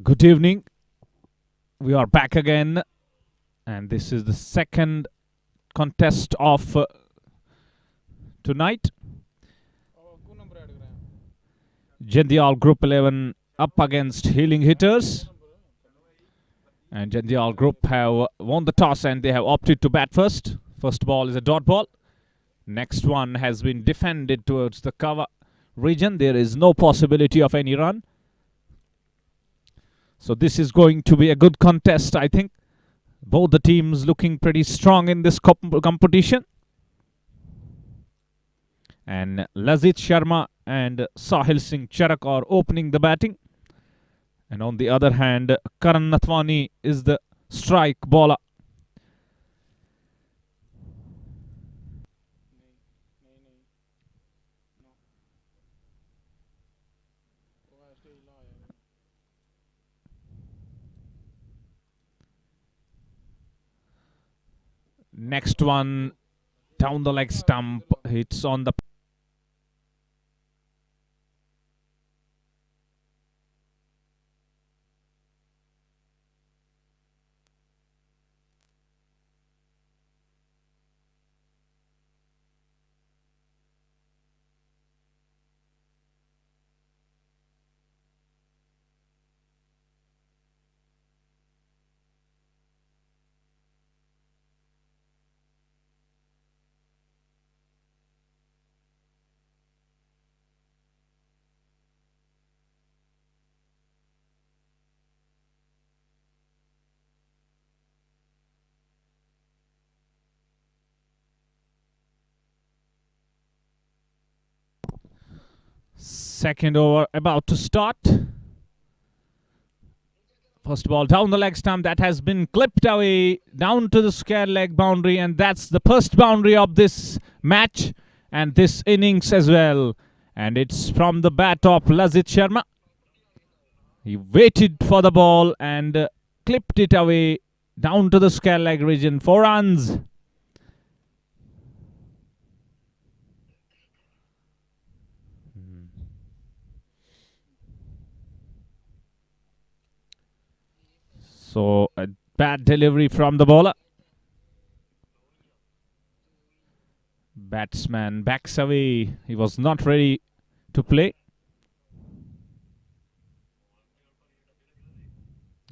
Good evening. We are back again, and this is the second contest of tonight. Jandiyal Group 11 up against Healing Hitters. And Jandiyal Group have won the toss and they have opted to bat first. First ball is a dot ball. Next one has been defended towards the cover region. There is no possibility of any run. So this is going to be a good contest, I think. Both the teams looking pretty strong in this competition. And Lazit Sharma and Sahil Singh Charak are opening the batting. And on the other hand, Karan Nathwani is the strike bowler. Next one, down the leg stump, hits on the... Second over about to start. First ball down the leg stump, that has been clipped away down to the square leg boundary, and that's the first boundary of this match and this innings as well. And it's from the bat of Lazit Sharma. He waited for the ball and clipped it away down to the square leg region. 4 runs. So a bad delivery from the bowler. Batsman backs away. He was not ready to play.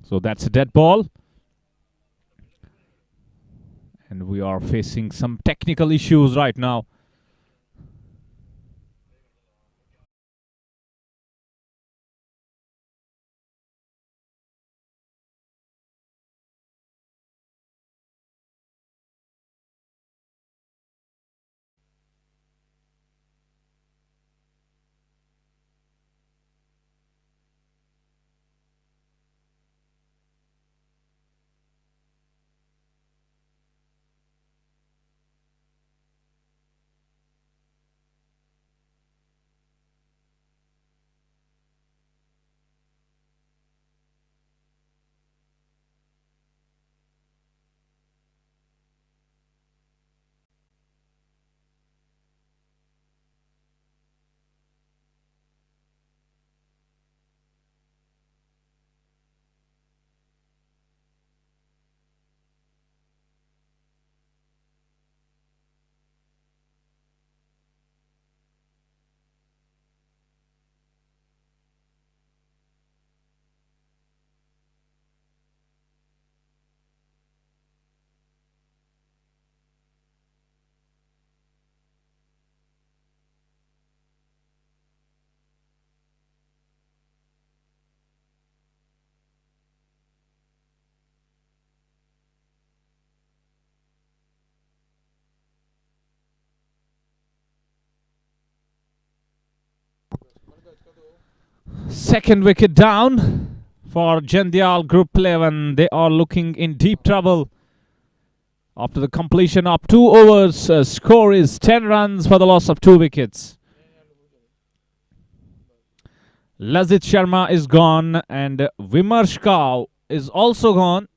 So that's a dead ball. And we are facing some technical issues right now. Second wicket down for Jandiyal Group 11. They are looking in deep trouble. After the completion of 2 overs, score is 10 runs for the loss of 2 wickets. Lazit Sharma is gone and Vimarsh Kaur is also gone.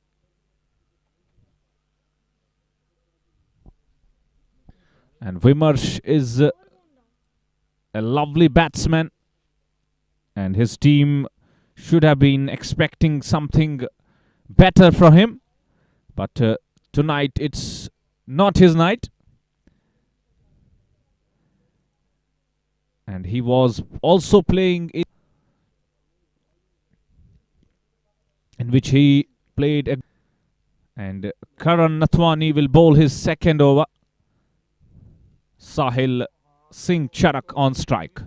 And Vimarsh is a lovely batsman. And his team Should have been expecting something better for him, but tonight it's not his night. And he was also playing in which he played and Karan Nathwani will bowl his second over. Sahil Singh Charak on strike.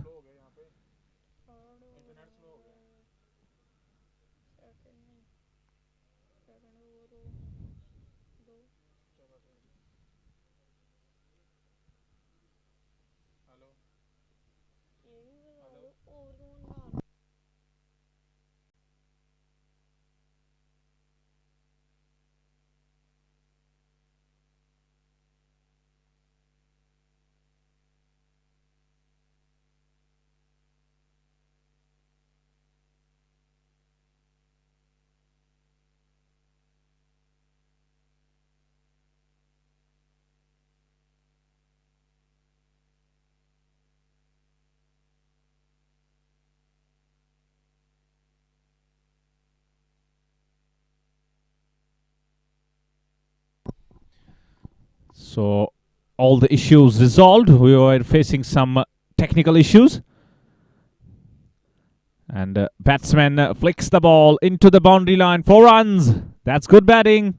So all the issues resolved. We were facing some technical issues. And batsman flicks the ball into the boundary line. 4 runs. That's good batting.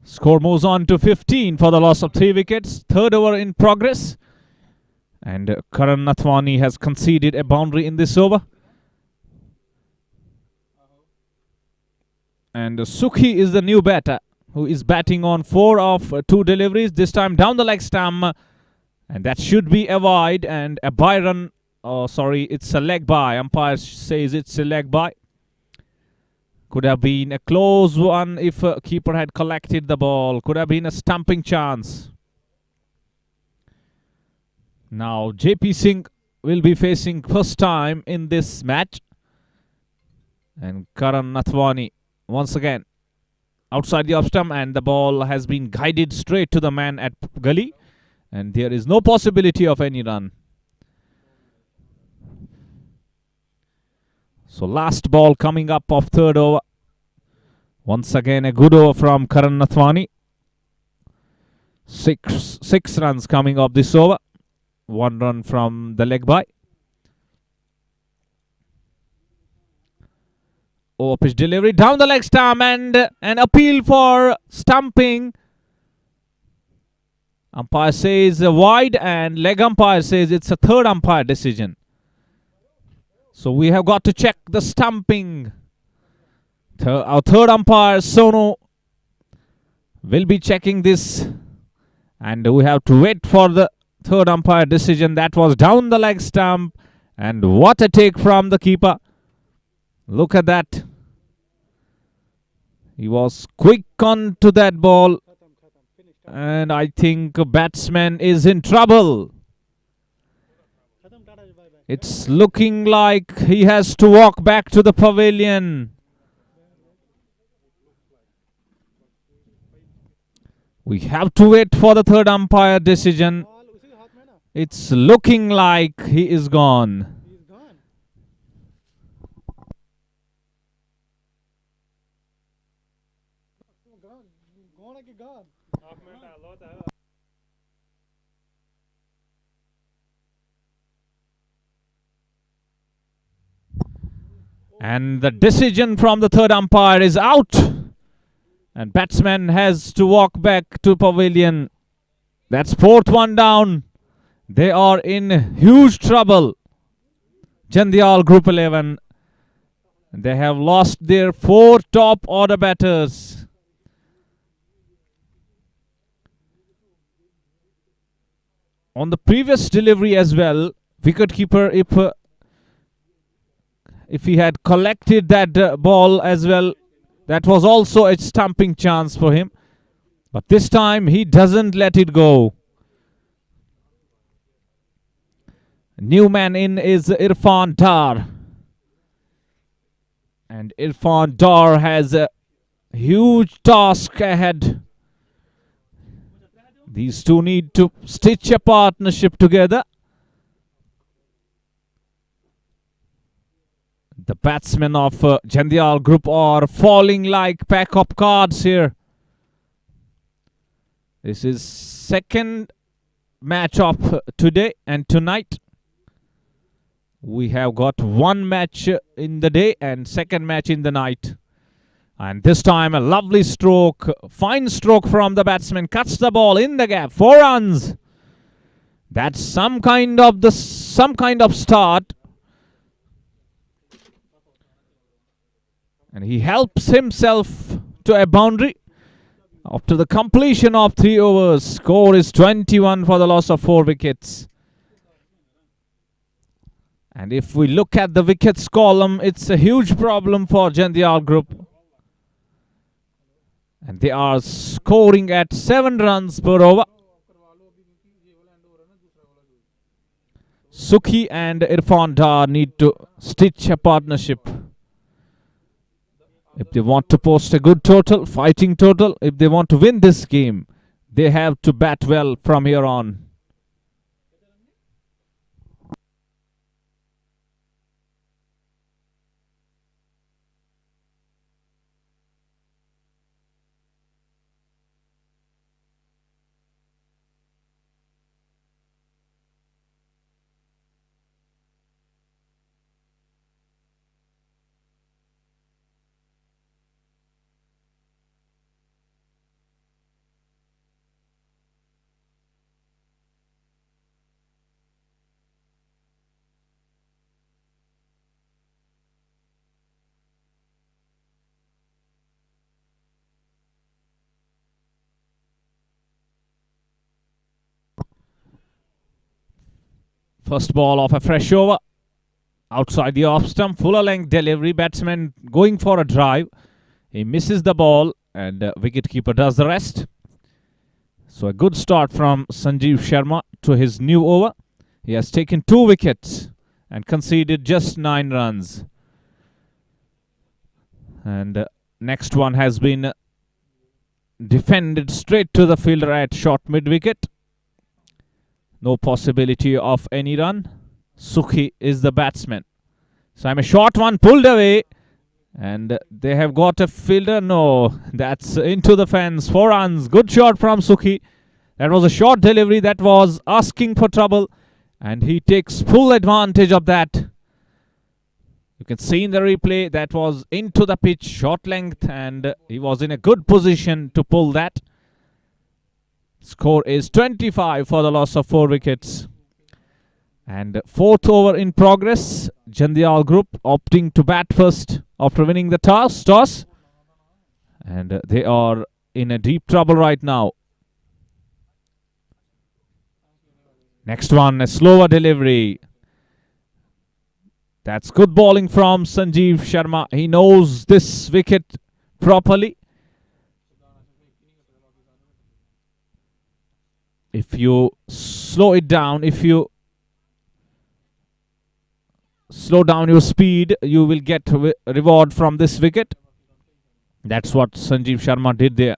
Score moves on to 15 for the loss of 3 wickets. Third over in progress. And Karan Nathwani has conceded a boundary in this over. And Sukhi is the new batter who is batting on 4 of 2 deliveries. This time down the leg stump. And that should be a wide. And a bye run. Oh, sorry, it's a leg bye. Umpire says it's a leg bye. Could have been a close one if keeper had collected the ball. Could have been a stumping chance. Now JP Singh will be facing first time in this match. And Karan Nathwani once again outside the off stump, and the ball has been guided straight to the man at gully. And there is no possibility of any run. So last ball coming up of third over. Once again a good over from Karan Nathwani. Six runs coming off this over. 1 run from the leg bye. Over pitch delivery down the leg stump, and an appeal for stumping. Umpire says wide, and leg umpire says it's a third umpire decision. So we have got to check the stumping. Our third umpire, Sonu, will be checking this. And we have to wait for the third umpire decision. That was down the leg stump. And what a take from the keeper. Look at that. He was quick on to that ball. And I think batsman is in trouble. It's looking like he has to walk back to the pavilion. We have to wait for the third umpire decision. It's looking like he is gone. And the decision from the third umpire is out. And batsman has to walk back to pavilion. That's 4th one down. They are in huge trouble. Jandiyal Group 11. They have lost their 4 top order batters. On the previous delivery as well, wicketkeeper, if he had collected that ball as well, That was also a stumping chance for him. But this time he doesn't let it go. New man in is Irfan Dar. And Irfan Dar has a huge task ahead. These two need to stitch a partnership together. The batsmen of Jandiyal group are falling like pack of cards here. This is second match of today and tonight. We have got one match in the day and second match in the night. And this time a lovely stroke, fine stroke from the batsman, cuts the ball in the gap, 4 runs. That's some kind of start. And he helps himself to a boundary. After the completion of 3 overs, score is 21 for the loss of 4 wickets. And if we look at the wickets column, it's a huge problem for Jandiyal group. And they are scoring at 7 runs per over. Sukhi and Irfan Dar need to stitch a partnership. If they want to post a good total, fighting total, if they want to win this game, they have to bat well from here on. First ball of a fresh over. Outside the off stump, fuller length delivery. Batsman going for a drive. He misses the ball and wicketkeeper does the rest. So a good start from Sanjeev Sharma to his new over. He has taken 2 wickets and conceded just 9 runs. And next one has been defended straight to the fielder at short mid-wicket. No possibility of any run. Sukhi is the batsman. So I'm a short one pulled away. And they have got a fielder. No, that's into the fence. 4 runs. Good shot from Sukhi. That was a short delivery that was asking for trouble. And he takes full advantage of that. You can see in the replay that was into the pitch, short length. And he was in a good position to pull that. Score is 25 for the loss of 4 wickets. And 4th over in progress. Jandiyal group opting to bat first after winning the toss. And they are in a deep trouble right now. Next one, a slower delivery. That's good bowling from Sanjeev Sharma. He knows this wicket properly. If you slow it down, if you slow down your speed, you will get reward from this wicket. That's what Sanjeev Sharma did there.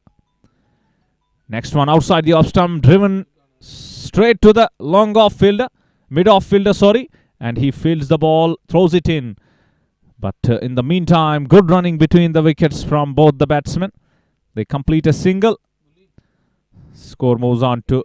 Next one outside the off stump, driven straight to the long off fielder, mid off fielder, sorry, and he fields the ball, throws it in. But in the meantime, good running between the wickets from both the batsmen. They complete a single. Score moves on to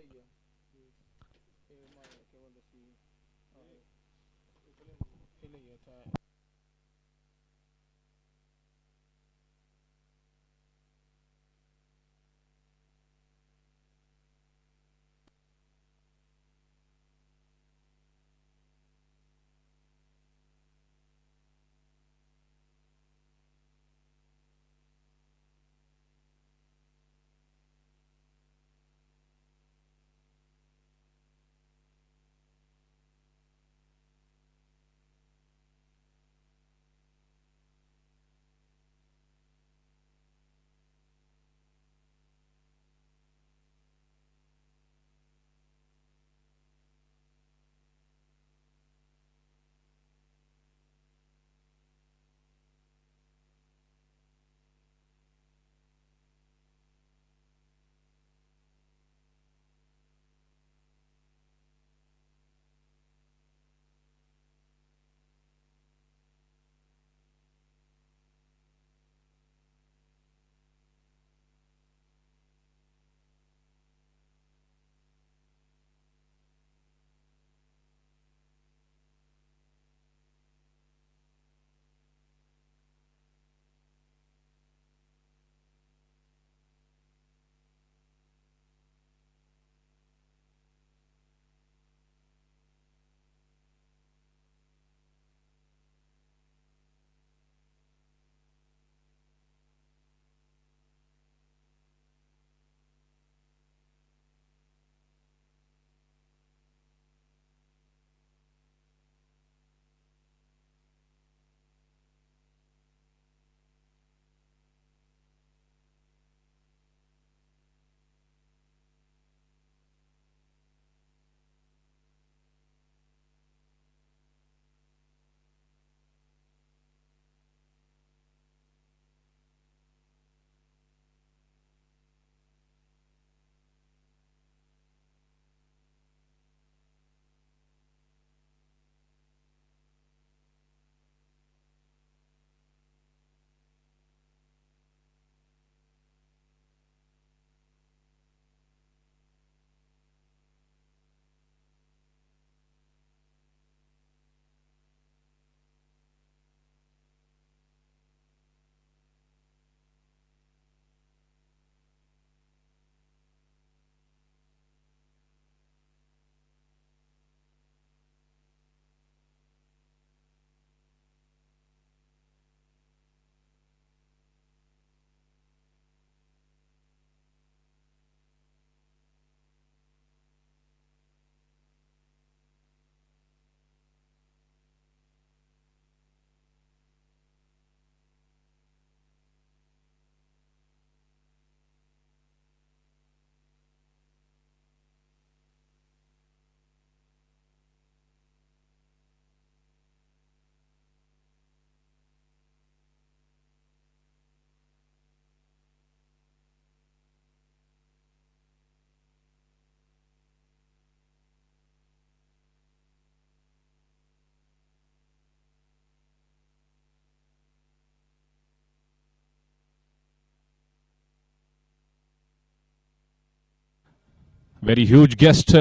very huge guest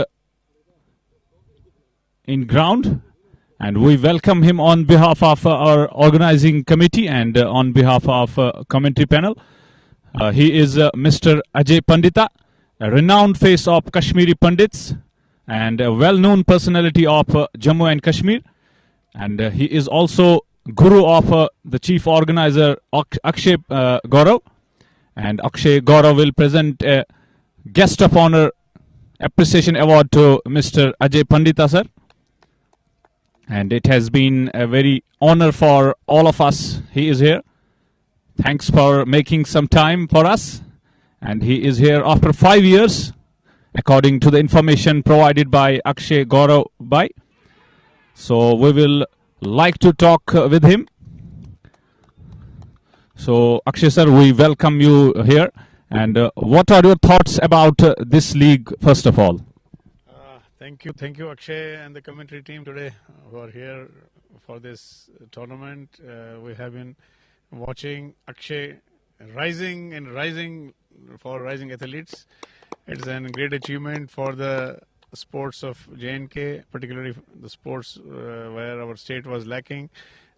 in ground, and we welcome him on behalf of our organizing committee and on behalf of commentary panel. He is Mr. Ajay Pandita, a renowned face of Kashmiri Pandits and a well-known personality of Jammu and Kashmir. And he is also guru of the chief organizer Akshay Gaurav. And Akshay Gaurav will present a guest of honor appreciation award to Mr. Ajay Pandita sir. And it has been a very honor for all of us. He is here. Thanks for making some time for us. And he is here after 5 years, according to the information provided by Akshay Gaurav Bhai. So we will like to talk with him. So Akshay sir, we welcome you here. And what are your thoughts about this league, first of all? Thank you, Akshay and the commentary team today who are here for this tournament. We have been watching Akshay rising for rising athletes. It's a great achievement for the sports of J&K, particularly the sports where our state was lacking.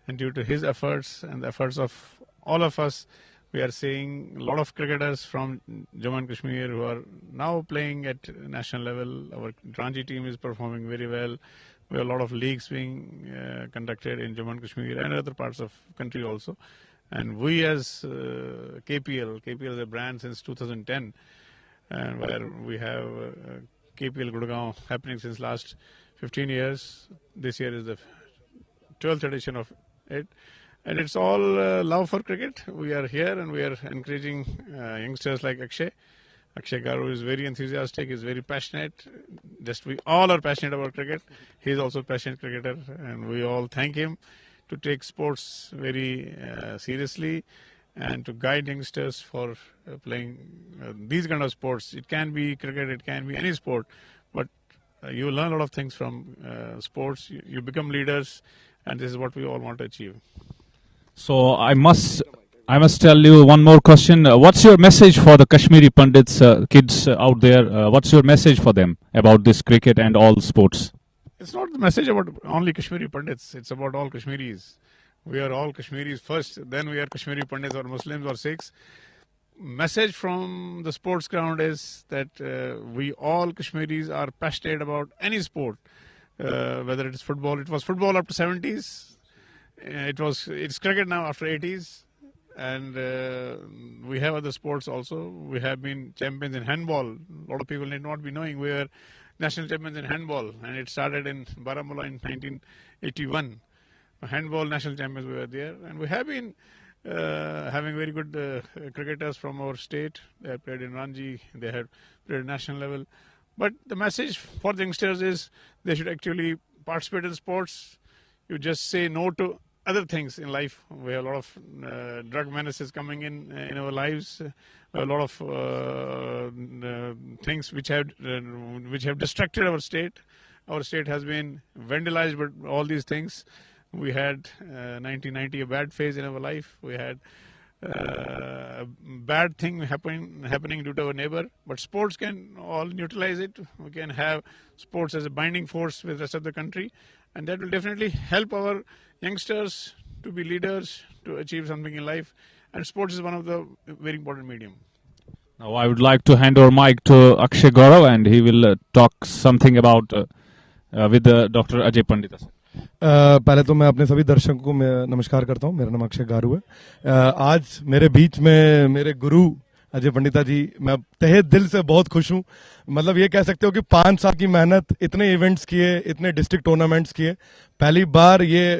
And due to his efforts and the efforts of all of us, we are seeing a lot of cricketers from Jammu and Kashmir who are now playing at national level. Our Ranji team is performing very well. We have a lot of leagues being conducted in Jammu and Kashmir and other parts of country also. And we as KPL is a brand since 2010, and where we have KPL Gurgaon happening since last 15 years. This year is the 12th edition of it. And it's all love for cricket. We are here and we are encouraging youngsters like Akshay. Akshay Garu is very enthusiastic, is very passionate. We all are passionate about cricket. He is also a passionate cricketer, and we all thank him to take sports very seriously and to guide youngsters for playing these kind of sports. It can be cricket, it can be any sport, but you learn a lot of things from sports. You become leaders, and this is what we all want to achieve. So I must tell you one more question. What's your message for the Kashmiri Pandits, kids out there? What's your message for them about this cricket and all sports? It's not the message about only Kashmiri Pandits. It's about all Kashmiris. We are all Kashmiris first, then we are Kashmiri Pandits or Muslims or Sikhs. Message from the sports ground is that we all Kashmiris are passionate about any sport, whether it is football. It was football after 70s. It's cricket now after 80s, and we have other sports also. We have been champions in handball. A lot of people need not be knowing we are national champions in handball, and it started in Baramulla in 1981. Handball national champions we were there, and we have been having very good cricketers from our state. They have played in Ranji, they have played at national level. But the message for the youngsters is they should actually participate in sports. You just say no to other things in life. We have a lot of drug menaces coming in our lives. We have a lot of things which have distracted our state. Our state has been vandalized by all these things. We had 1990 a bad phase in our life. We had a bad thing happening due to our neighbor. But sports can all neutralize it. We can have sports as a binding force with the rest of the country. And that will definitely help our youngsters to be leaders, to achieve something in life. And sports is one of the very important medium. Now I would like to hand over mic to Akshay Gaurav, and he will talk something about with Dr. Ajay Pandita. पहले तो मैं अपने सभी दर्शकों को मैं नमस्कार करता हूँ. मेरा नाम अक्षय गारू है. आज मेरे बीच में मेरे गुरु अजय पंडिता जी, मैं तहे दिल से बहुत खुश हूँ. मतलब ये कह सकते हो कि 5 साल की मेहनत, इतने इवेंट्स किए, इतने डिस्ट्रिक्ट टूर्नामेंट्स किए, पहली बार ये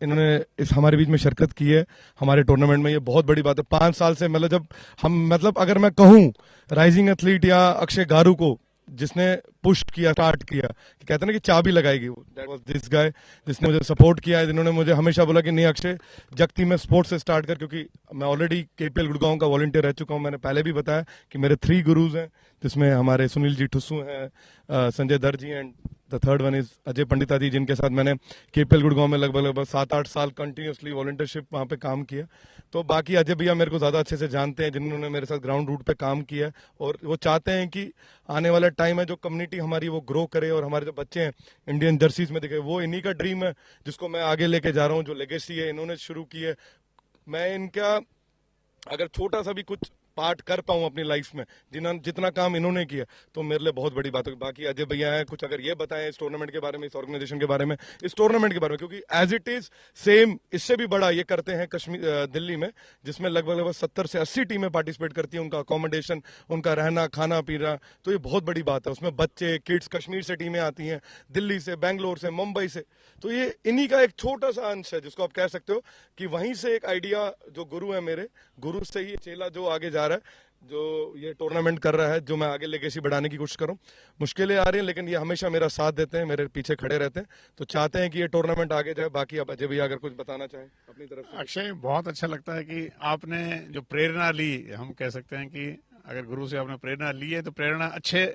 इन्होंने इस हमारे बीच में शिरकत की है हमारे टूर्नामेंट में. ये बहुत बड़ी बात है. 5 साल से मतलब जब हम मतलब अगर मैं कहूँ राइजिंग एथलीट या अक्षय गारू को जिसने पुश किया, स्टार्ट किया, कि कहते हैं ना कि चाबी लगाएगी, दैट वाज दिस गाय, जिसने मुझे सपोर्ट किया है, जिन्होंने मुझे हमेशा बोला कि नहीं अक्षय, जगती में स्पोर्ट्स से स्टार्ट कर, क्योंकि मैं ऑलरेडी केपीएल गुड़गांव का वॉलंटियर रह चुका हूं. मैंने पहले भी बताया कि मेरे 3 गुरुज हैं, जिसमें हमारे सुनील जी ठुस्सू हैं, संजय दर्जी and the third one is Ajay Pandita जी, जिनके साथ मैंने केपीएल गुड़गांव में लगभग 7-8 साल कंटिन्यूसली वॉलंटियरशिप वहाँ पे काम किया। तो बाकी अजय भैया मेरे को ज़्यादा अच्छे से जानते हैं, जिन्होंने मेरे साथ ग्राउंड रूट पे काम किया है, और वो चाहते हैं कि आने वाला टाइम है जो कम्युनिटी हमारी वो ग्रो करे, और हमारे जो बच्चे हैं इंडियन जर्सीज में दिखे, वो इन्हीं का ड्रीम है जिसको मैं आगे लेके जा रहा हूँ। जो लेगेसी है इन्होंने शुरू की है, मैं इनका अगर छोटा सा भी कुछ पार्ट कर पाऊं अपनी लाइफ में, जितना काम इन्होंने किया, तो मेरे लिए बहुत बड़ी बात होगी। बाकी अजय भैया हैं, कुछ अगर ये बताएं इस टूर्नामेंट के बारे में, इस ऑर्गेनाइजेशन के बारे में, इस टूर्नामेंट के बारे में, क्योंकि एज इट इज सेम इससे भी बड़ा ये करते हैं कश्मीर दिल्ली में, जिसमें लगभग 70 से 80 टीमें पार्टिसिपेट करती हैं। उनका अकोमोडेशन, उनका रहना खाना पीना, तो ये बहुत बड़ी बात है। उसमें बच्चे किड्स कश्मीर से टीमें आती हैं, दिल्ली से, बैंगलोर से, मुंबई से, तो ये इन्हीं का एक छोटा सा अंश है, जिसको आप कह सकते हो कि वहीं से एक आइडिया, जो गुरु है मेरे, गुरु से ही चेला जो आगे जा रहा है, जो ये टूर्नामेंट कर रहा है, जो मैं आगे लेगेसी बढ़ाने की कोशिश करूं। मुश्किलें आ रही हैं, लेकिन ये हमेशा मेरा साथ देते हैं, मेरे पीछे खड़े रहते हैं, तो चाहते हैं कि ये टूर्नामेंट आगे जाए। बाकी अब अजय भैया अगर कुछ बताना चाहें अपनी तरफ से। अक्षय, बहुत अच्छा लगता है कि आपने जो प्रेरणा ली, हम कह सकते हैं कि अगर गुरु से आपने प्रेरणा ली है, तो प्रेरणा अच्छे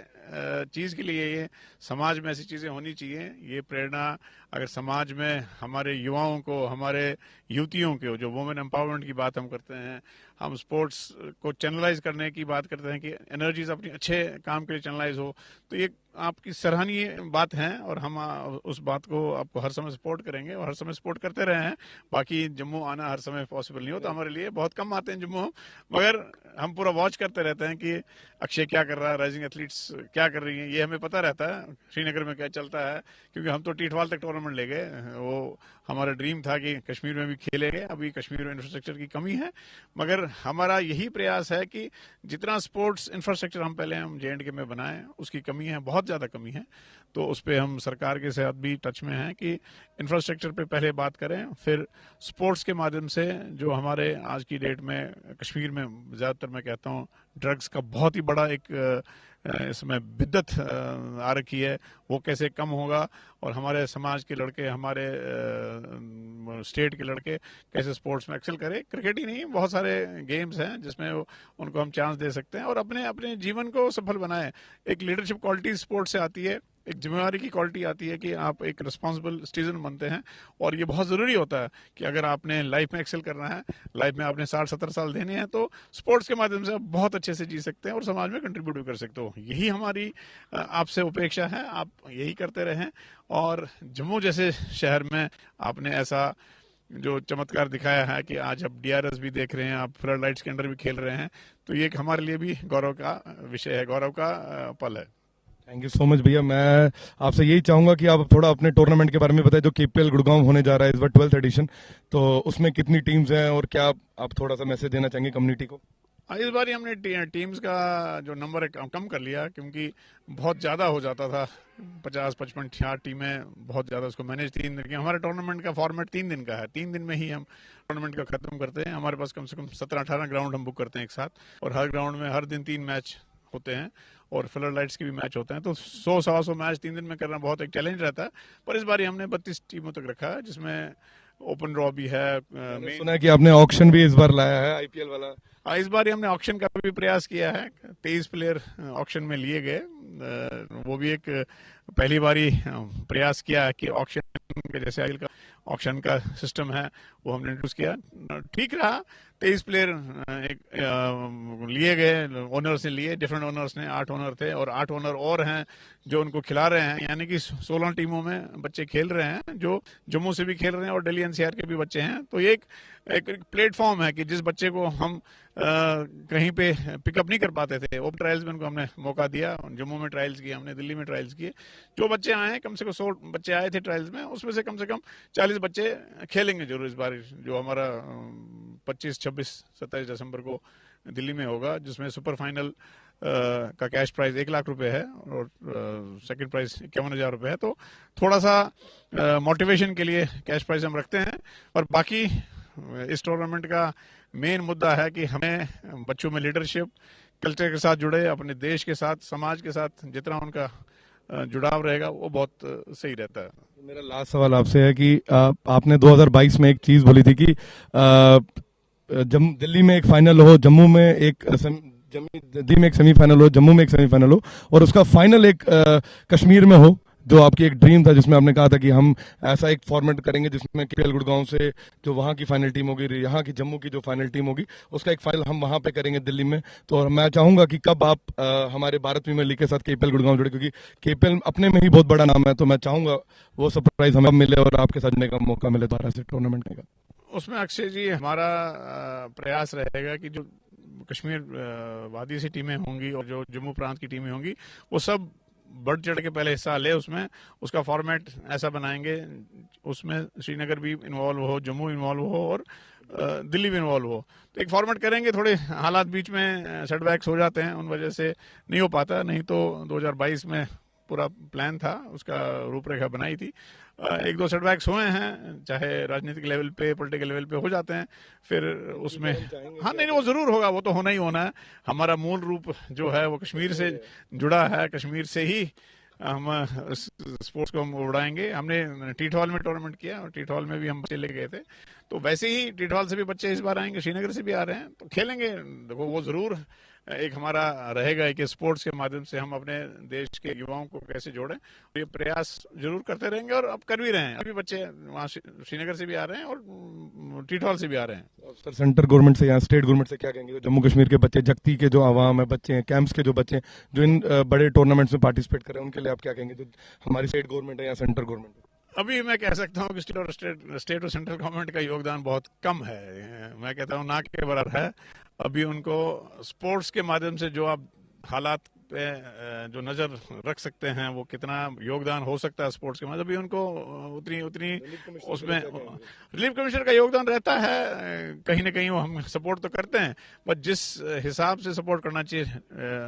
चीज़ के लिए, ये समाज में ऐसी चीज़ें होनी चाहिए। ये प्रेरणा अगर समाज में हमारे युवाओं को, हमारे युवतियों को, जो वुमेन एम्पावरमेंट की बात हम करते हैं, हम स्पोर्ट्स को चैनलाइज करने की बात करते हैं कि एनर्जीज अपनी अच्छे काम के लिए चैनलाइज हो, तो ये आपकी सराहनीय बात है, और हम उस बात को आपको हर समय सपोर्ट करेंगे और हर समय सपोर्ट करते रहे हैं। बाकी जम्मू आना हर समय पॉसिबल नहीं होता हमारे लिए, बहुत कम आते हैं जम्मू, मगर हम पूरा वॉच करते रहते हैं कि अक्षय क्या कर रहा है, राइजिंग एथलीट्स क्या कर रही हैं, ये हमें पता रहता है श्रीनगर में क्या चलता है, क्योंकि हम तो टीटवाल तक टूर्नामेंट ले गए। वो हमारा ड्रीम था कि कश्मीर में भी खेलेंगे। अभी कश्मीर में इंफ्रास्ट्रक्चर की कमी है, मगर हमारा यही प्रयास है कि जितना स्पोर्ट्स इंफ्रास्ट्रक्चर हम पहले हम J&K में बनाए, उसकी कमी है, बहुत ज़्यादा कमी है। तो उस पर हम सरकार के साथ भी टच में हैं कि इंफ्रास्ट्रक्चर पे पहले बात करें, फिर स्पोर्ट्स के माध्यम से जो हमारे आज की डेट में कश्मीर में ज़्यादातर, मैं कहता हूँ, ड्रग्स का बहुत ही बड़ा एक इसमें बिद्दत आ रखी है, वो कैसे कम होगा, और हमारे समाज के लड़के, हमारे स्टेट के लड़के कैसे स्पोर्ट्स में एक्सेल करें। क्रिकेट ही नहीं, बहुत सारे गेम्स हैं जिसमें उनको हम चांस दे सकते हैं और अपने अपने जीवन को सफल बनाएं। एक लीडरशिप क्वालिटी स्पोर्ट्स से आती है, एक जिम्मेवारी की क्वालिटी आती है कि आप एक रिस्पॉन्सिबल सिटीजन बनते हैं, और ये बहुत ज़रूरी होता है कि अगर आपने लाइफ में एक्सेल करना है, लाइफ में आपने 60-70 साल देने हैं, तो स्पोर्ट्स के माध्यम से आप बहुत अच्छे से जी सकते हैं और समाज में कंट्रीब्यूट भी कर सकते हो। यही हमारी आपसे अपेक्षा है, आप यही करते रहें। और जम्मू जैसे शहर में आपने ऐसा जो चमत्कार दिखाया है कि आज आप DRS भी देख रहे हैं, आप फ्लड लाइट्स के अंदर भी खेल रहे हैं, तो ये एक हमारे लिए भी गौरव का विषय है, गौरव का पल है। थैंक यू सो मच भैया। मैं आपसे यही चाहूंगा कि आप थोड़ा अपने टूर्नामेंट के बारे में बताएं, जो KPL गुड़गांव होने जा रहा है इस बार 12th एडिशन, तो उसमें कितनी टीम्स हैं और क्या आप थोड़ा सा मैसेज देना चाहेंगे कम्युनिटी को? इस बार हमने टीम्स का जो नंबर है कम कर लिया, क्योंकि बहुत ज़्यादा हो जाता था, 50-55 60 टीमें, बहुत ज़्यादा उसको मैनेज 3 दिन की। हमारे टूर्नामेंट का फॉर्मेट 3 दिन का है, 3 दिन में ही हम टूर्नामेंट का ख़त्म करते हैं। हमारे पास कम से कम 17-18 ग्राउंड हम बुक करते हैं एक साथ, और हर ग्राउंड में हर दिन 3 मैच होते हैं, और फ्लड लाइट्स के भी मैच होते हैं। तो 100-125 मैच 3 दिन में करना बहुत एक चैलेंज रहता है, पर इस बार हमने 32 टीमों तक रखा है, जिसमें ओपन ड्रॉ भी है। सुना है कि आपने ऑक्शन भी इस बार लाया है, IPL वाला। इस बार हमने ऑक्शन का भी प्रयास किया है, 23 प्लेयर ऑक्शन में लिए गए। वो भी एक पहली बारी प्रयास किया है कि ऑक्शन के जैसे आईपीएल का ऑक्शन का सिस्टम है, वो हमने इंट्रोड्यूस किया, ठीक रहा। 23 प्लेयर लिए गए, ओनर्स ने लिए, डिफरेंट ओनर्स ने, 8 ओनर थे, और 8 ओनर और हैं जो उनको खिला रहे हैं, यानी कि 16 टीमों में बच्चे खेल रहे हैं, जो जम्मू से भी खेल रहे हैं और दिल्ली NCR के भी बच्चे हैं। तो ये एक प्लेटफॉर्म है कि जिस बच्चे को हम कहीं पे पिकअप नहीं कर पाते थे, वो ट्रायल्स में उनको हमने मौका दिया। जम्मू में ट्रायल्स किए हमने, दिल्ली में ट्रायल्स किए। जो बच्चे आए हैं, कम से कम 100 बच्चे आए थे ट्रायल्स में, उसमें से कम 40 बच्चे खेलेंगे जरूर इस बार, जो हमारा 25, 26, 27 दिसंबर को दिल्ली में होगा, जिसमें सुपर फाइनल का कैश प्राइस 1 लाख रुपए है और सेकंड प्राइस 51,000 रुपए है। तो थोड़ा सा मोटिवेशन के लिए कैश प्राइस हम रखते हैं, और बाकी इस टूर्नामेंट का मेन मुद्दा है कि हमें बच्चों में लीडरशिप, कल्चर के साथ जुड़े, अपने देश के साथ, समाज के साथ जितना उनका जुड़ाव रहेगा वो बहुत सही रहता है। मेरा लास्ट सवाल आपसे है कि आपने 2022 में एक चीज बोली थी कि दिल्ली में एक फाइनल हो, जम्मू में एक दिल्ली में एक सेमीफाइनल हो, जम्मू में एक सेमीफाइनल हो, और उसका फाइनल एक कश्मीर में हो, जो आपकी एक ड्रीम था, जिसमें आपने कहा था कि हम ऐसा एक फॉर्मेट करेंगे जिसमें केपीएल गुड़गांव से जो वहाँ की फाइनल टीम होगी, यहाँ की जम्मू की जो फाइनल टीम होगी, उसका एक फाइनल हम वहाँ पे करेंगे दिल्ली में। तो मैं चाहूंगा कि कब आप हमारे भारत प्रीमियर लीग के साथ केपीएल गुड़गांव जुड़े, क्योंकि केपीएल अपने में ही बहुत बड़ा नाम है। तो मैं चाहूंगा वो सरप्राइज हमें मिले और आपके साथ जाने का मौका मिले दोबारा से टूर्नामेंट का। उसमें अक्षय जी हमारा प्रयास रहेगा कि जो कश्मीर वादी से टीमें होंगी और जो जम्मू प्रांत की टीमें होंगी वो सब बढ़ चढ़ के पहले हिस्सा ले। उसमें उसका फॉर्मेट ऐसा बनाएंगे उसमें श्रीनगर भी इन्वॉल्व हो, जम्मू इन्वॉल्व हो और दिल्ली भी इन्वॉल्व हो। तो एक फॉर्मेट करेंगे। थोड़े हालात बीच में सेटबैक्स हो जाते हैं, उन वजह से नहीं हो पाता। नहीं तो 2022 में पूरा प्लान था, उसका रूपरेखा बनाई थी। एक दो सेटबैक्स हुए हैं, चाहे राजनीतिक लेवल पे, पॉलिटिकल लेवल पे हो जाते हैं। फिर उसमें हाँ नहीं वो जरूर होगा, वो तो होना ही होना है। हमारा मूल रूप जो है वो कश्मीर से जुड़ा है, कश्मीर से ही हम स्पोर्ट्स को हम उड़ाएंगे। हमने टीठौल में टूर्नामेंट किया और टीठौल में भी हम बच्चे ले गए थे, तो वैसे ही टीठौल से भी बच्चे इस बार आएंगे, श्रीनगर से भी आ रहे हैं, तो खेलेंगे। देखो वो जरूर एक हमारा रहेगा कि स्पोर्ट्स के माध्यम से हम अपने देश के युवाओं को कैसे जोड़ें। ये प्रयास जरूर करते रहेंगे और अब कर भी रहे हैं। अभी बच्चे वहाँ श्रीनगर से भी आ रहे हैं और टीठौल से भी आ रहे हैं। सर सेंट्रल गवर्नमेंट से या स्टेट गवर्नमेंट से क्या कहेंगे, जम्मू कश्मीर के बच्चे, जगती के जो आवाम है, बच्चे हैं, कैंप्स के जो बच्चे हैं, जो इन बड़े टूर्नामेंट्स में पार्टिसिपेट कर रहे हैं, उनके लिए आप क्या कहेंगे, जो हमारी स्टेट गवर्नमेंट है या सेंट्रल गवर्नमेंट? अभी मैं कह सकता हूँ कि स्टेट और सेंट्रल गवर्नमेंट का योगदान बहुत कम है। मैं कहता हूँ ना के बराबर है। अभी उनको स्पोर्ट्स के माध्यम से जो आप हालात पे जो नजर रख सकते हैं, वो कितना योगदान हो सकता है स्पोर्ट्स के माध्यम, अभी उनको उतनी उतनी उसमें रिलीफ कमिश्नर का योगदान रहता है। कहीं ना कहीं वो हम सपोर्ट तो करते हैं, बट जिस हिसाब से सपोर्ट करना चाहिए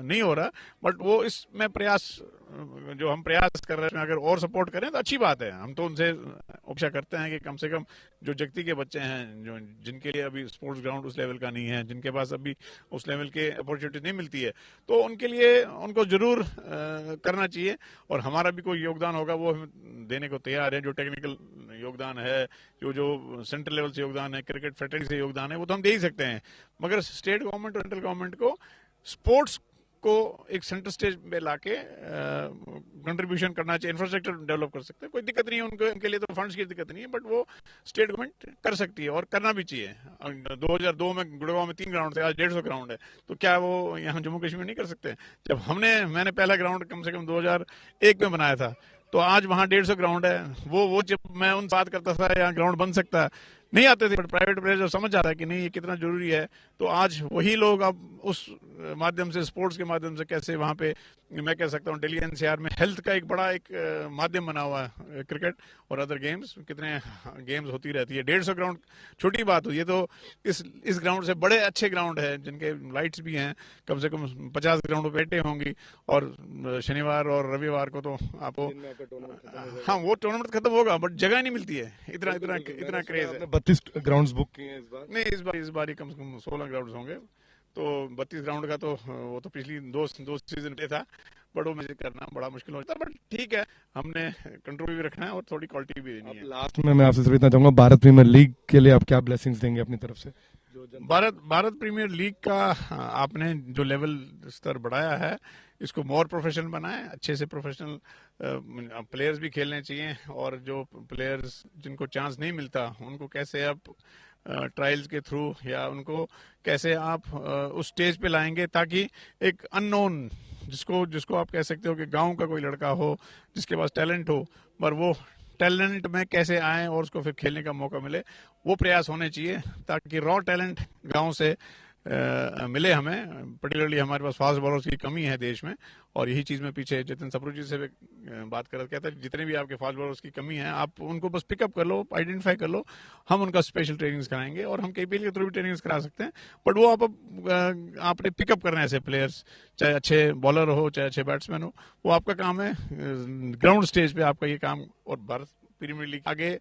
नहीं हो रहा। बट वो इसमें प्रयास जो हम प्रयास कर रहे हैं, अगर और सपोर्ट करें तो अच्छी बात है। हम तो उनसे अपेक्षा करते हैं कि कम से कम जो जगती के बच्चे हैं, जो जिनके लिए अभी स्पोर्ट्स ग्राउंड उस लेवल का नहीं है, जिनके पास अभी उस लेवल के अपॉर्चुनिटी नहीं मिलती है, तो उनके लिए उनको जरूर करना चाहिए। और हमारा भी कोई योगदान होगा वो हम देने को तैयार है। जो टेक्निकल योगदान है, जो जो सेंट्रल लेवल से योगदान है, क्रिकेट फेडरेशन से योगदान है, वो तो हम दे ही सकते हैं। मगर स्टेट गवर्नमेंट और सेंट्रल गवर्नमेंट को स्पोर्ट्स को एक सेंटर स्टेज पे लाके कंट्रीब्यूशन करना चाहिए। इंफ्रास्ट्रक्चर डेवलप कर सकते हैं, कोई दिक्कत नहीं है उनको, उनके लिए तो फंड्स की दिक्कत नहीं है, बट वो स्टेट गवर्नमेंट कर सकती है और करना भी चाहिए। 2002 में गुड़गांव में 3 ग्राउंड थे, आज 150 ग्राउंड है, तो क्या वो यहाँ जम्मू कश्मीर नहीं कर सकते? जब मैंने पहला ग्राउंड कम से कम 2001 में बनाया था, तो आज वहाँ 150 ग्राउंड है। वो जब मैं उन बात करता था यहाँ ग्राउंड बन सकता है, नहीं आते थे। बट प्राइवेट प्लेयर जब समझ आता है कि नहीं ये कितना जरूरी है, तो आज वही लोग अब उस माध्यम से, स्पोर्ट्स के माध्यम से कैसे वहाँ पे, मैं कह सकता हूँ दिल्ली एनसीआर में हेल्थ का एक बड़ा एक माध्यम बना हुआ है, क्रिकेट और अदर गेम्स, कितने गेम्स होती रहती है। 150 ग्राउंड छोटी बात हुई, ये तो इस ग्राउंड से बड़े अच्छे ग्राउंड है जिनके लाइट्स भी हैं। कम से कम 50 ग्राउंड बैठे होंगी और शनिवार और रविवार को तो आपको हाँ वो टूर्नामेंट खत्म होगा, बट जगह नहीं मिलती है। इतना इतना इतना क्रेज है। 32 ग्राउंड्स बुक किए हैं इस बार? नहीं, इस बार ही कम से कम 16 ग्राउंड होंगे। तो 32 ग्राउंड का तो वो तो पिछली दो सीजन पे था, बट वो मुझे करना बड़ा मुश्किल हो जाता है। बट ठीक है, हमने कंट्रोल भी रखना है और थोड़ी क्वालिटी भी देनी है। लास्ट में मैं आपसे सिर्फ इतना चाहूंगा, भारत प्रीमियर लीग के लिए आप क्या ब्लेसिंग्स देंगे अपनी तरफ से? भारत प्रीमियर लीग का आपने जो लेवल स्तर बढ़ाया है, इसको मोर प्रोफेशनल बनाए, अच्छे से प्रोफेशनल प्लेयर्स भी खेलने चाहिए। और जो प्लेयर्स जिनको चांस नहीं मिलता, उनको कैसे आप ट्रायल्स के थ्रू या उनको कैसे आप उस स्टेज पे लाएंगे, ताकि एक अननोन, जिसको आप कह सकते हो कि गांव का कोई लड़का हो जिसके पास टैलेंट हो, पर वो टैलेंट में कैसे आए और उसको फिर खेलने का मौका मिले, वो प्रयास होने चाहिए, ताकि रॉ टैलेंट गांव से मिले हमें। पर्टिकुलरली हमारे पास फास्ट बॉलर्स की कमी है देश में, और यही चीज़ मैं पीछे जितिन सप्रू जी से भी बात कर रहा, कहता है जितने भी आपके फास्ट बॉलर्स की कमी है, आप उनको बस पिकअप कर लो, आइडेंटिफाई कर लो, हम उनका स्पेशल ट्रेनिंग्स कराएंगे। और हम केपीएल के थ्रू भी ट्रेनिंग्स करा सकते हैं, बट वो आपने पिकअप करना है ऐसे प्लेयर्स, चाहे अच्छे बॉलर हो चाहे अच्छे बैट्समैन हो, वो आपका काम है। ग्राउंड स्टेज पे आपका ये काम, और भारत प्रीमियर लीग आगे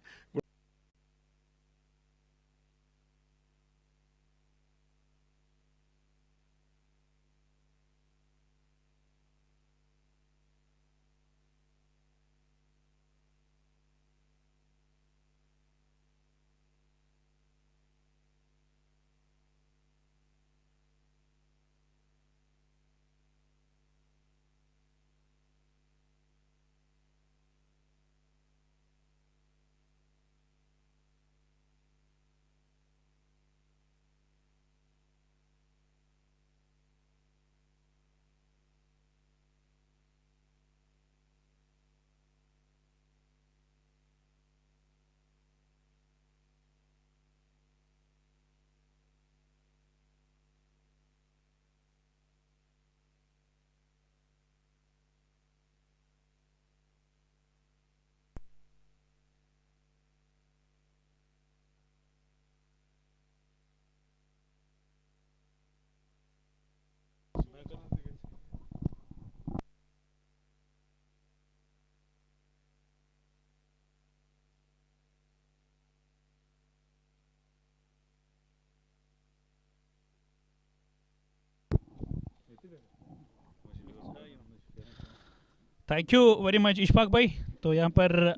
thank you very much Ishfaq भाई। तो यहाँ पर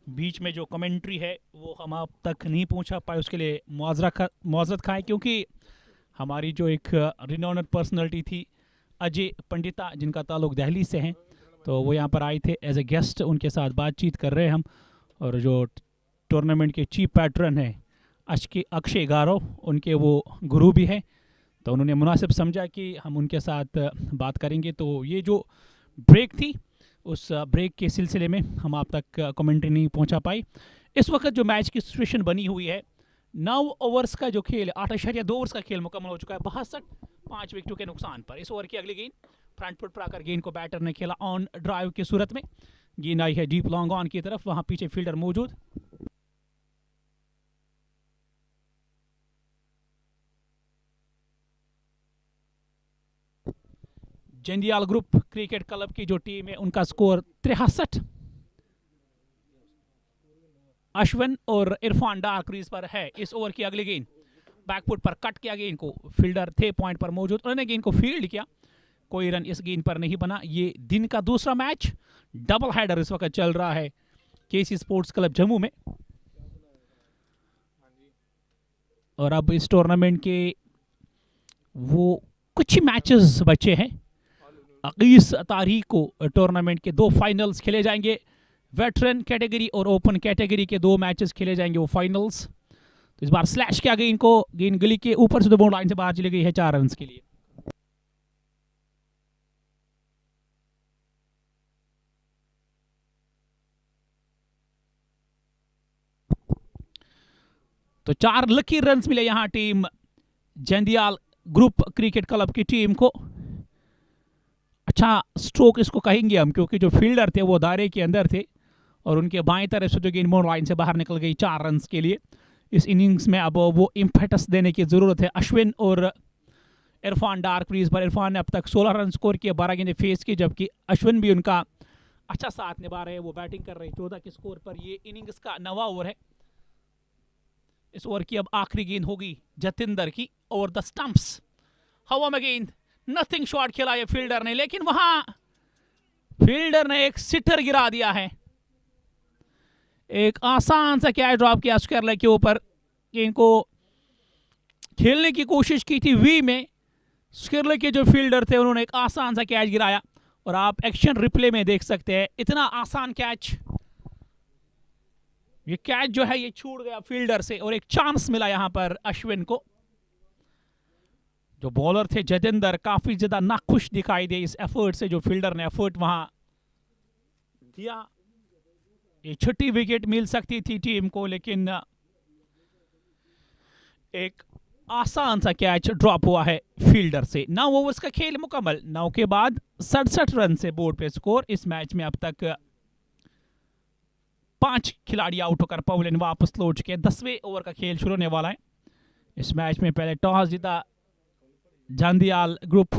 बीच में जो कमेंट्री है वो हम आप तक नहीं पहुँचा पाए, उसके लिए मुआवजत खाएँ, क्योंकि हमारी जो एक रिनोनेड पर्सनालिटी थी अजय पंडिता, जिनका ताल्लुक दिल्ली से हैं, तो वो यहाँ पर आए थे एज ए गेस्ट। उनके साथ बातचीत कर रहे हैं हम, और जो टूर्नामेंट के चीफ पैट्रन हैं अक्षय गारो, उनके वो गुरु भी हैं, तो उन्होंने मुनासिब समझा कि हम उनके साथ बात करेंगे। तो ये जो ब्रेक थी, उस ब्रेक के सिलसिले में हम आप तक कमेंट्री नहीं पहुंचा पाई। इस वक्त जो मैच की सिचुएशन बनी हुई है, 9 ओवर्स का जो खेल है, 8.2 ओवर्स का खेल मुकम्मल हो चुका है 62, 5 विकेटों के नुकसान पर। इस ओवर की अगली गेंद फ्रंट फुट पर आकर गेंद को बैटर ने खेला ऑन ड्राइव की सूरत में, गेंद आई है डीप लॉन्ग ऑन की तरफ, वहां पीछे फील्डर मौजूद। जंदियाल ग्रुप क्रिकेट क्लब की जो टीम है, उनका स्कोर 63। अश्विन और इरफान डार क्रीज पर है। इस ओवर की अगली गेंद बैकफुट पर कट किया, गेंद को फील्डर थे पॉइंट पर मौजूद, उन्होंने गेंद को फील्ड किया, कोई रन इस गेंद पर नहीं बना। ये दिन का दूसरा मैच, डबल हेडर इस वक्त चल रहा है केसी स्पोर्ट्स क्लब जम्मू में। और अब इस टूर्नामेंट के वो कुछ ही मैचेस बचे हैं। 21 तारीख को टूर्नामेंट के 2 फाइनल्स खेले जाएंगे, वेटरन कैटेगरी और ओपन कैटेगरी के 2 मैचेस खेले जाएंगे वो फाइनल्स। तो इस बार स्लैश किया गेंद को, गेंद गली के ऊपर से 2 बाउंड लाइन से बाहर चली गई है 4 रन के लिए। तो 4 लकी रन्स मिले यहां टीम जंदियाल ग्रुप क्रिकेट क्लब की टीम को। अच्छा स्ट्रोक इसको कहेंगे हम, क्योंकि जो फील्डर थे वो दायरे के अंदर थे और उनके बाएं तरफ से जो गेंद बाउंड लाइन से बाहर निकल गई 4 रन के लिए। इस इनिंग्स में अब वो इम्पेटस देने की ज़रूरत है। अश्विन और इरफान डार क्रीज पर। इरफान ने अब तक 16 रन स्कोर किए, 12 गेंदें फेस की, जबकि अश्विन भी उनका अच्छा साथ निभा रहे हैं, वो बैटिंग कर रहे हैं 14 के स्कोर पर। ये इनिंग्स का 9वां ओवर है। इस ओवर की अब आखिरी गेंद होगी जतिंदर की, ओवर द स्टंप्स, हवा में गेंद, नथिंग शॉट खेला ये फील्डर ने, लेकिन वहां फील्डर ने एक सिटर गिरा दिया है। एक आसान सा कैच ड्रॉप किया स्क्वायर लेग के ऊपर, गेंद को खेलने की कोशिश की थी वी में, स्क्वायर लेग के जो फील्डर थे उन्होंने एक आसान सा कैच गिराया, और आप एक्शन रिप्ले में देख सकते हैं इतना आसान कैच, ये कैच जो है ये छूट गया फील्डर से, और एक चांस मिला यहां पर अश्विन को। जो बॉलर थे जतेंद्र काफी ज्यादा नाखुश दिखाई दे इस एफर्ट से, जो फील्डर ने एफर्ट वहां दिया। ये 6ठी विकेट मिल सकती थी टीम को, लेकिन एक आसान सा कैच ड्रॉप हुआ है फील्डर से। 9 ओवर्स का खेल मुकम्मल, 9 के बाद 67 रन से बोर्ड पे स्कोर। इस मैच में अब तक 5 खिलाड़ी आउट होकर पवेलियन वापस लौट चुके हैं। 10वें ओवर का खेल शुरू होने वाला है। इस मैच में पहले टॉस जीता जांदियाल ग्रुप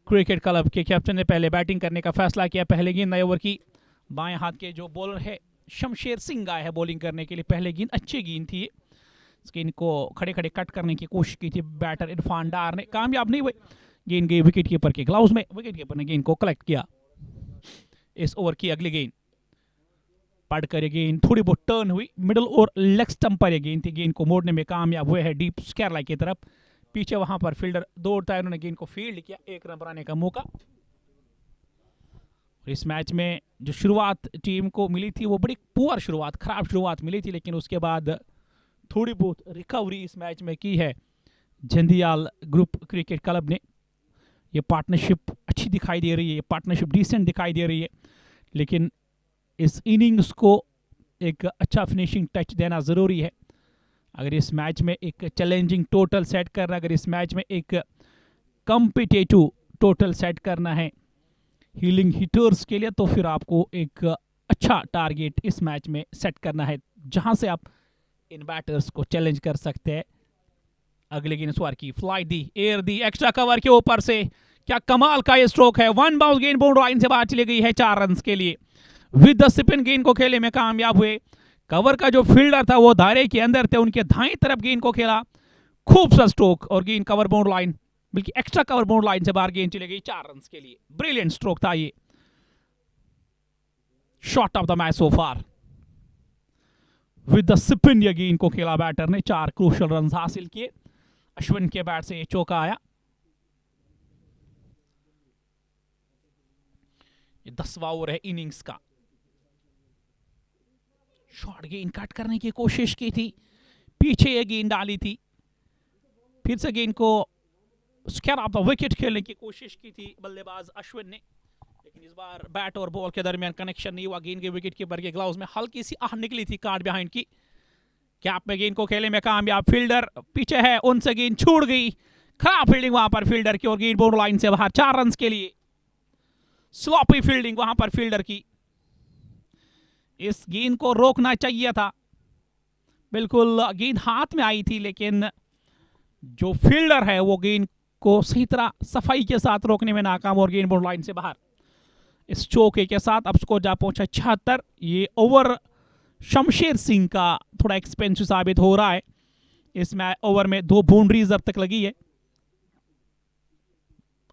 क्रिकेट क्लब के कैप्टन ने पहले बैटिंग करने का फैसला किया। पहले गेंद 9 ओवर की, बाएं हाथ के जो बॉलर है शमशेर सिंह आए हैं बॉलिंग करने के लिए। पहले गेंद अच्छी गेंद थी, इस गेंद को खड़े खड़े कट करने की कोशिश की थी बैटर इरफान डार ने, कामयाब नहीं हुए। गेंद गई विकेट कीपर के ग्लाउज में, विकेट कीपर ने गेंद को कलेक्ट किया। इस ओवर की अगली गेंद पढ़ कर गेंद थोड़ी बहुत टर्न हुई, मिडल और लेग स्टंप पर गेंद थी, गेंद को मोड़ने में कामयाब हुए है डीप स्क्वायर लाइन की तरफ। पीछे वहां पर फील्डर दौड़ता है, उन्होंने गेंद को फील्ड किया, 1 रन बनाने का मौका। इस मैच में जो शुरुआत टीम को मिली थी वो बड़ी पुअर शुरुआत, खराब शुरुआत मिली थी, लेकिन उसके बाद थोड़ी बहुत रिकवरी इस मैच में की है जंदियाल ग्रुप क्रिकेट क्लब ने। ये पार्टनरशिप अच्छी दिखाई दे रही है, ये पार्टनरशिप डिसेंट दिखाई दे रही है, लेकिन इस इनिंग्स को एक अच्छा फिनिशिंग टच देना ज़रूरी है। अगर इस मैच में एक चैलेंजिंग टोटल सेट करना, अगर इस मैच में एक कॉम्पिटिटिव टोटल सेट करना है हीलिंग हिटर्स के लिए, तो फिर आपको एक अच्छा टारगेट इस मैच में सेट करना है, जहां से आप इन बैटर्स को चैलेंज कर सकते हैं। अगले गेंद स्वार की, फ्लाई दी, एयर दी, एक्स्ट्रा कवर के ऊपर से, क्या कमाल का ये स्ट्रोक है। 1 बाउंस गेंद बाउंड लाइन से बाहर चली गई है 4 रन के लिए। विद द स्पिन गेंद को खेले में कामयाब हुए। कवर का जो फील्डर था वो दायरे के अंदर थे, उनके दाएं तरफ गेंद को खेला, खूब सा स्ट्रोक और गेंद कवर बाउंड लाइन बल्कि एक्स्ट्रा कवर बाउंड लाइन से बाहर गेंद चली गई 4 रन के लिए। ब्रिलियंट स्ट्रोक था ये, shot of the match so far. With the spin ये गेंद को खेला बैटर ने, 4 क्रूशल रन हासिल किए। अश्विन के बैट से चौका आया। ये 10वां ओवर है इनिंग्स का। शॉर्ट गेंद कट करने की कोशिश की थी, पीछे ये गेंद डाली थी, फिर से गेंद को स्क्वायर ऑफ द विकेट खेलने की कोशिश की थी बल्लेबाज अश्विन ने, लेकिन इस बार बैट और बॉल के दरमियान कनेक्शन नहीं हुआ। गेंद के विकेट कीपर के ग्लव्स में हल्की सी आह निकली थी कार्ड बिहाइंड की। कैप में गेंद को खेले में कामयाब, फील्डर पीछे है, उनसे गेंद छूट गई। खराब फील्डिंग वहां पर फील्डर की और गेंद बाउंड लाइन से बाहर 4 रन के लिए। स्लॉपी फील्डिंग वहां पर फील्डर की। इस गेंद को रोकना चाहिए था, बिल्कुल गेंद हाथ में आई थी, लेकिन जो फील्डर है वो गेंद को सही तरह सफाई के साथ रोकने में नाकाम और गेंद बाउंड लाइन से बाहर। इस चौके के साथ अब स्कोर जा पहुंचा 76। ये ओवर शमशेर सिंह का थोड़ा एक्सपेंसिव साबित हो रहा है। इस ओवर में 2 बाउंड्रीज अब तक लगी है।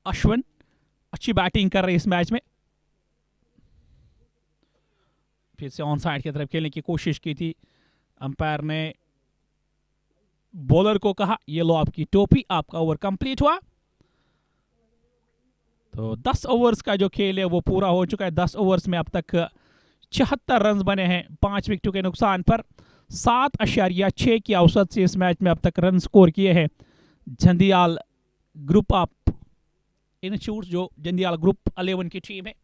अश्विन अच्छी बैटिंग कर रहे इस मैच में। फिर से ऑन साइड की तरफ खेलने की कोशिश की थी, अंपायर ने बॉलर को कहा ये लो आपकी टोपी, आपका ओवर कंप्लीट हुआ। तो 10 ओवर्स का जो खेल है वो पूरा हो चुका है। 10 ओवर्स में अब तक 76 रन बने हैं 5 विकेटों के नुकसान पर। 7.6 की औसत से इस मैच में अब तक रन स्कोर किए हैं जंदियाल ग्रुप ऑफ इंस्टीट्यूट, जो जंदियाल ग्रुप 11 की टीम है।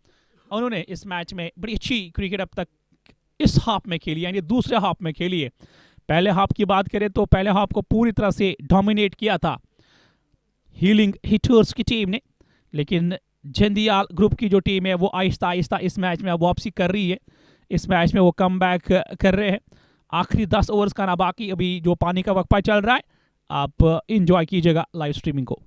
उन्होंने इस मैच में बड़ी अच्छी क्रिकेट अब तक इस हाफ में खेली, यानी दूसरे हाफ में खेली है। पहले हाफ की बात करें तो पहले हाफ को पूरी तरह से डोमिनेट किया था हीलिंग हिटर्स की टीम ने, लेकिन जंदियाल ग्रुप की जो टीम है वो आहिस्ता आहिस्ता इस मैच में अब वापसी कर रही है। इस मैच में वो कम बैक कर रहे हैं। आखिरी 10 ओवर्स का ना बाकी, अभी जो पानी का वक्फा चल रहा है, आप इंजॉय कीजिएगा लाइव स्ट्रीमिंग को।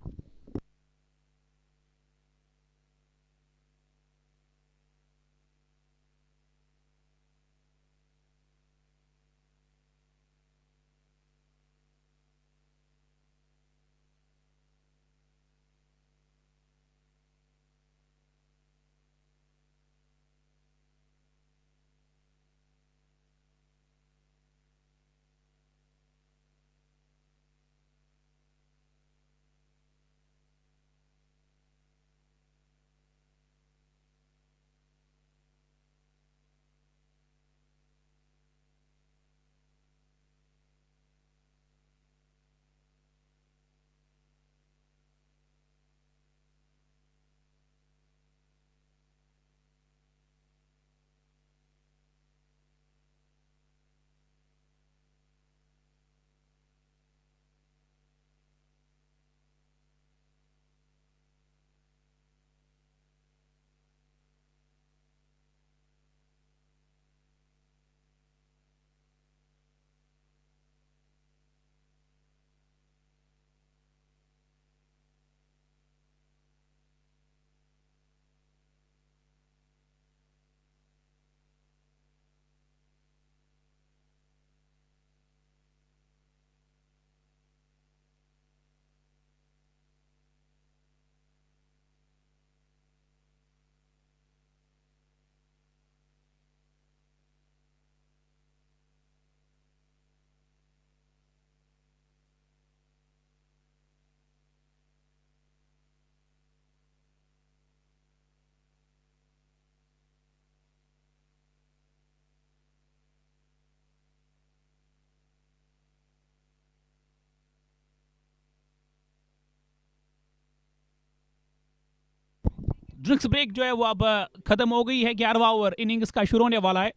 ड्रिंक्स ब्रेक जो है वो अब खत्म हो गई है। 11वां ओवर इनिंग्स का शुरू होने वाला है।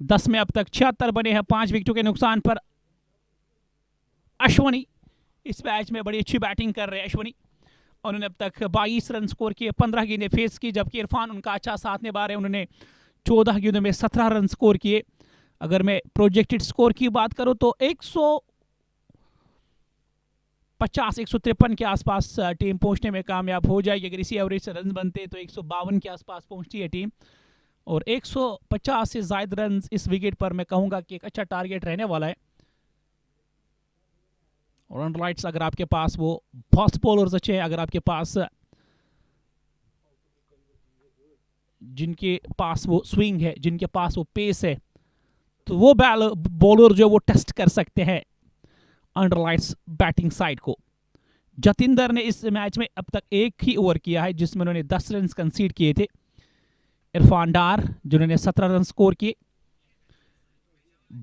10 में अब तक 76 बने हैं 5 विकेटों के नुकसान पर। अश्विनी इस मैच में बड़ी अच्छी बैटिंग कर रहे हैं। अश्विनी उन्होंने अब तक 22 रन स्कोर किए, 15 गेंदें फेस की, जबकि इरफान उनका अच्छा साथ निभा रहे हैं। उन्होंंने 14 गेंदों में 17 रन स्कोर किए। अगर मैं प्रोजेक्टेड स्कोर की बात करूं तो 153 के आसपास टीम पहुंचने में कामयाब हो जाएगी। अगर इसी एवरेज से रन बनते तो 152 के आसपास पहुंचती है टीम, और 150 से ज्यादा रन इस विकेट पर मैं कहूंगा कि एक अच्छा टारगेट रहने वाला है। और रन राइट्स अगर आपके पास वो फास्ट बॉलर्स अच्छे हैं, अगर आपके पास जिनके पास वो स्विंग है, जिनके पास वो पेस है, तो वो बॉलर जो वो टेस्ट कर सकते हैं अंडरलाइट्स बैटिंग साइड को। जतिंदर ने इस मैच में अब तक एक ही ओवर किया है जिसमें उन्होंने 10 रन कंसीड किए थे। इरफान डार जिन्होंने 17 रन स्कोर किए।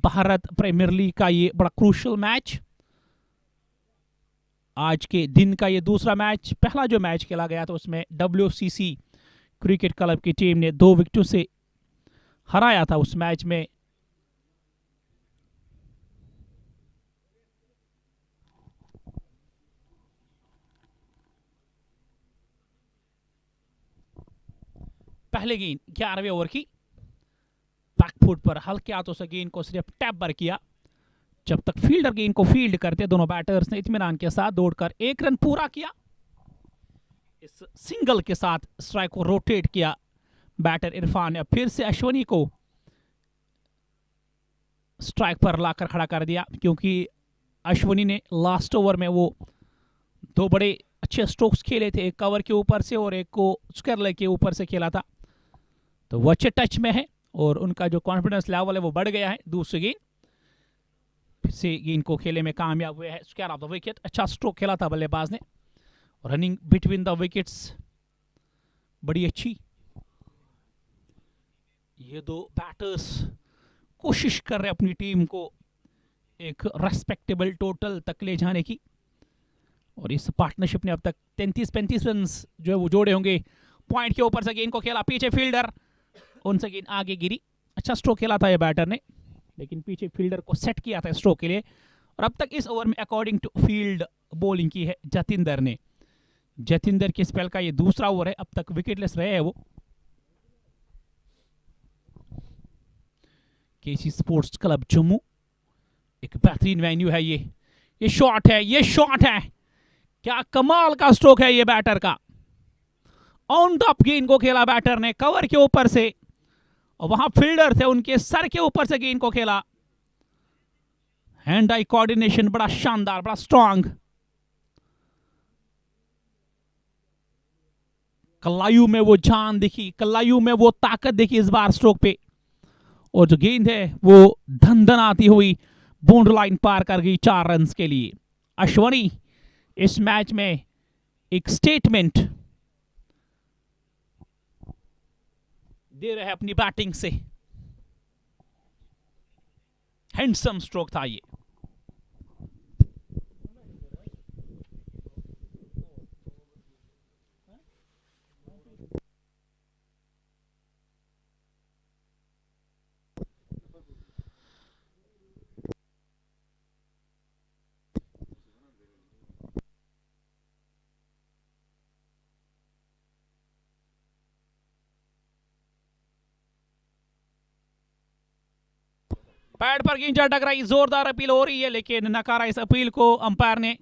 भारत प्रीमियर लीग का ये बड़ा क्रूशियल मैच, आज के दिन का ये दूसरा मैच। पहला जो मैच खेला गया था उसमें WCC क्रिकेट क्लब की टीम ने 2 विकेटों से हराया था। उस मैच में पहले गेंद 11वें ओवर की बैकफुट पर हल्के हाथों से गेंद को सिर्फ टैप पर किया। जब तक फील्डर गेंद को फील्ड करते, दोनों बैटर्स ने इत्मीनान के साथ दौड़कर 1 रन पूरा किया। इस सिंगल के साथ स्ट्राइक को रोटेट किया बैटर इरफान ने, फिर से अश्विनी को स्ट्राइक पर लाकर खड़ा कर दिया, क्योंकि अश्विनी ने लास्ट ओवर में वो 2 बड़े अच्छे स्ट्रोक्स खेले थे, एक कवर के ऊपर से और एक को स्क्वायर लेग के ऊपर से खेला था, तो वो अच्छे टच में है और उनका जो कॉन्फिडेंस लेवल है वो बढ़ गया है। दूसरी गेंद फिर से गेंद को खेले में कामयाब हुए है, स्क्वायर ऑफ द विकेट। अच्छा स्ट्रोक खेला था बल्लेबाज ने, रनिंग बिटवीन द विकेट्स बड़ी अच्छी। ये 2 बैटर्स कोशिश कर रहे अपनी टीम को एक रेस्पेक्टेबल टोटल तक ले जाने की, और इस पार्टनरशिप ने अब तक 33-35 रन जो है वो जोड़े होंगे। पॉइंट के ऊपर से गेंद को खेला, पीछे फील्डर, उनसे गेंद आगे गिरी। अच्छा स्ट्रोक खेला था ये बैटर ने, लेकिन पीछे फील्डर को सेट किया था स्ट्रोक के लिए। और अब तक इस ओवर में अकॉर्डिंग टू फील्ड बॉलिंग की है जतिंदर ने। जतिंदर के स्पेल का ये दूसरा ओवर है, अब तक विकेटलेस रहे हैं वो। केसी स्पोर्ट्स क्लब जम्मू एक बेहतरीन वेन्यू है ये शॉट है, ये शॉट है, क्या कमाल का स्ट्रोक है ये बैटर का। ऑन टॉप गेंद को खेला बैटर ने कवर के ऊपर से, और वहां फील्डर थे, उनके सर के ऊपर से गेंद को खेला। हैंड आई कोऑर्डिनेशन बड़ा शानदार, बड़ा स्ट्रांग। कलायु में वो जान दिखी, कलायु में वो ताकत दिखी इस बार स्ट्रोक पे, और जो गेंद है वो धन धन आती हुई बाउंड्री लाइन पार कर गई 4 रन के लिए। अश्विनी इस मैच में एक स्टेटमेंट दे रहे हैं अपनी बैटिंग से। हैंडसम स्ट्रोक था ये। पैड पर गेंद टकराई, जोरदार अपील हो रही है, लेकिन नकारा इस अपील को अंपायर ने।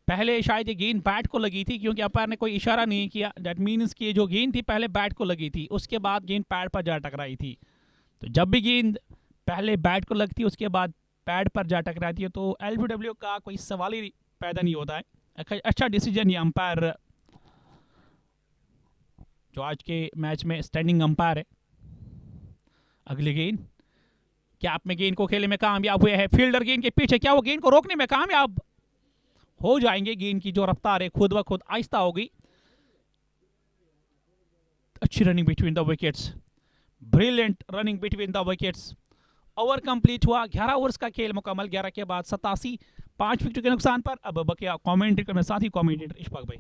पहले शायद ये गेंद बैट को लगी थी, क्योंकि अंपायर ने कोई इशारा नहीं किया। दैट मीन्स कि जो गेंद थी पहले बैट को लगी थी, उसके बाद गेंद पैड पर जा टकराई थी। तो जब भी गेंद पहले बैट को लगती है उसके बाद पैड पर जा टकराती है, तो LBW का कोई सवाल ही पैदा नहीं होता है। अच्छा डिसीजन ये अंपायर, जो आज के मैच में स्टैंडिंग अंपायर है। अगली गेंद कैप में गेंद को खेले में कामयाब हुए हैं। फील्डर गेंद के पीछे, क्या वो गेंद को रोकने में कामयाब हो जाएंगे? गेंद की जो रफ्तार है खुद ब खुद आहिस्ता होगी। अच्छी running between the wickets, brilliant running between the wickets. Over complete हुआ, 11 ओवर्स का खेल मुकम्मल, 11 के बाद 87, 5 विकेट के नुकसान पर। अब बकिया कमेंटेटर में साथी कमेंटेटर इशफाक भाई।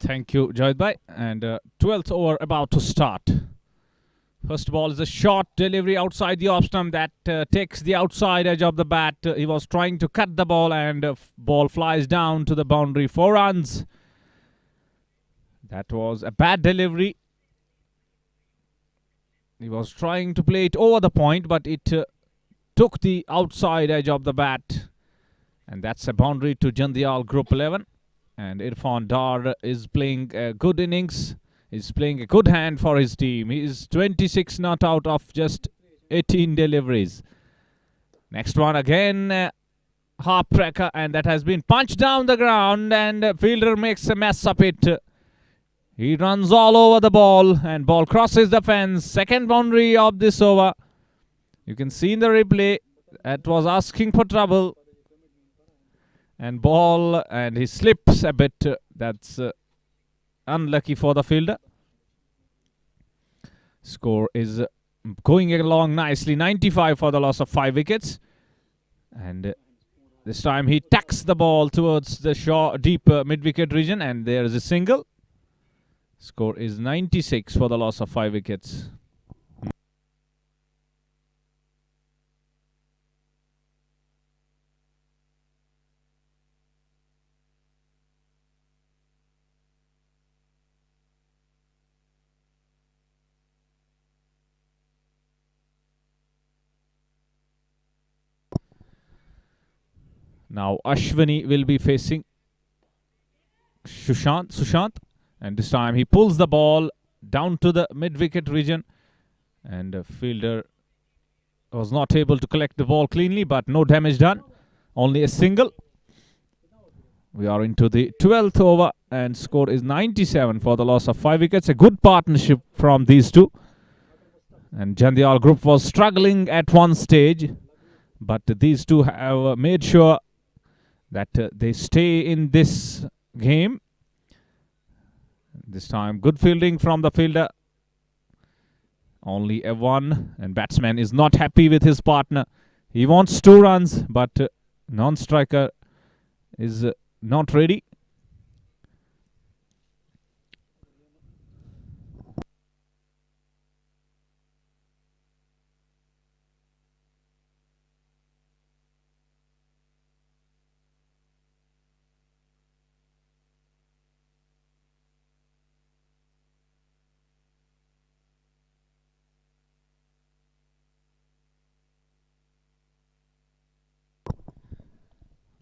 Thank you, Jayad Bhai. And 12th over about to start. First ball is a short delivery outside the off stump that takes the outside edge of the bat. He was trying to cut the ball and ball flies down to the boundary. 4 runs. That was a bad delivery. He was trying to play it over the point, but it took the outside edge of the bat. And that's a boundary to Jandiyal Group 11. And Irfan Dar is playing a good innings. He's playing a good hand for his team. He is 26 not out of just 18 deliveries. Next one again, half breaker, and that has been punched down the ground, and fielder makes a mess of it. He runs all over the ball, and ball crosses the fence. Second boundary of this over. You can see in the replay that was asking for trouble. And ball, and he slips a bit. That's unlucky for the fielder. Score is going along nicely. 95 for the loss of 5 wickets. And this time he tacks the ball towards the deep mid-wicket region, and there is a single. Score is 96 for the loss of 5 wickets. Now Ashwini will be facing Sushant, and this time he pulls the ball down to the mid-wicket region, and the fielder was not able to collect the ball cleanly, but no damage done, only a single. We are into the 12th over, and score is 97 for the loss of 5 wickets. A good partnership from these two, and Jandiyal Group was struggling at one stage, but these two have made sure that they stay in this game. This time good fielding from the fielder. Only a 1, and batsman is not happy with his partner. He wants 2 runs, but non-striker is not ready.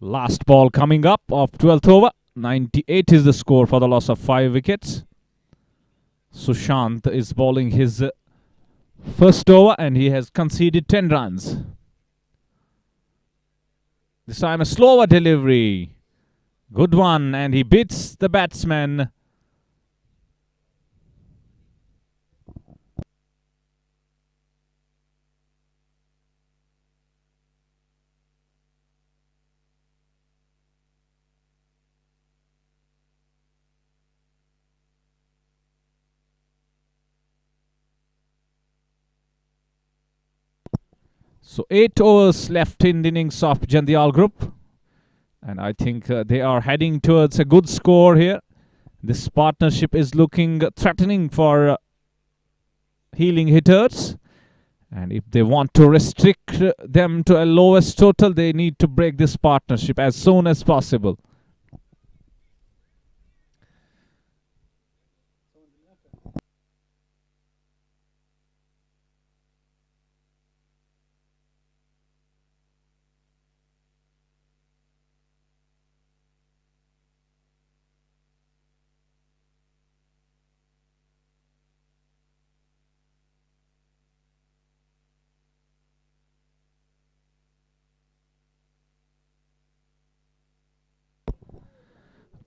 Last ball coming up of 12th over. 98 is the score for the loss of 5 wickets. Sushant is bowling his first over, and he has conceded 10 runs. This time a slower delivery. Good one, and he beats the batsman. So 8 overs left in the innings of Jandiyal Group, and I think they are heading towards a good score here. This partnership is looking threatening for healing hitters, and if they want to restrict them to a lowest total, they need to break this partnership as soon as possible.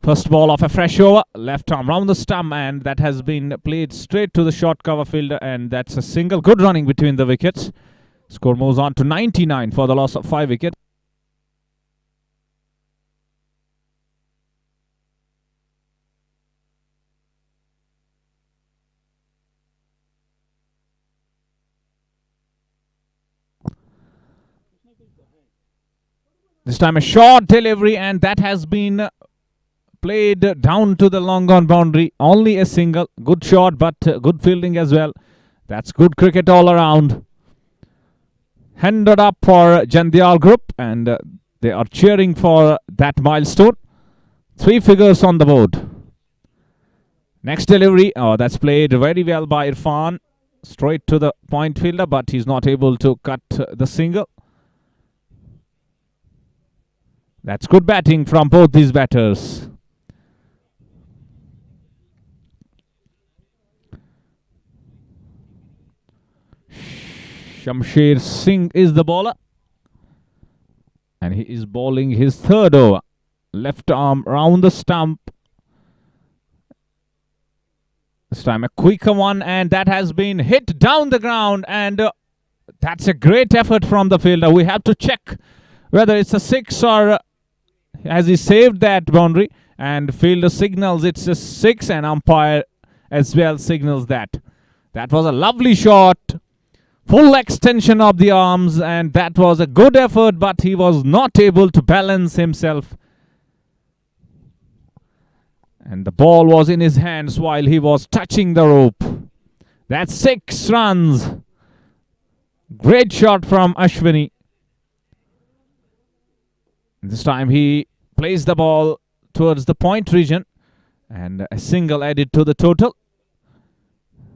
First ball of a fresh over, left arm round the stump, and that has been played straight to the short cover fielder, and that's a single. Good running between the wickets. Score moves on to 99 for the loss of 5 wickets. This time a short delivery, and that has been played down to the long on boundary. Only a single. Good shot, but good fielding as well. That's good cricket all around. Handed up for Jandiyal group, and they are cheering for that milestone. 3 figures on the board. Next delivery. Oh, that's played very well by Irfan. Straight to the point fielder, but he's not able to cut the single. That's good batting from both these batters. Shamsher Singh is the bowler. And he is bowling his 3rd over. Left arm round the stump. This time a quicker one, and that has been hit down the ground, and that's a great effort from the fielder. We have to check whether it's a 6 or has he saved that boundary, and fielder signals it's a 6 and umpire as well signals that. That was a lovely shot. Full extension of the arms, and that was a good effort, but he was not able to balance himself. And the ball was in his hands while he was touching the rope. That's 6 runs. Great shot from Ashwini. This time he plays the ball towards the point region, and a single added to the total.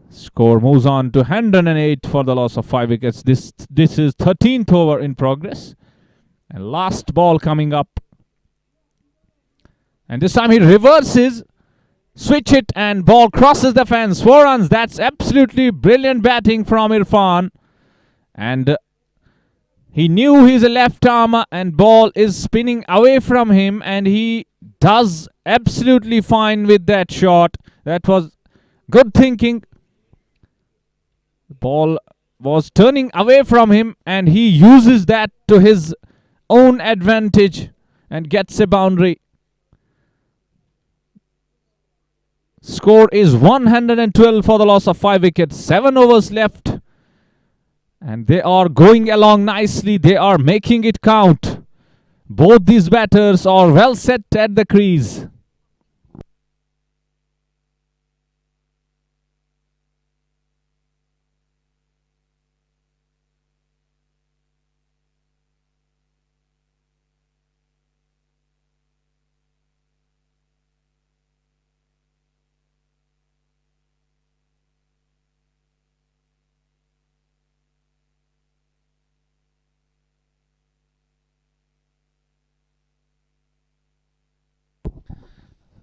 Score moves on to 108 for the loss of 5 wickets. This is 13th over in progress. And last ball coming up. And this time he reverses, switch it, and ball crosses the fence. 4 runs. That's absolutely brilliant batting from Irfan. And he knew he's a left armer and ball is spinning away from him, and he does absolutely fine with that shot. That was good thinking. The ball was turning away from him, and he uses that to his own advantage and gets a boundary. Score is 112 for the loss of 5 wickets. 7 overs left. And they are going along nicely. They are making it count. Both these batters are well set at the crease.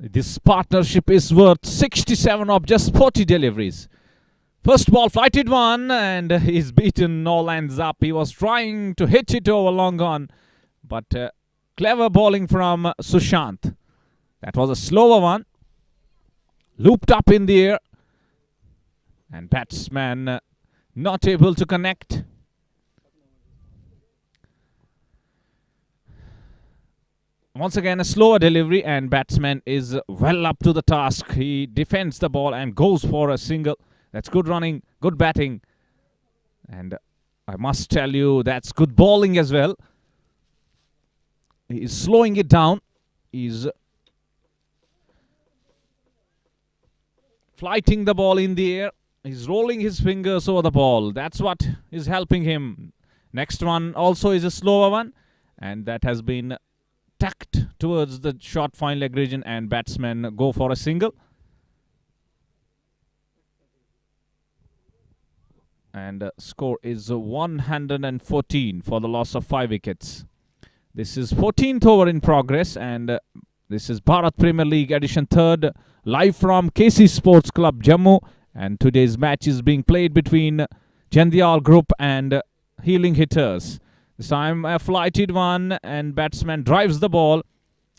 This partnership is worth 67 of just 40 deliveries. First ball flighted one, and he's beaten all ends up. He was trying to hit it over long on, but clever bowling from Sushant. That was a slower one. Looped up in the air, and batsman not able to connect. Once again, a slower delivery, and batsman is well up to the task. He defends the ball and goes for a single. That's good running, good batting. And I must tell you, that's good bowling as well. He is slowing it down. He's flighting the ball in the air. He's rolling his fingers over the ball. That's what is helping him. Next one also is a slower one, and that has been tucked towards the short fine leg region, and batsmen go for a single. And score is 114 for the loss of 5 wickets. This is 14th over in progress, and this is Bharat Premier League edition 3rd, live from KC Sports Club Jammu, and today's match is being played between Jandiyal Group and Healing Hitters. This time a flighted one, and batsman drives the ball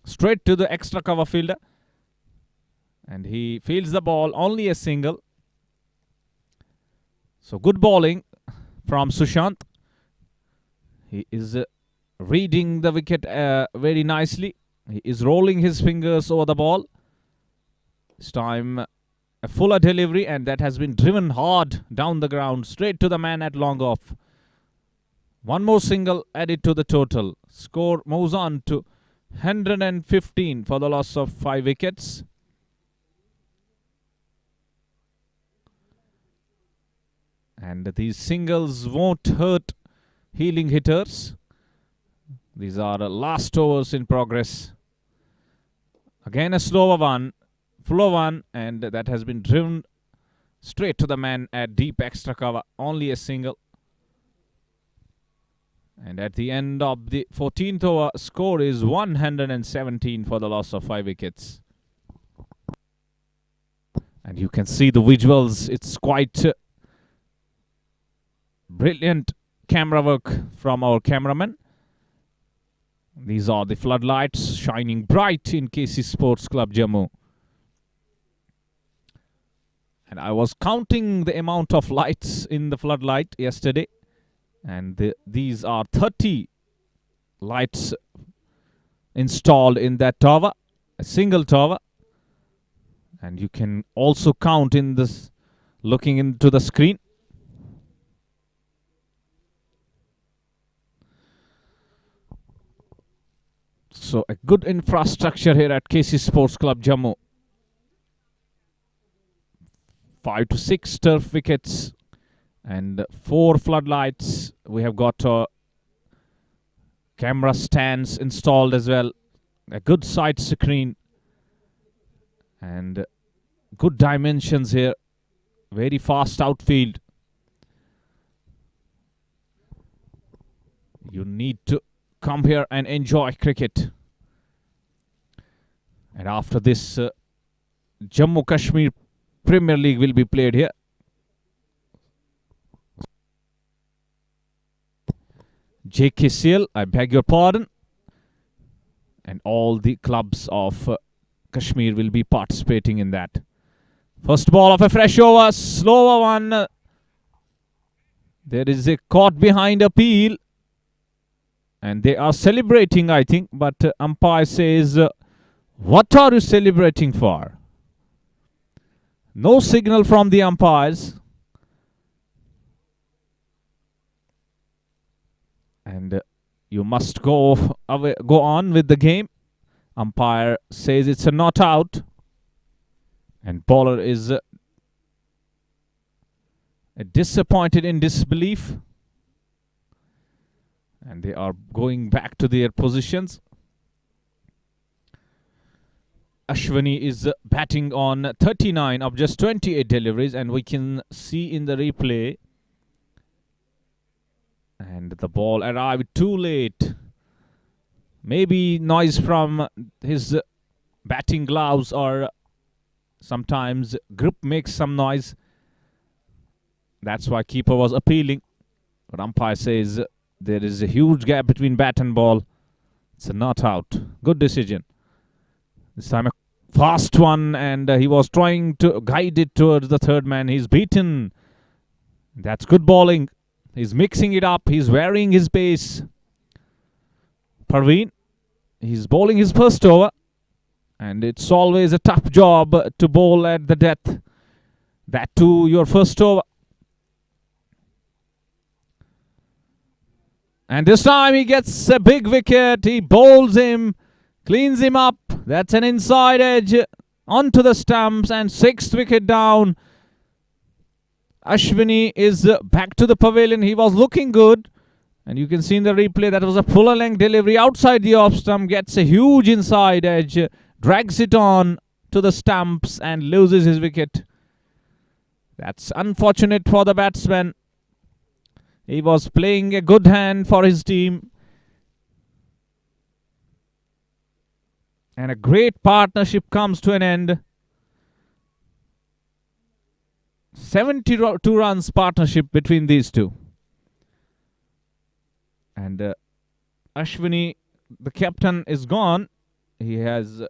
straight to the extra cover fielder, and he fields the ball, only a single. So good bowling from Sushant. He is reading the wicket very nicely. He is rolling his fingers over the ball. This time a fuller delivery, and that has been driven hard down the ground, straight to the man at long off. One more single added to the total. Score moves on to 115 for the loss of 5 wickets. And these singles won't hurt healing hitters. These are last overs in progress. Again a slower one, fuller one, and that has been driven straight to the man at deep extra cover. Only a single. And at the end of the 14th over, score is 117 for the loss of 5 wickets. And you can see the visuals. It's quite brilliant camera work from our cameraman. These are the floodlights shining bright in KC Sports Club Jammu. And I was counting the amount of lights in the floodlight yesterday. And these are 30 lights installed in that tower, a single tower. And you can also count in this, looking into the screen. So a good infrastructure here at KC Sports Club Jammu. 5 to 6 turf wickets and 4 floodlights. We have got camera stands installed as well. A good side screen and good dimensions here. Very fast outfield. You need to come here and enjoy cricket. And after this, Jammu Kashmir Premier League will be played here. JKCL, I beg your pardon. And all the clubs of Kashmir will be participating in that. First ball of a fresh over, slower one. There is a caught behind appeal. And they are celebrating, I think. But umpire says, what are you celebrating for? No signal from the umpires. And you must go on with the game. Umpire says it's a not out. And bowler is disappointed in disbelief. And they are going back to their positions. Ashwini is batting on 39 of just 28 deliveries. And we can see in the replay. And the ball arrived too late. Maybe noise from his batting gloves, or sometimes grip makes some noise. That's why keeper was appealing. But umpire says there is a huge gap between bat and ball. It's a not out. Good decision. This time a fast one, and he was trying to guide it towards the third man. He's beaten. That's good bowling. He's mixing it up. He's varying his pace. Parveen, he's bowling his first over. And it's always a tough job to bowl at the death. That too, your first over. And this time he gets a big wicket. He bowls him, cleans him up. That's an inside edge onto the stumps, and 6th wicket down. Ashwini is back to the pavilion. He was looking good. And you can see in the replay that was a fuller length delivery outside the off stump. Gets a huge inside edge. Drags it on to the stumps and loses his wicket. That's unfortunate for the batsman. He was playing a good hand for his team. And a great partnership comes to an end. 72 runs partnership between these two. And Ashwini, the captain, is gone. He has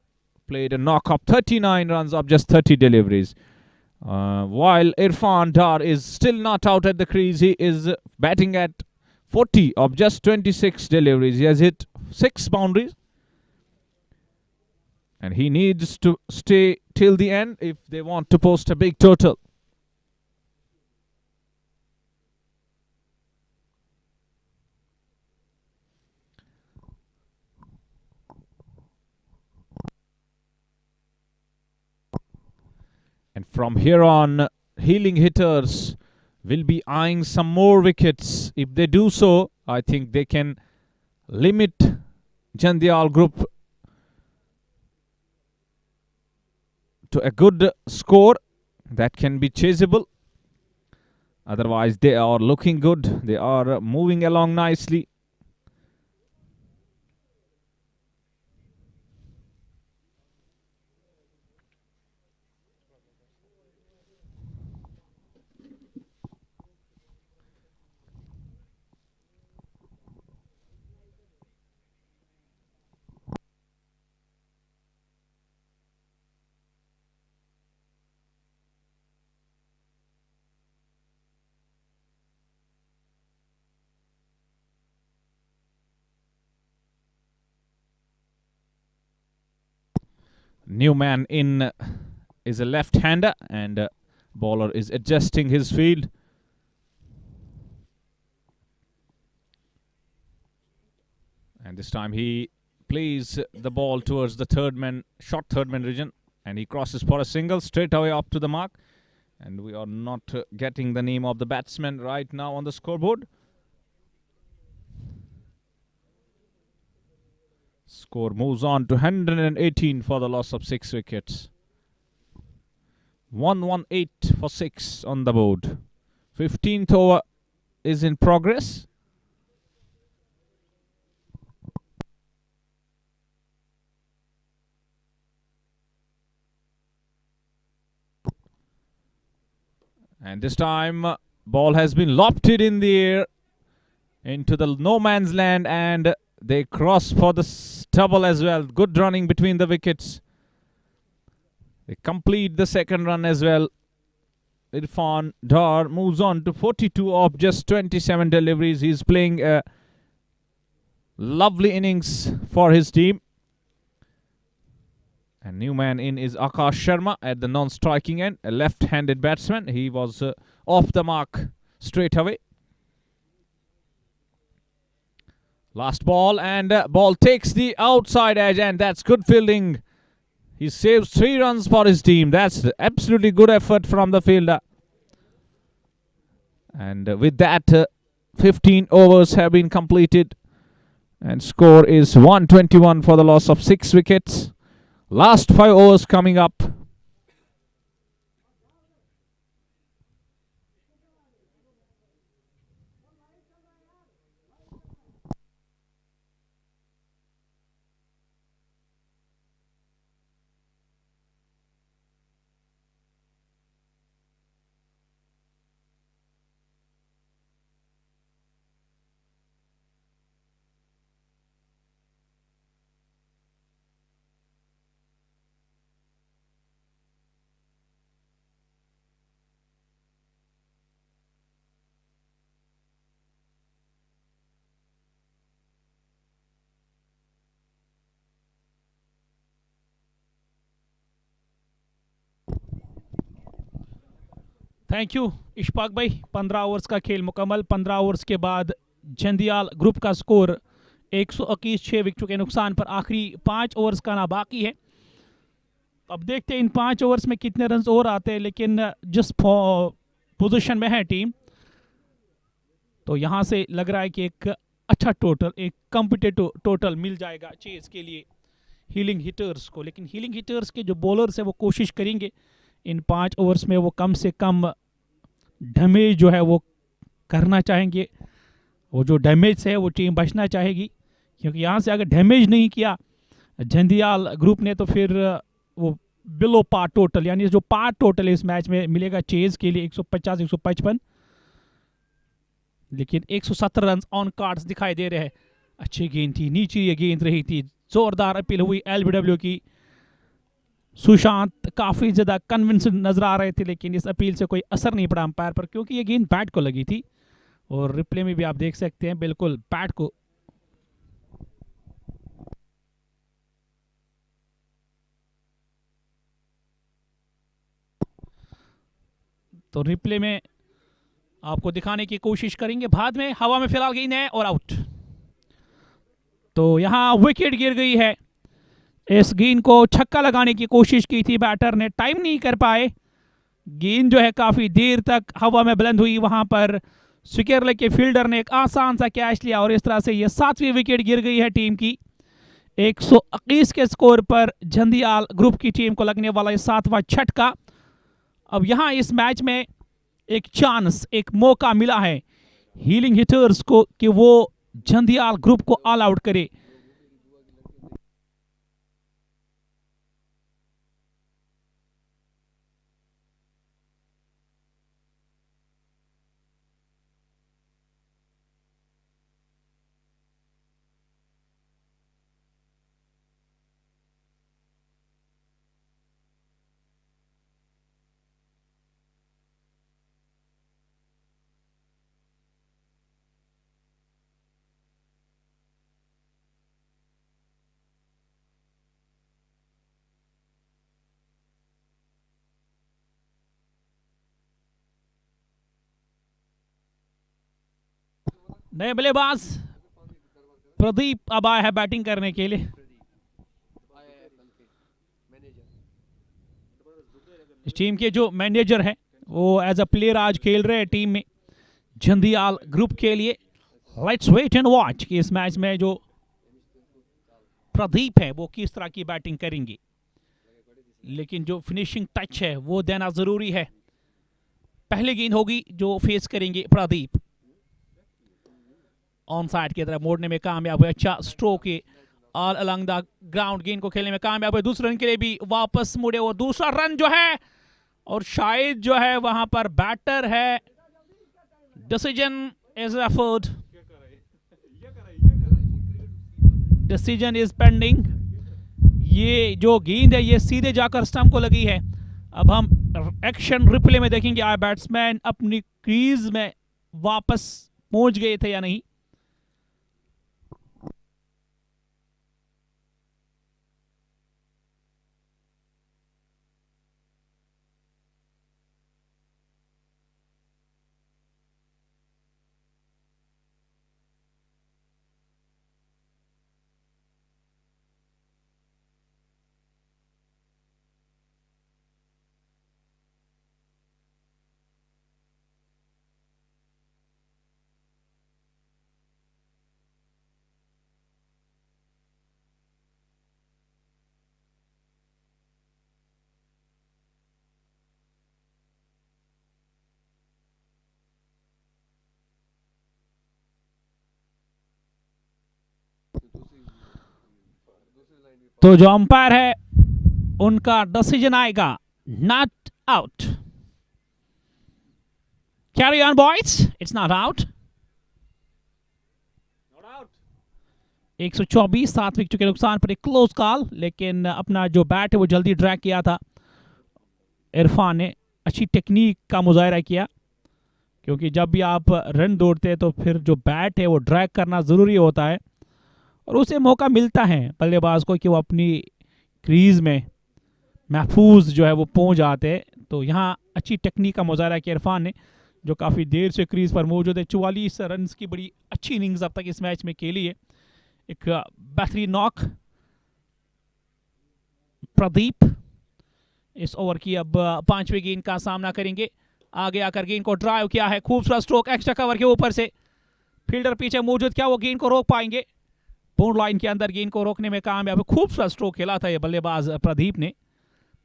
played a knock of 39 runs of just 30 deliveries. While Irfan Dar is still not out at the crease. He is batting at 40 of just 26 deliveries. He has hit 6 boundaries. And he needs to stay till the end if they want to post a big total. And from here on, healing hitters will be eyeing some more wickets. If they do so, I think they can limit Jandiyal group to a good score that can be chaseable. Otherwise, they are looking good. They are moving along nicely. New man in is a left-hander, and bowler is adjusting his field. And this time he plays the ball towards the short third man region, and he crosses for a single straight away up to the mark. And we are not getting the name of the batsman right now on the scoreboard. Score moves on to 118 for the loss of 6 wickets. 118 for 6 on the board. 15th over is in progress. And this time, ball has been lofted in the air into the no man's land, and they cross for the double as well. Good running between the wickets. They complete the second run as well. Irfan Dar moves on to 42 of just 27 deliveries. He's playing a lovely innings for his team. And new man in is Akash Sharma at the non-striking end, a left-handed batsman. He was off the mark straight away. Last ball, and ball takes the outside edge, and that's good fielding. He saves 3 runs for his team. That's absolutely good effort from the fielder. And with that, 15 overs have been completed, and score is 121 for the loss of 6 wickets. Last 5 overs coming up. Thank you Ishfaq भाई। 15 overs का खेल मुकम्मल। 15 overs के बाद जंदियाल group का score 121, 6 विकेटों के नुकसान पर। आखिरी 5 ओवर्स का ना बाकी है। अब देखते हैं इन 5 ओवर्स में कितने रन और आते हैं, लेकिन जिस पोजीशन में है टीम, तो यहाँ से लग रहा है कि एक अच्छा टोटल, एक कॉम्पिटिटिव टोटल मिल जाएगा चेज के लिए हीलिंग हिटर्स को। लेकिन हीलिंग हिटर्स के जो बॉलर्स है वो कोशिश करेंगे इन 5 ओवर्स में वो कम से कम डैमेज जो है वो करना चाहेंगे। वो जो डैमेज है वो टीम बचना चाहेगी, क्योंकि यहाँ से अगर डैमेज नहीं किया जंदियाल ग्रुप ने तो फिर वो बिलो पार टोटल, यानी जो पार टोटल है इस मैच में मिलेगा चेज के लिए 150, 155, लेकिन 170 रन ऑन कार्ड्स दिखाई दे रहे हैं। अच्छी गेंद थी, नीचे ये गेंद रही थी, जोरदार अपील हुई एलबीडब्ल्यू की। सुशांत काफ़ी ज़्यादा कन्विंसिंग नज़र आ रहे थे, लेकिन इस अपील से कोई असर नहीं पड़ा अंपायर पर, क्योंकि ये गेंद बैट को लगी थी। और रिप्ले में भी आप देख सकते हैं बिल्कुल बैट को। तो रिप्ले में आपको दिखाने की कोशिश करेंगे। बाद में हवा में फिलहाल गेंद है और आउट। तो यहाँ विकेट गिर गई है। इस गेंद को छक्का लगाने की कोशिश की थी बैटर ने, टाइम नहीं कर पाए गेंद जो है काफी देर तक हवा में बुलंद हुई, वहां पर स्क्वायर लेग के फील्डर ने एक आसान सा कैच लिया और इस तरह से ये 7वीं विकेट गिर गई है टीम की। 121 के स्कोर पर झंडियाल ग्रुप की टीम को लगने वाला ये 7वां छक्का। अब यहां इस मैच में एक चांस, एक मौका मिला है हीलिंग हिटर्स को कि वो झंडियाल ग्रुप को ऑल आउट करे। नए बल्लेबाज प्रदीप अब आया है बैटिंग करने के लिए। इस टीम के जो मैनेजर है वो एज अ प्लेयर आज खेल रहे हैं टीम में झंडियाल ग्रुप के लिए। लेट्स वेट एंड वॉच कि इस मैच में जो प्रदीप है वो किस तरह की बैटिंग करेंगे, लेकिन जो फिनिशिंग टच है वो देना जरूरी है। पहली गेंद होगी जो फेस करेंगे प्रदीप, ऑन साइड की तरफ मोड़ने में कामयाब हुए। अच्छा स्ट्रोक है, ऑल अलॉन्ग द ग्राउंड, गेंद को खेलने में कामयाब हुए। दूसरे रन के लिए भी वापस मुड़े और दूसरा रन जो है, और शायद जो है वहां पर बैटर है, decision is affirmed, decision is pending. ये जो गेंद है ये सीधे जाकर स्टंप को लगी है। अब हम एक्शन रिप्ले में देखेंगे आए बैट्समैन अपनी क्रीज में वापस पहुंच गए थे या नहीं। तो जो अंपायर है उनका डिसीजन आएगा not out. Carry on boys, it's not out. 124 7 wicket के नुकसान पर एक क्लोज कॉल, लेकिन अपना जो बैट है वो जल्दी ड्रैग किया था इरफान ने। अच्छी टेक्निक का मुजाहरा किया, क्योंकि जब भी आप रन दौड़ते हैं तो फिर जो बैट है वो ड्रैग करना ज़रूरी होता है और उसे मौका मिलता है बल्लेबाज को कि वो अपनी क्रीज में महफूज जो है वो पहुंच जाते हैं। तो यहाँ अच्छी टेक्निक का मुजाहरा किया इरफान ने, जो काफ़ी देर से क्रीज पर मौजूद है। 44 रन की बड़ी अच्छी इनिंग्स अब तक इस मैच में खेली है। एक बेहतरीन नॉक प्रदीप इस ओवर की अब 5वीं गेंद का सामना करेंगे। आगे आकर गेंद को ड्राइव किया है, खूबसूरत स्ट्रोक एक्स्ट्रा कवर के ऊपर से, फील्डर पीछे मौजूद, क्या वो गेंद को रोक पाएंगे? बाउंड लाइन के अंदर गेंद को रोकने में कामयाब। खूबसूरत स्ट्रोक खेला था ये बल्लेबाज प्रदीप ने,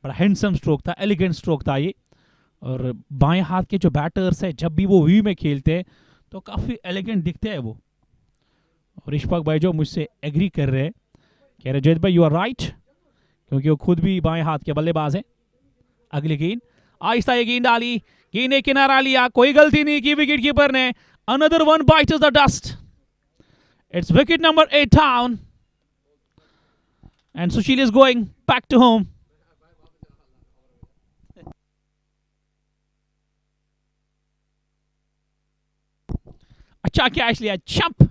बड़ा हैंडसम स्ट्रोक था, एलिगेंट स्ट्रोक था ये। और बाएं हाथ के जो बैटर्स है जब भी वो वी में खेलते हैं तो काफ़ी एलिगेंट दिखते हैं वो। और इश्फाक भाई जो मुझसे एग्री कर रहे हैं, कह रहे जैद भाई यू आर राइट, क्योंकि वो खुद भी बाएं हाथ के बल्लेबाज हैं। अगली गेंद आहिस्ता ये गेंद डाली, गेंद ने किनारा लिया, कोई गलती नहीं की विकेट कीपर ने। Another one bites the dust, it's wicket number 8 down and Sushil is going back to home. अच्छा कैच लिया, छप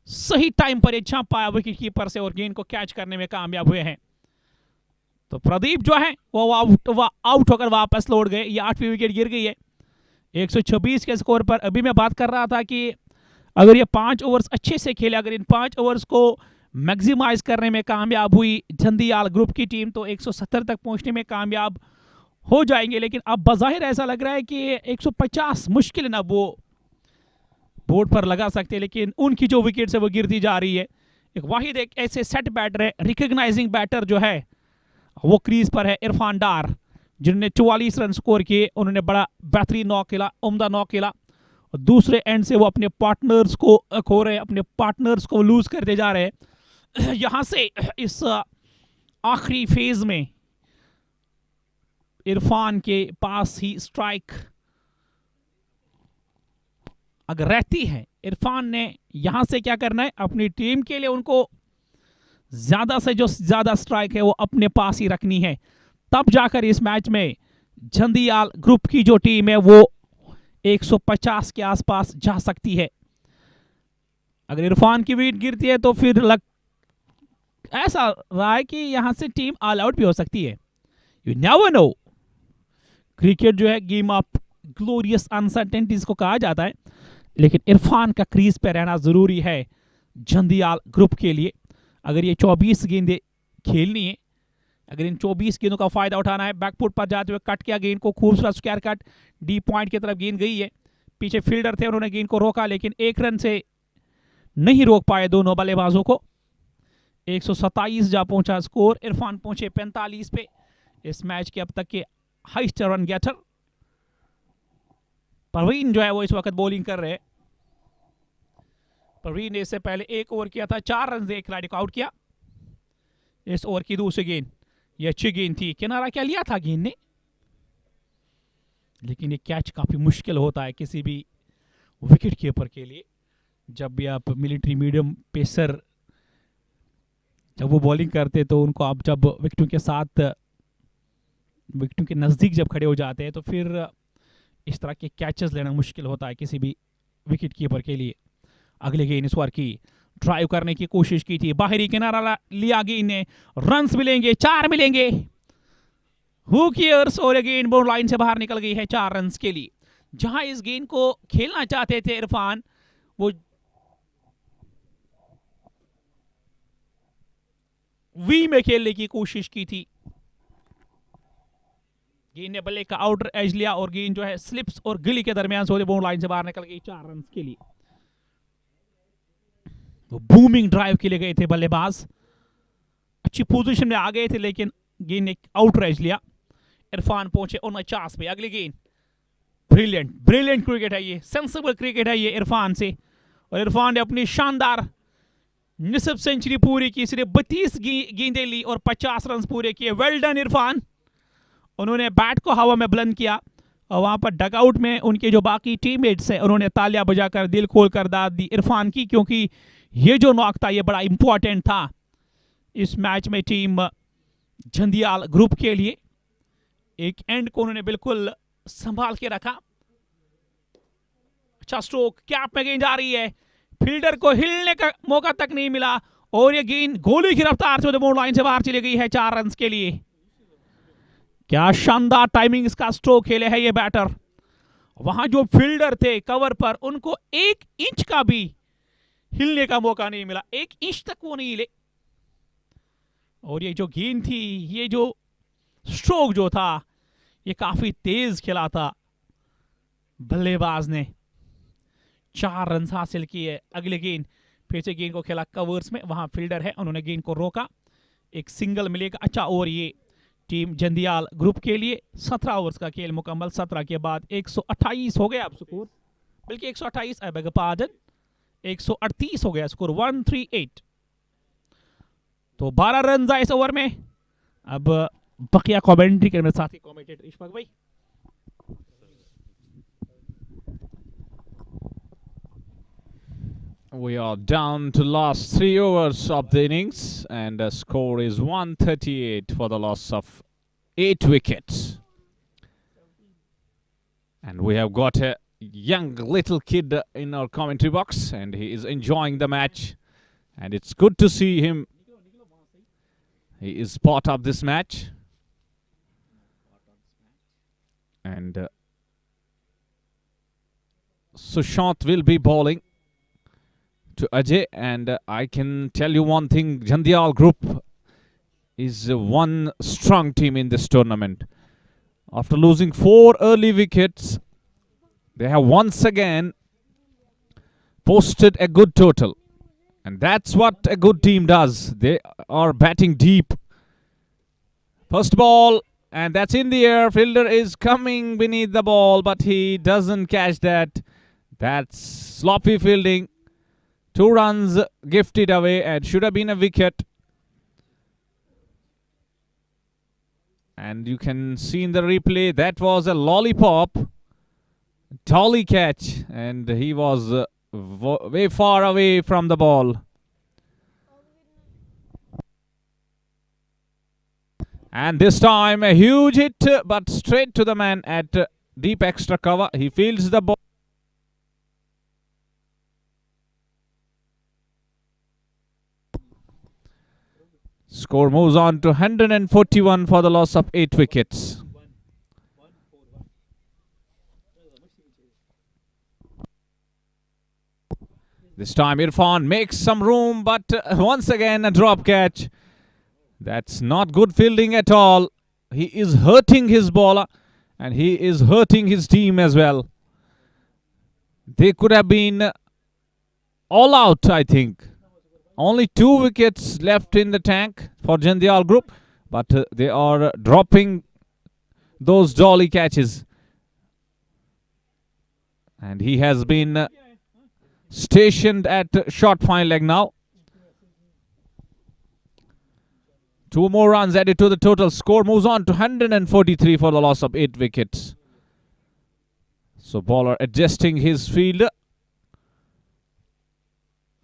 सही टाइम पर ये छप पाया विकेट कीपर से और गेंद को कैच करने में कामयाब हुए हैं। तो प्रदीप जो है वो आउट होकर वापस लौट गए। ये 8वीं विकेट गिर गई है 126 के स्कोर पर। अभी मैं बात कर रहा था कि अगर ये 5 ओवर्स अच्छे से खेले, अगर इन 5 ओवर्स को मैक्सिमाइज करने में कामयाब हुई झंडियाल ग्रुप की टीम, तो 170 तक पहुंचने में कामयाब हो जाएंगे, लेकिन अब बज़ाहिर ऐसा लग रहा है कि 150 मुश्किल ना वो बोर्ड पर लगा सकते, लेकिन उनकी जो विकेट है वो गिरती जा रही है। एक वाहिद एक ऐसे सेट बैटर है, रिकग्नाइजिंग बैटर जो है वो क्रीज पर है, इरफान डार, जिन्होंने 44 रन स्कोर किए। उन्होंने बड़ा बेहतरीन नॉक खेला, उम्दा नॉक खेला, और दूसरे एंड से वो अपने पार्टनर्स को खो रहे हैं, अपने पार्टनर्स को लूज करते जा रहे हैं। यहां से इस आखिरी फेज में इरफान के पास ही स्ट्राइक अगर रहती है, इरफान ने यहां से क्या करना है, अपनी टीम के लिए उनको ज्यादा से जो ज्यादा स्ट्राइक है वो अपने पास ही रखनी है, तब जाकर इस मैच में झंडियाल ग्रुप की जो टीम है वो 150 के आसपास जा सकती है। अगर इरफान की विकेट गिरती है तो फिर ऐसा रहा है कि यहां से टीम ऑल आउट भी हो सकती है। You never know. क्रिकेट जो है गेम ऑफ ग्लोरियस अनसर्टेनिटीज को कहा जाता है, लेकिन इरफान का क्रीज पे रहना जरूरी है झंडियाल ग्रुप के लिए। अगर ये 24 गेंदें खेलनी है, अगर इन 24 गेंदों का फायदा उठाना है, बैकफुट पर जाते हुए कट किया गेंद को, खूबसूरत स्क्वायर कट, डी पॉइंट की तरफ गेंद गई है, पीछे फील्डर थे उन्होंने गेंद को रोका, लेकिन एक रन से नहीं रोक पाए दोनों बल्लेबाजों को। 127 जा पहुंचा स्कोर, इरफान पहुंचे 45 पे, इस मैच के अब तक के हाईएस्ट रन गेटर। परवीन जो है वो इस वक्त बॉलिंग कर रहे हैं। परवीन ने इससे पहले एक ओवर किया था, 4 रन से एक खिलाड़ी को आउट किया। इस ओवर की दूसरी गेंद, ये अच्छी गेंद थी, किनारा क्या लिया था गेंद ने, लेकिन ये कैच काफी मुश्किल होता है किसी भी विकेट कीपर के लिए। जब भी आप मिलिट्री मीडियम पेसर जब वो बॉलिंग करते तो उनको आप जब विकेटों के साथ, विकेटों के नजदीक जब खड़े हो जाते हैं तो फिर इस तरह के कैचेस लेना मुश्किल होता है किसी भी विकेट कीपर के लिए। अगले गेंद इस ओवर की ड्राइव करने की कोशिश की थी, बाहरी किनारा लिया गेंद ने, रन्स मिलेंगे, 4 मिलेंगे, हु केयर्स, और गेंद बाउंड लाइन से बाहर निकल गई है 4 रन्स के लिए। जहां इस गेंद को खेलना चाहते थे इरफान, वो वी में खेलने की कोशिश की थी, गेंद ने बल्ले का आउटर एज लिया और गेंद जो है स्लिप्स और गिली के दरमियान से बाउंड लाइन से बाहर निकल गई 4 रन के लिए। वो बूमिंग ड्राइव के लिए गए थे बल्लेबाज, अच्छी पोजीशन में आ गए थे, लेकिन गेंद ने आउटर एज लिया। इरफान पहुंचे 49 पे, अगली गेंद, ब्रिलियंट ब्रिलियंट क्रिकेट है ये, सेंसिबल क्रिकेट है ये इरफान से, और इरफान ने अपनी शानदार निसफ सेंचुरी पूरी की, सिर्फ 32 गेंदें ली और 50 रन पूरे किए। Well done Irfan. उन्होंने बैट को हवा में बुलंद किया और वहां पर डगआउट में उनके जो बाकी टीममेट्स हैं उन्होंने तालियां बजाकर दिल खोलकर दाद दी इरफान की, क्योंकि ये जो नॉक था ये बड़ा इंपॉर्टेंट था इस मैच में टीम झंडियाल ग्रुप के लिए। एक एंड को उन्होंने बिल्कुल संभाल के रखा। अच्छा स्ट्रोक, कैप में गेंद जा रही है, फील्डर को हिलने का मौका तक नहीं मिला और ये गेंद गोली की रफ्तार से बाउंड लाइन से बाहर चली गई है 4 रन के लिए। क्या शानदार टाइमिंग इसका स्ट्रोक खेले है ये बैटर। वहां जो फील्डर थे कवर पर, उनको 1 इंच का भी हिलने का मौका नहीं मिला, 1 इंच तक वो नहीं हिले। और ये जो गेंद थी, ये जो स्ट्रोक जो था, ये काफी तेज खेला था बल्लेबाज ने। 4 रन हासिल किए। अगले गेंद, फिर से गेंद को खेला कवर्स में, वहां फील्डर है, उन्होंने गेंद को रोका, एक सिंगल मिलेगा। अच्छा, और ये टीम झंडियाल ग्रुप के लिए 17 ओवर्स का खेल मुकम्मल। 17 के बाद 128 हो गया अब स्कोर, बल्कि 128 आई बेग पार्डन, 138 हो गया स्कोर, 138। तो 12 रन आए इस ओवर में। अब बकिया कमेंट्री के मेरे साथी कमेंटेटर इशफाक भाई। We are down to last 3 overs of the innings and the score is 138 for the loss of 8 wickets. And we have got a young little kid in our commentary box and he is enjoying the match and it's good to see him. He is part of this match. And Sushant will be bowling to Ajay, and I can tell you one thing, Jandiyal group is one strong team in this tournament. After losing 4 early wickets, they have once again posted a good total. And that's what a good team does. They are batting deep. First ball, and that's in the air. Fielder is coming beneath the ball, but he doesn't catch that. That's sloppy fielding. 2 runs gifted away and should have been a wicket. And you can see in the replay, that was a lollipop. Dolly catch, and he was way far away from the ball. And this time a huge hit, but straight to the man at deep extra cover. He fields the ball. Score moves on to 141 for the loss of 8 wickets. This time Irfan makes some room, but once again a drop catch. That's not good fielding at all. He is hurting his bowler and he is hurting his team as well. They could have been all out, I think. Only 2 wickets left in the tank for Jandiyal group, but they are dropping those dolly catches. And he has been stationed at short fine leg now. 2 more runs added to the total. Score moves on to 143 for the loss of 8 wickets. So bowler adjusting his field.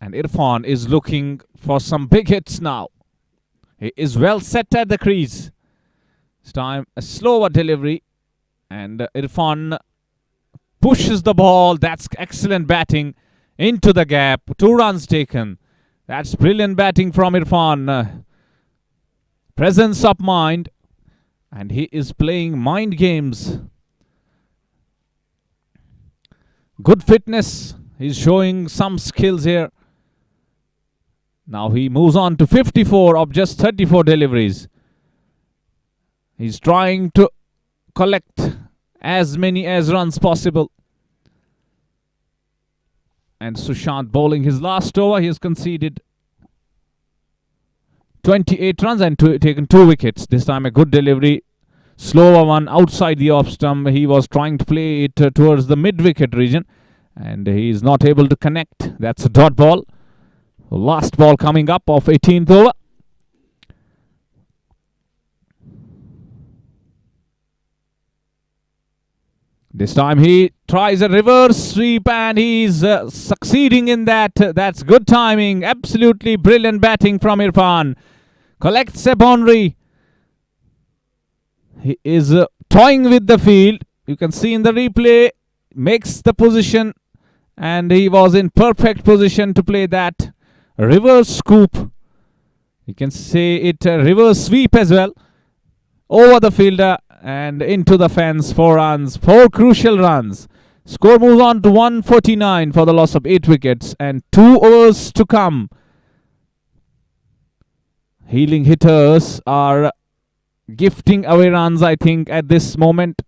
And Irfan is looking for some big hits now. He is well set at the crease. This time a slower delivery. And Irfan pushes the ball. That's excellent batting into the gap. 2 runs taken. That's brilliant batting from Irfan. Presence of mind. And he is playing mind games. Good fitness. He's showing some skills here. Now he moves on to 54 of just 34 deliveries. He's trying to collect as many as runs possible. And Sushant bowling his last over. He has conceded 28 runs and taken 2 wickets. This time a good delivery. Slower one outside the off stump. He was trying to play it towards the mid-wicket region. And he is not able to connect. That's a dot ball. Last ball coming up of 18th over. This time he tries a reverse sweep and he's succeeding in that. That's good timing. Absolutely brilliant batting from Irfan. Collects a boundary. He is toying with the field. You can see in the replay. Makes the position. And he was in perfect position to play that reverse scoop. You can say it a reverse sweep as well. Over the fielder and into the fence. 4 runs. 4 crucial runs. Score moves on to 149 for the loss of 8 wickets. And 2 overs to come. Healing hitters are gifting away runs, I think, at this moment.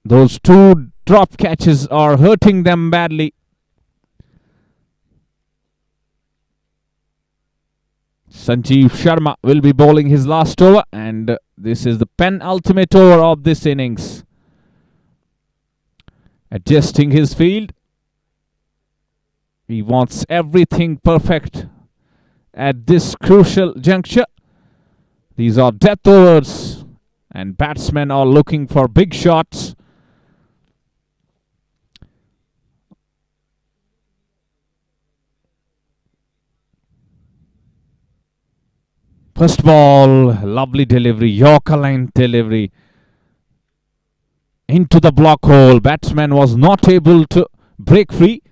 Those 2 drop catches are hurting them badly. Sanjeev Sharma will be bowling his last over, and this is the penultimate over of this innings. Adjusting his field. He wants everything perfect at this crucial juncture. These are death overs, and batsmen are looking for big shots. First ball, lovely delivery, Yorker line delivery into the block hole. Batsman was not able to break free.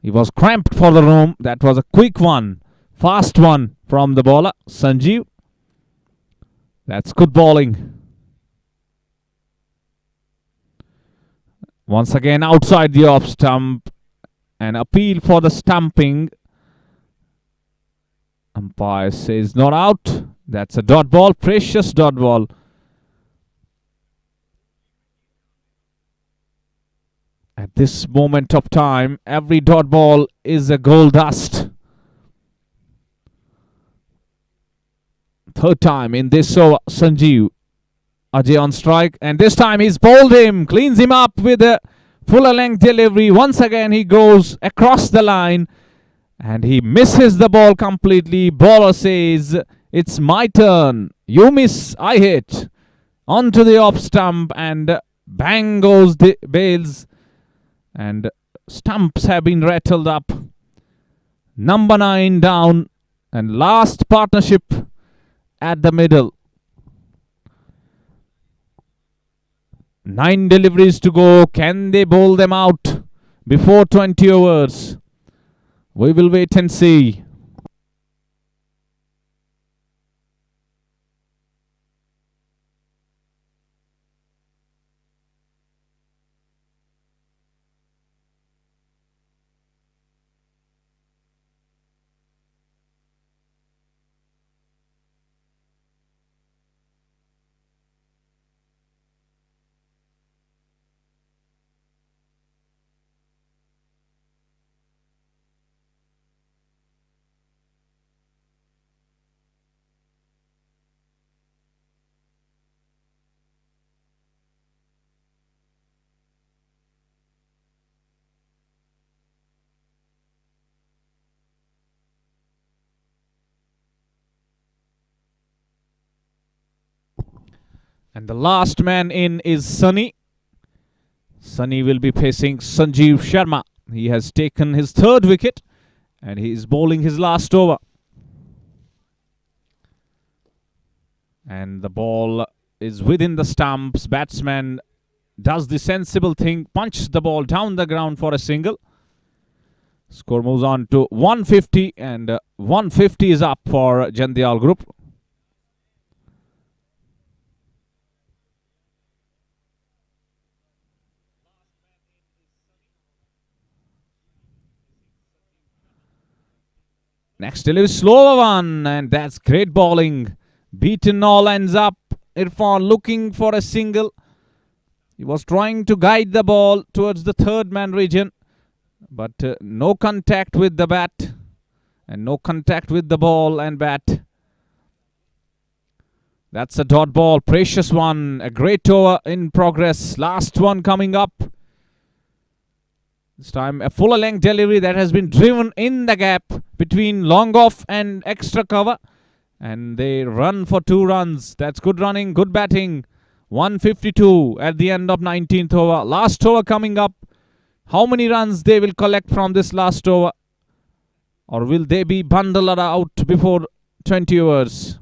He was cramped for the room. That was a quick one, fast one from the bowler, Sanjeev. That's good bowling. Once again outside the off stump. An appeal for the stumping. Umpire says not out. That's a dot ball, precious dot ball. At this moment of time, every dot ball is a goal dust. Third time in this over, Sanjeev. Ajay on strike, and this time he's bowled him, cleans him up with a fuller length delivery. Once again he goes across the line and he misses the ball completely. Bowler says, it's my turn. You miss, I hit. Onto the off stump, and bang goes the bails, and stumps have been rattled up. Number 9 down, and last partnership at the middle. 9 deliveries to go. Can they bowl them out before 20 overs? We will wait and see. And the last man in is Sunny. Sunny will be facing Sanjeev Sharma. He has taken his 3rd wicket and he is bowling his last over. And the ball is within the stumps. Batsman does the sensible thing, punches the ball down the ground for a single. Score moves on to 150, and 150 is up for Jandiyal group. Next delivery, slower one, and that's great bowling. Beaten all ends up. Irfan looking for a single. He was trying to guide the ball towards the 3rd man region, but no contact with the bat and no contact with the ball and bat. That's a dot ball, precious one. A great over in progress. Last one coming up. This time a fuller length delivery that has been driven in the gap between long off and extra cover. And they run for 2 runs. That's good running, good batting. 152 at the end of 19th over. Last over coming up. How many runs they will collect from this last over? Or will they be bundled out before 20 overs?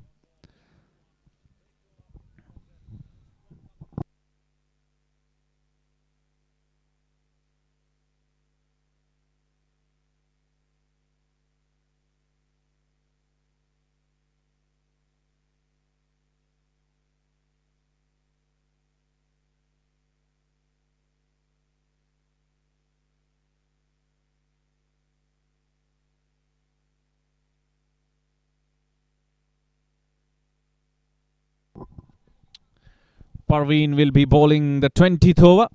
Parveen will be bowling the 20th over,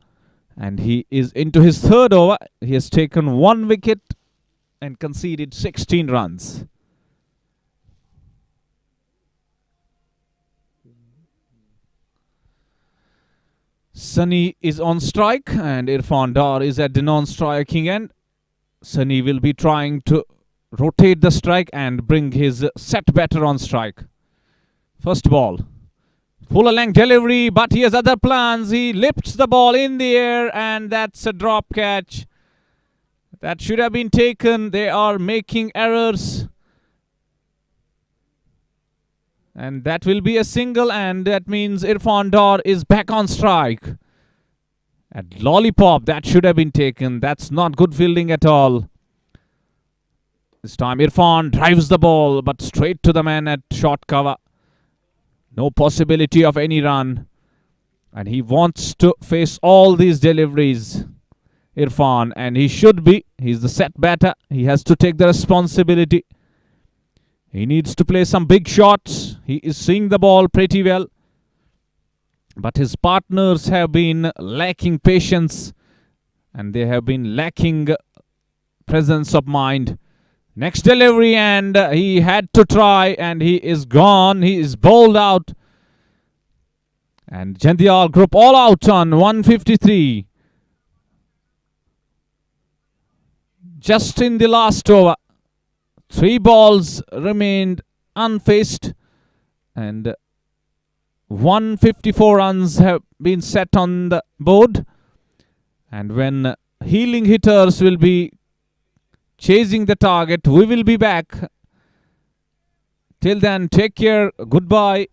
and he is into his 3rd over. He has taken 1 wicket and conceded 16 runs. Sunny is on strike and Irfan Dar is at the non-striking end. Sunny will be trying to rotate the strike and bring his set batter on strike. First ball. Fuller length delivery, but he has other plans. He lifts the ball in the air, and that's a drop catch. That should have been taken. They are making errors. And that will be a single, and that means Irfan Dar is back on strike. At lollipop, that should have been taken. That's not good fielding at all. This time Irfan drives the ball, but straight to the man at short cover. No possibility of any run. And he wants to face all these deliveries, Irfan, and he should be. He's the set batter. He has to take the responsibility. He needs to play some big shots. He is seeing the ball pretty well. But his partners have been lacking patience. and they have been lacking presence of mind. Next delivery, and he had to try, and he is gone. He is bowled out. And Jandiyal group all out on 153. Just in the last over, 3 balls remained unfaced, and 154 runs have been set on the board. And when healing hitters will be chasing the target, we will be back. Till then, take care. Goodbye.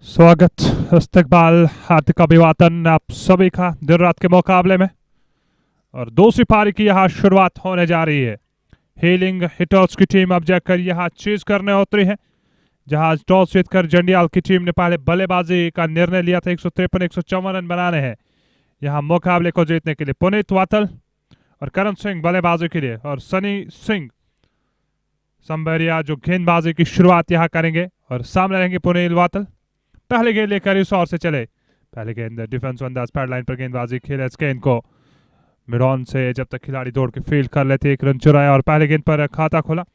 स्वागत, इस्तकबाल, हार्दिक अभिवादन आप सभी का दिन रात के मुकाबले में। और दूसरी पारी की यहाँ शुरुआत होने जा रही है। हीलिंग हिटर्स की टीम अब जाकर यहाँ चीज करने उतरी है, जहां टॉस जीतकर जंडियाल की टीम ने पहले बल्लेबाजी का निर्णय लिया था। 153-154 रन बनाने हैं यहाँ मुकाबले को जीतने के लिए। पुनीत वातल और करण सिंह बल्लेबाजी के लिए, और सनी सिंह संबरिया जो गेंदबाजी की शुरुआत यहाँ करेंगे, और सामने रहेंगे पुनीत वातल। पहले गेंद लेकर इस ओर से चले। पहले गेंद डिफेंस अंदाज पैड लाइन पर गेंदबाजी खेले इस गेंद को मिड ऑन से, जब तक खिलाड़ी दौड़ के फील्ड कर लेते, 1 रन चुराया और पहले गेंद पर खाता खोला।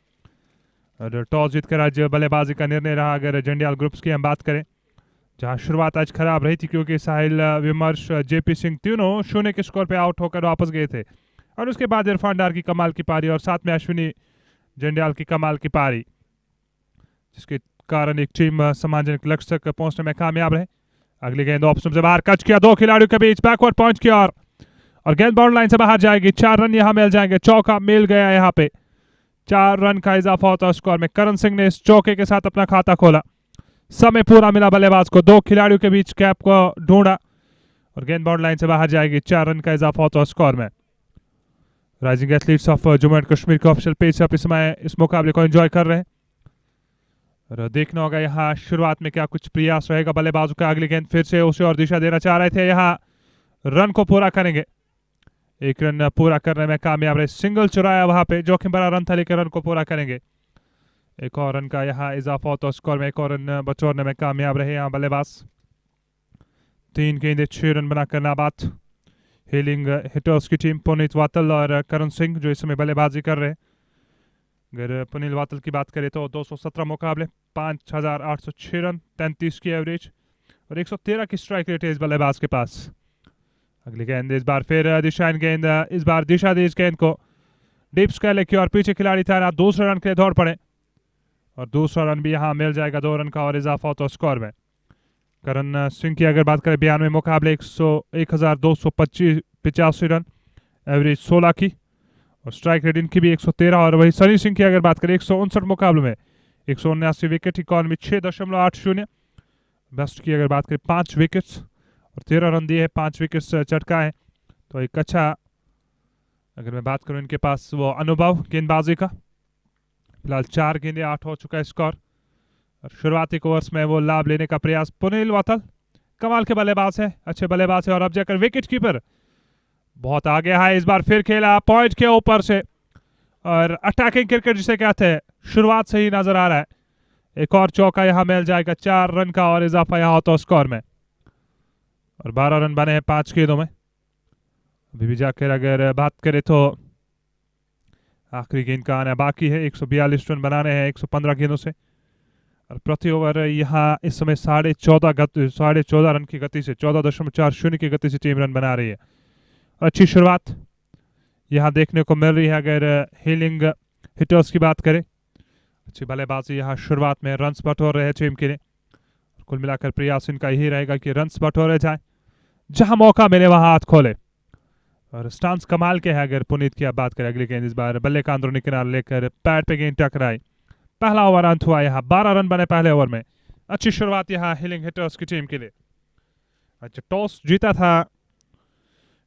और टॉस जीतकर आज बल्लेबाजी का निर्णय रहा। अगर जंडियाल ग्रुप्स की हम बात करें, जहां शुरुआत आज खराब रही थी क्योंकि साहिल, विमर्श, जेपी सिंह तीनों 0 के स्कोर पे आउट होकर वापस गए थे, और उसके बाद इरफान डार की कमाल की पारी और साथ में अश्विनी जंडियाल की कमाल की पारी, जिसके कारण एक टीम सम्मानजनक लक्ष्य तक पहुंचने में कामयाब रहे। अगली गेंद ऑप्शन से बाहर कच किया 2 खिलाड़ियों के बीच, बैकवर्ड पॉइंट की और गेंद बाउंड लाइन से बाहर जाएगी। 4 रन यहां मिल जाएंगे। चौका मिल गया यहाँ पे, 4 रन का इजाफा होता है स्कोर में। करण सिंह ने इस चौके के साथ अपना खाता खोला। समय पूरा मिला बल्लेबाज को, 2 खिलाड़ियों के बीच कैप को ढूंढा और गेंद बाउंड लाइन से बाहर जाएगी। 4 रन का इजाफा होता है स्कोर में। Rising athletes of Jammu and Kashmir के ऑफिशियल पेज से इस समय इस मुकाबले को एंजॉय कर रहे हैं, और देखना होगा यहाँ शुरुआत में क्या कुछ प्रयास रहेगा बल्लेबाजों का। अगली गेंद फिर से उसे और दिशा देना चाह रहे थे, यहाँ रन को पूरा करेंगे। 1 रन पूरा करने में कामयाब रहे। सिंगल चुराया वहां पे, जोखिम भरा रन था लेकिन रन को पूरा करेंगे। 1 और रन का यहाँ इजाफा होता है स्कोर में। 1 और रन बचौरने में कामयाब रहे यहाँ बल्लेबाज। 3 गेंदे 6 रन बनाकर नाबाद। हीलिंग हिटर्स की टीम पुनीत वातल और करण सिंह जो इस समय बल्लेबाजी कर रहे हैं। अगर पुनीत वातल की बात करें तो 217 मुकाबले, 5806 रन, 33 की एवरेज और 113 की स्ट्राइक रेट है इस बल्लेबाज के पास। अगली गेंद इस बार फिर दिशाइन गेंद, इस बार दिशा दी इस गेंद को डीप स्केल की और पीछे खिलाड़ी था, दूसरे रन के लिए दौड़ पड़े और दूसरा रन भी यहाँ मिल जाएगा। 2 रन का और इजाफा हो तो स्कोर में। करण सिंह की अगर बात करें 92 मुकाबले, 1285 रन, एवरेज 16 की और स्ट्राइक रेट इनकी भी 113। और वही सनी सिंह की अगर बात करें 159 मुकाबलों में 179 विकेट, इकॉनमी 6.80। बेस्ट की अगर बात करें 5 विकेट्स और 13 रन दिए हैं, 5 विकेट्स चटकाए। तो एक अच्छा, अगर मैं बात करूं इनके पास वो अनुभव गेंदबाजी का, फिलहाल 4 गेंदे 8 हो चुका है स्कोर। और शुरुआती ओवर्स में वो लाभ लेने का प्रयास। पुनीत वातल कमाल के बल्लेबाज है, अच्छे बल्लेबाज है, और अब जाकर विकेट कीपर बहुत आगे है। इस बार फिर खेला पॉइंट के ऊपर से, और अटैकिंग क्रिकेट जिसे कहते हैं शुरुआत से ही नजर आ रहा है। 1 और चौका यहाँ मिल जाएगा। 4 रन का और इजाफा यहाँ होता है स्कोर में, और 12 रन बने हैं 5 गेंदों में। अभी भी जाकर अगर बात करें तो आखिरी गेंद का आना बाकी है। 142 रन बनाने हैं 115 गेंदों से, और प्रति ओवर यहाँ इस समय 14.5 रन की गति से, 14.40 की गति से टीम रन बना रही है। और अच्छी शुरुआत यहाँ देखने को मिल रही है। अगर हीलिंग हिटर्स की बात करें, अच्छी बल्लेबाजी यहाँ शुरुआत में, रन्स बटोर रहे हैं टीम के लिए। कुल मिलाकर प्रयास इनका यही रहेगा कि रन्स बटोरे जाए, जहां मौका मिले वहां हाथ खोले। और स्टांस कमाल के हैं। अगर पुनीत की आप बात करें, अगली गेंद इस बार बल्ले का अंदरूनी किनारा लेकर पैड पे गेंद टकराई। पहला ओवर अंत हुआ यहाँ, 12 रन बने पहले ओवर में। अच्छी शुरुआत यहाँ हीलिंग हिटर्स की टीम के लिए। अच्छा, टॉस जीता था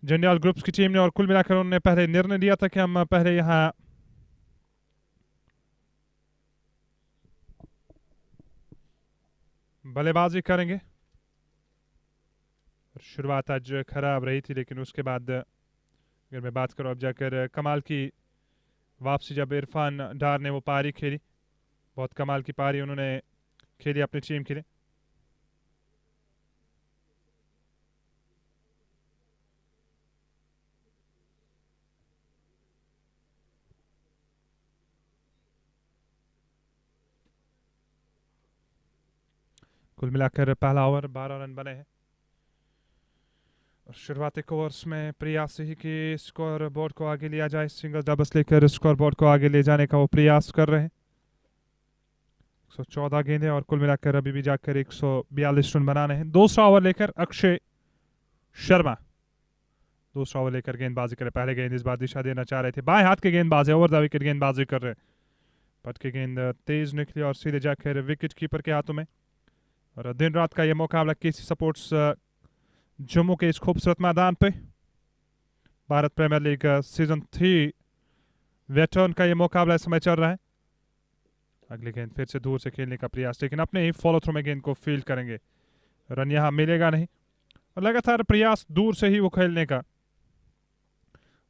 जंडियाल ग्रुप्स की टीम ने, और कुल मिलाकर उन्होंने पहले निर्णय लिया था कि हम पहले यहाँ बल्लेबाजी करेंगे। शुरुआत आज खराब रही थी, लेकिन उसके बाद अगर मैं बात करूं अब जाकर कमाल की वापसी, जब इरफान डार ने वो पारी खेली, बहुत कमाल की पारी उन्होंने खेली अपनी टीम के लिए। कुल मिलाकर पहला ओवर 12 रन बने हैं, और शुरुआती ओवर्स में प्रयास ही कि स्कोर बोर्ड को आगे लिया जाए, सिंगल डबल्स लेकर स्कोर बोर्ड को आगे ले जाने का वो प्रयास कर रहे हैं। 114 गेंदें और कुल मिलाकर अभी भी जाकर 142 रन बनाने हैं। दूसरा ओवर लेकर अक्षय शर्मा दूसरा ओवर लेकर गेंदबाजी करे। पहले गेंद इस बार दिशा देना चाह रहे थे, बाएं हाथ के गेंदबाज है, ओवर द विकेट गेंदबाजी कर रहे हैं। पट की गेंद तेज निकली और सीधे जाकर विकेट कीपर के हाथों में, और दिन रात का ये मुकाबला केसी स्पोर्ट्स जम्मू के इस खूबसूरत मैदान पे Bharat Premier League season 3 veteran का ये मुकाबला इस समय चल रहा है। अगली गेंद फिर से दूर से खेलने का प्रयास, लेकिन अपने ही फॉलो थ्रू में गेंद को फील्ड करेंगे। रन यहाँ मिलेगा नहीं और लगातार प्रयास दूर से ही वो खेलने का,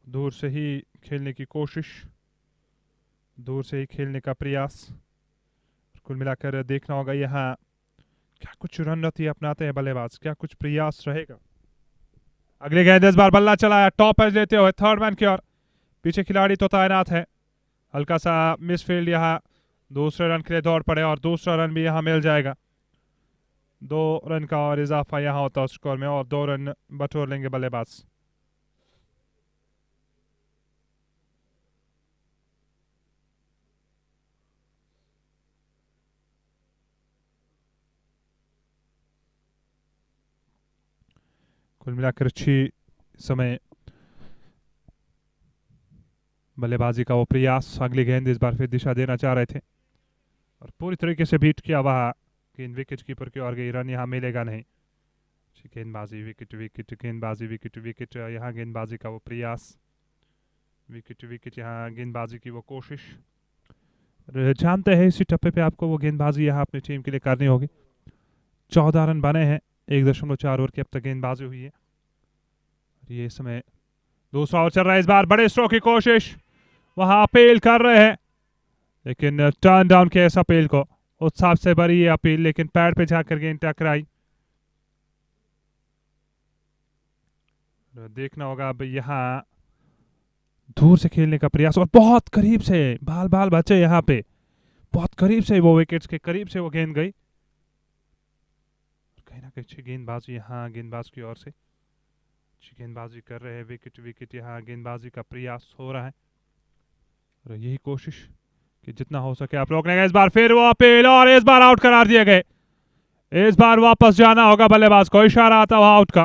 दूर से ही खेलने की कोशिश, दूर से ही खेलने का प्रयास। कुल मिलाकर देखना होगा यहाँ क्या कुछ रणनीति अपनाते हैं बल्लेबाज, क्या कुछ प्रयास रहेगा। अगली गेंद इस बार बल्ला चलाया टॉप एज लेते हुए थर्ड मैन की ओर, पीछे खिलाड़ी तो तैनात है। हल्का सा मिसफील्ड, यहाँ दूसरे रन के लिए दौड़ पड़े और दूसरा रन भी यहाँ मिल जाएगा। 2 रन का और इजाफा यहाँ होता है स्कोर में और 2 रन बटोर लेंगे बल्लेबाज। कुल मिलाकर अच्छी समय बल्लेबाजी का वो प्रयास। अगली गेंद इस बार फिर दिशा देना चाह रहे थे और पूरी तरीके से बीट किया वह गेंद विकेट कीपर की ओर गई। रन यहाँ मिलेगा नहीं। गेंदबाजी विकेट विकेट, गेंदबाजी विकेट विकेट, यहाँ गेंदबाजी का वो प्रयास, विकेट विकेट, यहाँ गेंदबाजी की वो कोशिश। जानते हैं इसी टप्पे पे आपको वो गेंदबाजी यहाँ अपनी टीम के लिए करनी होगी। 14 रन बने हैं 1.4 ओवर की अब तक गेंदबाजी हुई है। ये समय दूसरा ओवर चल रहा है, इस बार बड़े स्ट्रोक की कोशिश, वहां अपील कर रहे हैं लेकिन टर्न डाउन किया इस अपील को। उत्साह से भरी ये अपील, लेकिन पैड पे जाकर गेंद टकराई। देखना होगा अब यहाँ दूर से खेलने का प्रयास और बहुत करीब से बाल बाल बचे, यहाँ पे बहुत करीब से वो विकेट्स के करीब से वो गेंद गई। कहीं ना कहीं अच्छी गेंदबाजी यहाँ गेंदबाज की ओर से, अच्छी गेंदबाजी कर रहे हैं। विकेट विकेट, यहाँ गेंदबाजी का प्रयास हो रहा है और यही कोशिश कि जितना हो सके आप रोकने का। इस बार फिर वो अपील और इस बार आउट करार दिए गए। इस बार वापस जाना होगा बल्लेबाज को, इशारा आता हुआ आउट का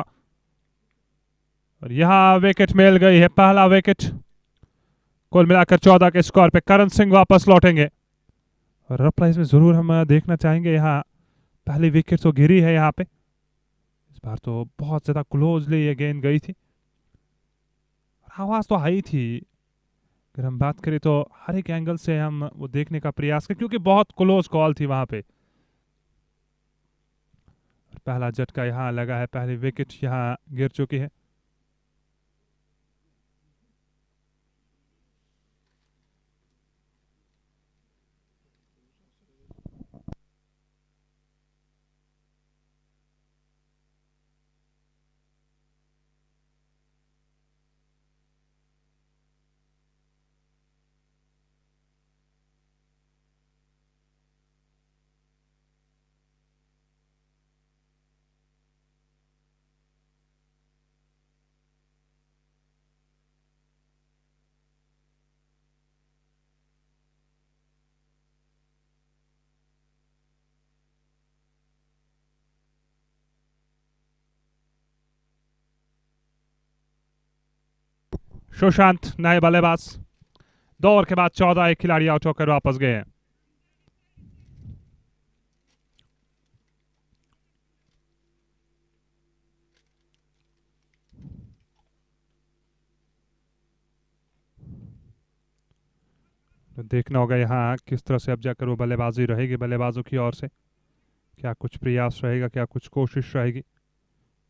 और यहाँ विकेट मिल गई है, पहला विकेट। कुल मिलाकर 14 के स्कोर पे करण सिंह वापस लौटेंगे और रिप्लाइज में जरूर हम देखना चाहेंगे। यहाँ पहली विकेट तो गिरी है यहाँ पे, इस बार तो बहुत ज्यादा क्लोजली ये गेंद गई थी, आवाज तो आई थी। अगर हम बात करें तो हर एक एंगल से हम वो देखने का प्रयास करें क्योंकि बहुत क्लोज कॉल थी वहां पे। पहला झटका यहाँ लगा है, पहली विकेट यहाँ गिर चुकी है। सुशांत नए बल्लेबाज, 2 ओवर के बाद 14 एक खिलाड़ी आउट होकर वापस गए हैं। तो देखना होगा यहाँ किस तरह से अब जाकर वो बल्लेबाजी रहेगी बल्लेबाजों की ओर से, क्या कुछ प्रयास रहेगा, क्या कुछ कोशिश रहेगी,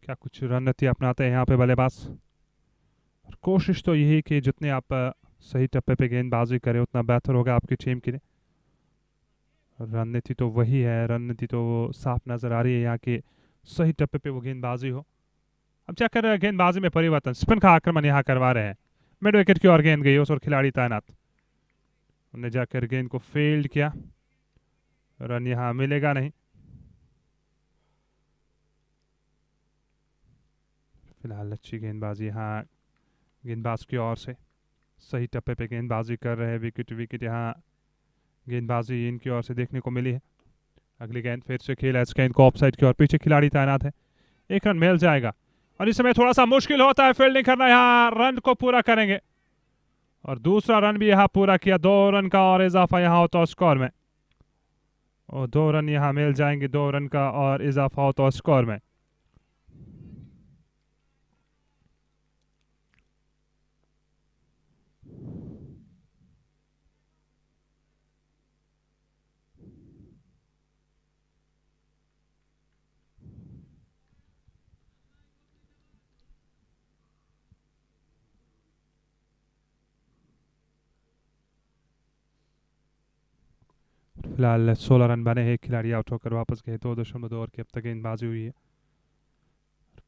क्या कुछ रणनीति अपनाते हैं यहाँ पे बल्लेबाज। और कोशिश तो यही कि जितने आप सही टप्पे पे गेंदबाजी करें उतना बेहतर होगा आपकी टीम के लिए। रणनीति तो वही है, रणनीति तो साफ नजर आ रही है यहाँ की, सही टप्पे पे वो गेंदबाजी हो। अब जाकर गेंदबाजी में परिवर्तन, स्पिन का आक्रमण यहाँ करवा रहे हैं। मिड विकेट की ओर गेंद गई, उस और खिलाड़ी तैनात, उन्हें जाकर गेंद को फील्ड किया, रन यहाँ मिलेगा नहीं। फिलहाल अच्छी गेंदबाजी यहाँ गेंदबाज की ओर से, सही टप्पे पे गेंदबाजी कर रहे हैं। विकेट विकेट, यहाँ गेंदबाजी इनकी ओर से देखने को मिली है। अगली गेंद फिर से खेल है, इस गेंद को ऑफसाइड की ओर, पीछे खिलाड़ी तैनात है, 1 रन मिल जाएगा। और इस समय थोड़ा सा मुश्किल होता है फील्डिंग करना, यहाँ रन को पूरा करेंगे और दूसरा रन भी यहाँ पूरा किया। 2 रन का और इजाफा यहाँ होता है स्कोर में। और 2 रन यहाँ मिल जाएंगे, 2 रन का और इजाफा हो तो स्कोर में। फिलहाल 16 रन बने हैं, खिलाड़ी आउट होकर वापस गए। 2.2 ओवर की अब तक गेंदबाजी हुई है।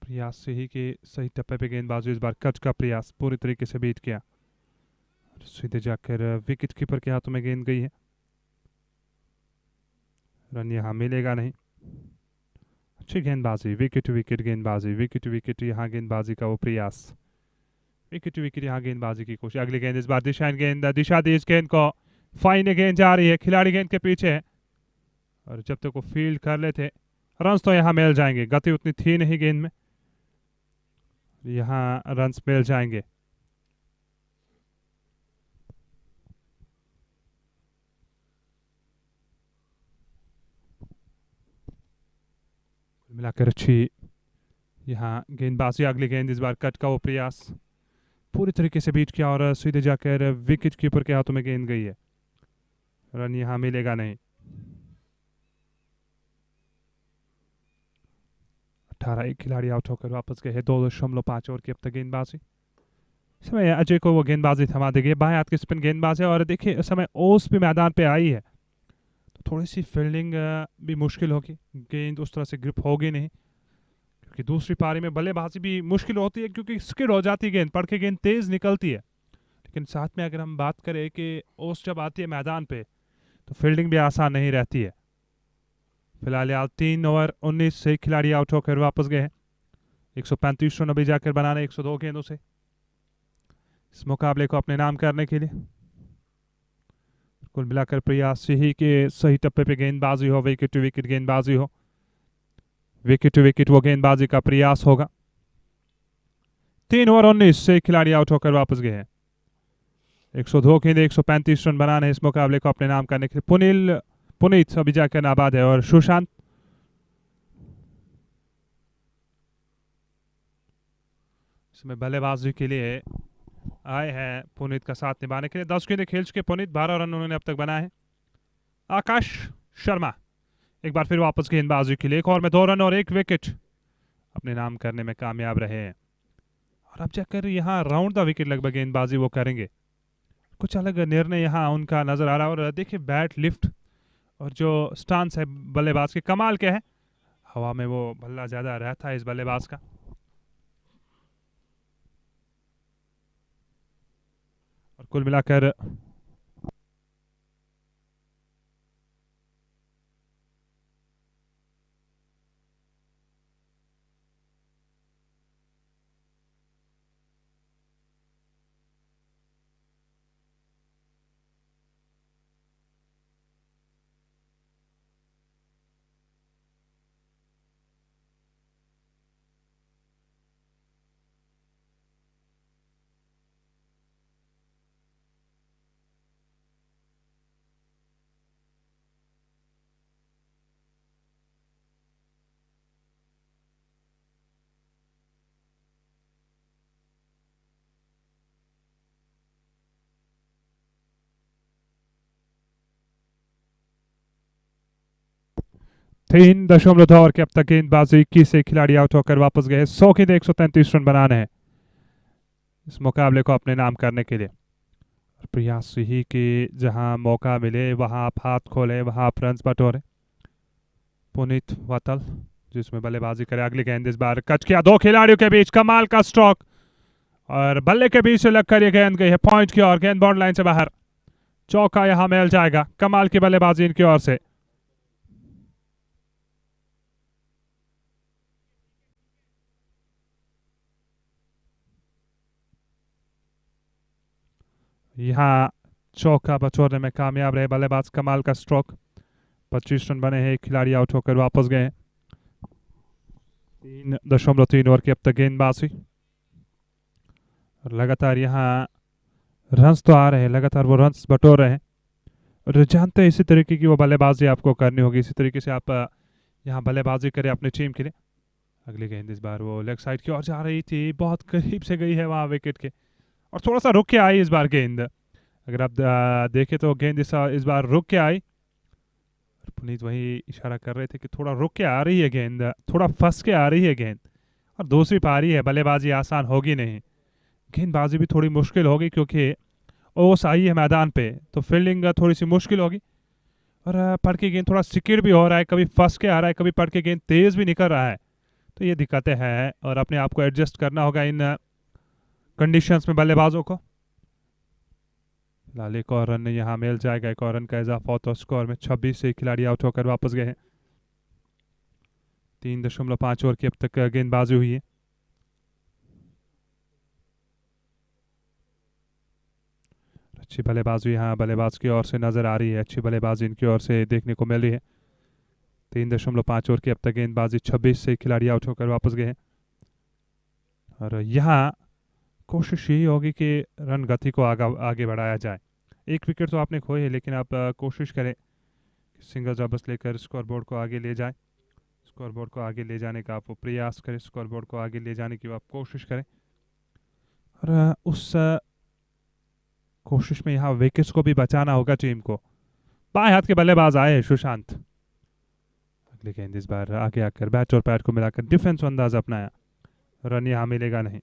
प्रयास से ही कि सही टप्पे पे गेंदबाजी, इस बार कट का प्रयास पूरी तरीके से बीट किया, सीधे जाकर विकेट कीपर के हाथों में गेंद गई है। रन यहाँ मिलेगा नहीं। अच्छी गेंदबाजी, विकेट विकेट गेंदबाजी, विकेट विकेट यहाँ गेंदबाजी का वो प्रयास, विकेट विकेट यहाँ गेंदबाजी की कोशिश। अगली गेंद इस बार दिशा गेंद, दिशा दी इस गेंद को, फाइन गेंद जा रही है, खिलाड़ी गेंद के पीछे है और जब तक वो फील्ड कर लेते रन्स तो यहाँ मिल जाएंगे। गति उतनी थी नहीं गेंद में, यहाँ रन्स मिल जाएंगे। मिलाकर अच्छी यहाँ गेंदबाजी। अगली गेंद इस बार कट का वो प्रयास पूरी तरीके से बीट किया और सीधे जाकर विकेट कीपर के हाथों में गेंद गई है। रन यहाँ मिलेगा नहीं। 18 एक खिलाड़ी आउट होकर वापस गए हैं। 2.5 ओवर की अब तक गेंदबाजी। समय अजय को वो गेंदबाजी थमा देगी। बाएं हाथ की स्पिन गेंदबाज है और देखिए इस समय ओस भी मैदान पे आई है, तो थोड़ी सी फील्डिंग भी मुश्किल होगी, गेंद उस तरह से ग्रिप होगी नहीं, क्योंकि दूसरी पारी में बल्लेबाजी भी मुश्किल होती है क्योंकि स्किड हो जाती है गेंद, पड़ के गेंद तेज निकलती है। लेकिन साथ में अगर हम बात करें कि ओस जब आती है मैदान पे तो फील्डिंग भी आसान नहीं रहती है। फिलहाल 3 ओवर 19 से खिलाड़ी आउट होकर वापस गए हैं। 135 रन अभी जाकर बनाने 102 गेंदों से इस मुकाबले को अपने नाम करने के लिए। कुल मिलाकर प्रयास यही कि सही टप्पे पे गेंदबाजी हो, विकेट टू विकेट गेंदबाजी हो, विकेट टू विकेट वो गेंदबाजी का प्रयास होगा। 3 ओवर 19 से खिलाड़ी आउट होकर वापस गए हैं। 102 गेंद 135 रन बनाने इस मुकाबले को अपने नाम करने के लिए। पुनीत अभी जाकर नाबाद है और सुशांत इसमें बल्लेबाजी के लिए आए हैं पुनीत का साथ निभाने के लिए। 10 गेंदें खेल चुके पुनीत, 12 रन उन्होंने अब तक बनाए हैं। आकाश शर्मा एक बार फिर वापस गेंदबाजी के लिए। एक ओवर में 2 रन और 1 विकेट अपने नाम करने में कामयाब रहे हैं और अब जाकर यहाँ राउंड द विकेट लगभग गेंदबाजी वो करेंगे। कुछ अलग निर्णय यहाँ उनका नजर आ रहा है और देखिए बैट लिफ्ट और जो स्टांस है बल्लेबाज के कमाल के है। हवा में वो बल्ला ज्यादा रहता है इस बल्लेबाज का। और कुल मिलाकर तीन दशमलव 2 ओवर के अब तक गेंदबाजी 21 से खिलाड़ी आउट होकर वापस गए। 100 गेंद 133 रन बनाने हैं इस मुकाबले को अपने नाम करने के लिए। प्रयास यही कि जहां मौका मिले वहां आप हाथ खोले, वहां आप रन बटोरे। पुनीत वतल जिसमें बल्लेबाजी करे। अगली गेंद इस बार कट किया, 2 खिलाड़ियों के बीच कमाल का स्ट्रोक और बल्ले के बीच से लगकर ये गेंद गई है पॉइंट की ओर, गेंद बाउंड लाइन से बाहर। चौका यहां मिल जाएगा। कमाल की बल्लेबाजी इनकी ओर से। यहाँ चौका बचोरने में कामयाब रहे बल्लेबाज। कमाल का स्ट्रोक। 25 रन बने हैं, खिलाड़ी आउट होकर वापस गए। 3.3 ओवर की अब तक गेंदबाजी। लगातार यहाँ रन्स तो आ रहे हैं, लगातार वो रन्स बटोर रहे हैं। और जानते हैं इसी तरीके की वो बल्लेबाजी आपको करनी होगी, इसी तरीके से आप यहाँ बल्लेबाजी करें अपनी टीम के लिए। अगली गेंद इस बार वो लेग साइड की ओर जा रही थी, बहुत करीब से गई है वहाँ विकेट के, और थोड़ा सा रुक के आई इस बार गेंद। अगर आप देखें तो गेंद इस बार रुक के आई। पुनीत वही इशारा कर रहे थे कि थोड़ा रुक के आ रही है गेंद, थोड़ा फंस के आ रही है गेंद, और दूसरी पारी है, बल्लेबाजी आसान होगी नहीं, गेंदबाजी भी थोड़ी मुश्किल होगी क्योंकि ओस आई है मैदान पे, तो फील्डिंग थोड़ी सी मुश्किल होगी। और पड़ के गेंद थोड़ा सिकिड़ भी हो रहा है, कभी फंस के आ रहा है, कभी पड़ के गेंद तेज़ भी निकल रहा है, तो ये दिक्कतें हैं और अपने आप को एडजस्ट करना होगा इन कंडीशंस में बल्लेबाजों को। फिलहाल एक और रन यहाँ मिल जाएगा, एक और रन का इजाफा हो तो स्कोर में 26 से खिलाड़ी आउट होकर वापस गए हैं। 3.5 ओवर की अब तक गेंदबाजी हुई है। अच्छी बल्लेबाजी यहाँ बल्लेबाज की ओर से नजर आ रही है, अच्छी बल्लेबाजी इनकी ओर से देखने को मिल रही है। 3.5 ओवर की अब तक गेंदबाजी, 26 से खिलाड़ी आउट होकर वापस गए हैं। और यहाँ कोशिश यही होगी कि रन गति को आगे बढ़ाया जाए। एक विकेट तो आपने खोई है, लेकिन आप कोशिश करें कि सिंगल जबस लेकर स्कोर बोर्ड को आगे ले जाए, स्कोर बोर्ड को आगे ले जाने का आप प्रयास करें, स्कोर बोर्ड को आगे ले जाने की आप कोशिश करें। और उस कोशिश में यहाँ विकेट्स को भी बचाना होगा टीम को। बाएं हाथ के बल्लेबाज आए सुशांत। अगली गेंद इस बार आगे आकर बैट और पैड को मिलाकर डिफेंस अंदाज अपनाया, रन यहाँ मिलेगा नहीं।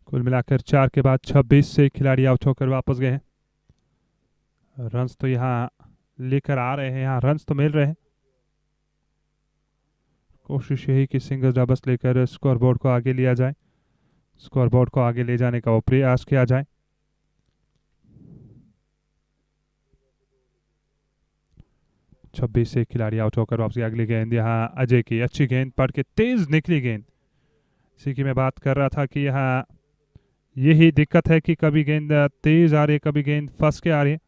कुल मिलाकर 4 के बाद 26 से खिलाड़ी आउट होकर वापस गए हैं। रन्स तो यहाँ लेकर आ रहे हैं, यहाँ रन्स तो मिल रहे हैं। कोशिश यही कि सिंगल डबल्स लेकर स्कोर बोर्ड को आगे लिया जाए, स्कोर बोर्ड को आगे ले जाने का वो प्रयास किया जाए। छब्बीस से खिलाड़ी आउट होकर वापसी। अगली गेंद यहाँ अजय की, अच्छी गेंद पड़ के तेज निकली गेंद। इसी की मैं बात कर रहा था कि यहाँ यही दिक्कत है कि कभी गेंद तेज आ रही है, कभी गेंद फंस के आ रही है।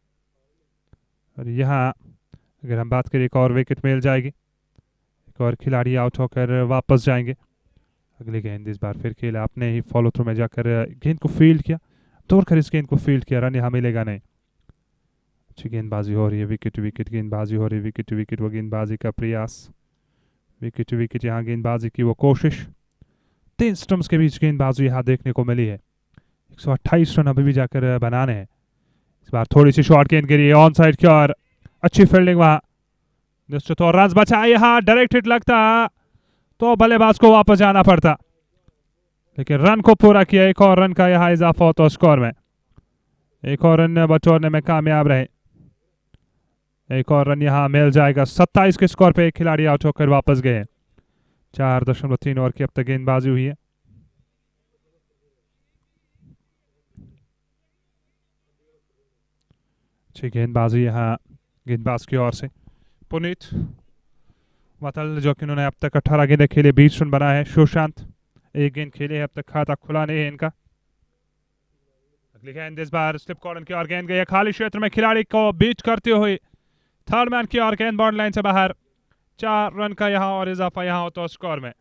और यहाँ अगर हम बात करें एक और विकेट मिल जाएगी, एक और खिलाड़ी आउट होकर वापस जाएंगे। अगली गेंद इस बार फिर खेला, आपने ही फॉलो थ्रू में जाकर गेंद को फील्ड किया, दौड़कर इस गेंद को फील्ड किया, रन यहाँ मिलेगा नहीं। अच्छी गेंदबाजी हो रही है, विकेट विकेट गेंदबाजी हो रही है, विकेट विकेट वो गेंदबाजी का प्रयास, विकेट विकेट यहाँ गेंदबाजी की वो कोशिश। 3 स्टम्प्स के बीच गेंदबाजी यहाँ देखने को मिली है। 128 रन अभी भी जाकर बनाने हैं। इस बार थोड़ी सी शॉर्ट गेंद गिरी ऑन साइड की और अच्छी फील्डिंग वहाँ, निश्चित और रन बचा। यहाँ डायरेक्ट हिट लगता तो बल्लेबाज को वापस जाना पड़ता, लेकिन रन को पूरा किया। एक और रन का यहाँ इजाफा होता स्कोर में, एक और रन बटोरने में कामयाब रहे। एक और रन यहाँ मिल जाएगा। 27 के स्कोर पे एक खिलाड़ी आउट होकर वापस गए। 4.3 ओवर की अब तक गेंदबाजी हुई है। अच्छी गेंदबाजी यहाँ गेंदबाज की ओर से पुनीत वतल, जो कि उन्होंने अब तक 18 गेंदें खेले, 20 रन बनाए हैं। सुशांत 1 गेंद खेले है, अब तक खाता खुला नहीं है इनका। अगली गेंद इस बार स्लिप कॉर्नर की ओर गेंद गई, खाली क्षेत्र में खिलाड़ी को बीट करते हुए थर्ड मैन की ओर गेंद बॉर्डर लाइन से बाहर। 4 रन का यहाँ और इजाफा यहाँ होता स्कोर में।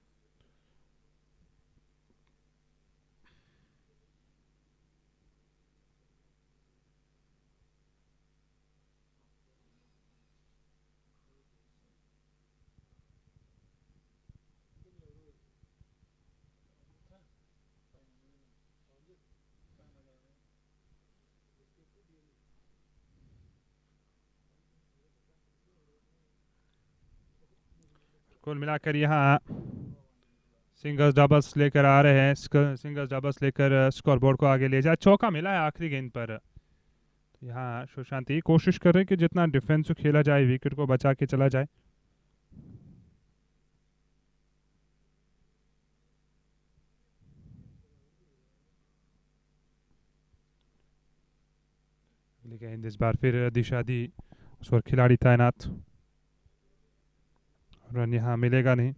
कुल मिलाकर यहाँ सिंगल्स डबल्स लेकर आ रहे हैं, सिंगल्स डबल्स लेकर स्कोर बोर्ड को आगे ले जाए। चौका मिला है आखिरी गेंद पर। यहाँ सुशांत ही कोशिश कर रहे हैं कि जितना डिफेंसिव खेला जाए, विकेट को बचा के चला जाए। अगली गेंद इस बार फिर दिशा दी, उस पर खिलाड़ी तैनात, रन यहाँ मिलेगा नहीं।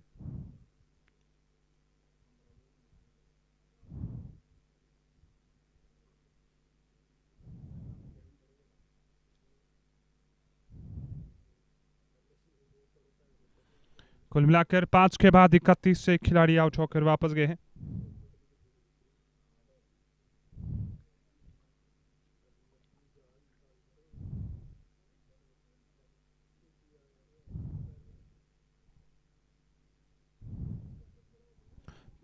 कुल मिलाकर 5 के बाद 31 से खिलाड़ी आउट होकर वापस गए हैं।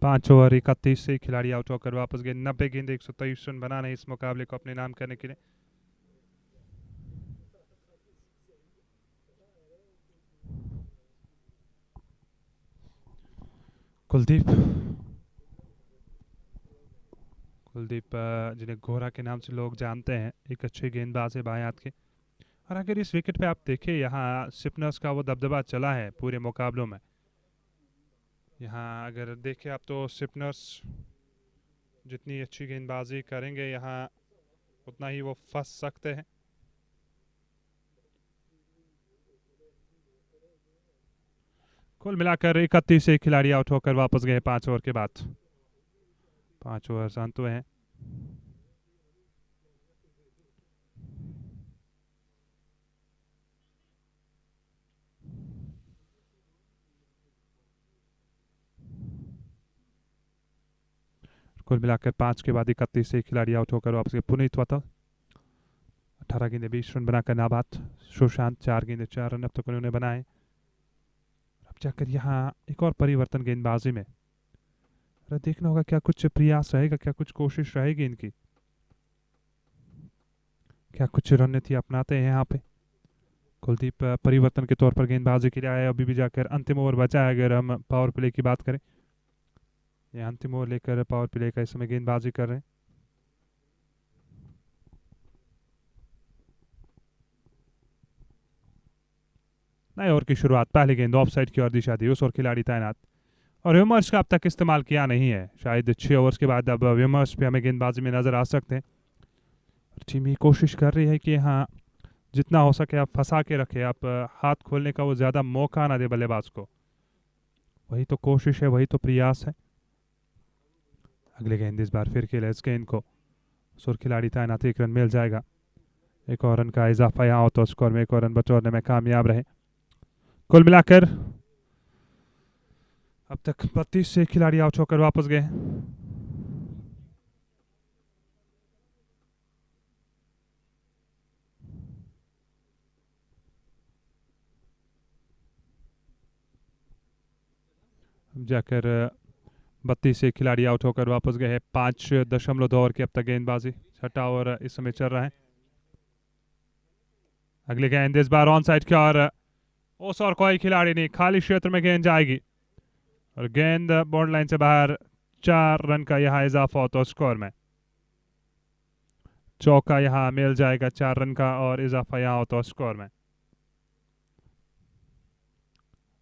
पांच ओवर 31 से खिलाड़ी आउट होकर वापस गए। 90 गेंद 123 रन बनाने इस मुकाबले को अपने नाम करने के लिए। कुलदीप जिन्हें गोरा के नाम से लोग जानते हैं, एक अच्छे गेंदबाज है बाएं हाथ के। और अगर इस विकेट पे आप देखें, यहाँ स्पिनर्स का वो दबदबा चला है पूरे मुकाबलों में। यहाँ अगर देखें आप तो स्पिनर्स जितनी अच्छी गेंदबाजी करेंगे यहाँ उतना ही वो फंस सकते हैं। कुल मिलाकर 31 से खिलाड़ी आउट होकर वापस गए 5 ओवर के बाद। 5 ओवर अंत हुए हैं। कुल मिलाकर 5 के बाद 31 से खिलाड़ी आउट होकर वापस गए। पुनीत वतल 18 गेंदे 20 रन बनाकर नाबाद। सुशांत 4 गेंदे 4 रन अब तक उन्होंने बनाए। अब जाकर यहाँ एक और परिवर्तन गेंदबाजी में। अरे देखना होगा क्या कुछ प्रयास रहेगा, क्या कुछ कोशिश रहेगी इनकी, क्या कुछ रणनीति अपनाते हैं यहाँ पे। कुलदीप परिवर्तन के तौर पर गेंदबाजी के लिए आया। अभी भी जाकर अंतिम ओवर बचा है। अगर हम पावर प्ले की बात करें, ये अंतिम ओवर लेकर पावर प्ले का इस समय गेंदबाजी कर रहे हैं। नए ओवर की शुरुआत, पहली गेंद ऑफ साइड की ओर दिशा दी, उस ओर खिलाड़ी तैनात। और विमर्श का अब तक इस्तेमाल किया नहीं है। शायद 6 ओवर्स के बाद अब विमर्श पे हमें गेंदबाजी में नजर आ सकते हैं। टीम ये कोशिश कर रही है कि हाँ जितना हो सके आप फंसा के रखे, आप हाथ खोलने का वो ज़्यादा मौका ना दे बल्लेबाज को। वही तो कोशिश है, वही तो प्रयास है। अगले गेंद इस बार फिर खेले इस गेंद को, सुर खिलाड़ी तैनात, 1 रन मिल जाएगा। एक और रन का इजाफा यहाँ हो तो स्कोर में 1 और रन बटोरने में कामयाब रहे। कुल मिलाकर अब तक 32 से खिलाड़ी आउट होकर वापस गए। अब जाकर 32 से खिलाड़ी आउट होकर वापस गए हैं। 5.2 ओवर की अब तक गेंदबाजी, 6ठा ओवर इस समय चल रहा है। अगली गेंद इस बार ऑन साइड की और उस और कोई खिलाड़ी नहीं, खाली क्षेत्र में गेंद जाएगी और गेंद बॉर्डर लाइन से बाहर। 4 रन का यहाँ इजाफा होता है स्कोर में। चौका यहाँ मिल जाएगा 4 रन का और इजाफा यहाँ होता है स्कोर में।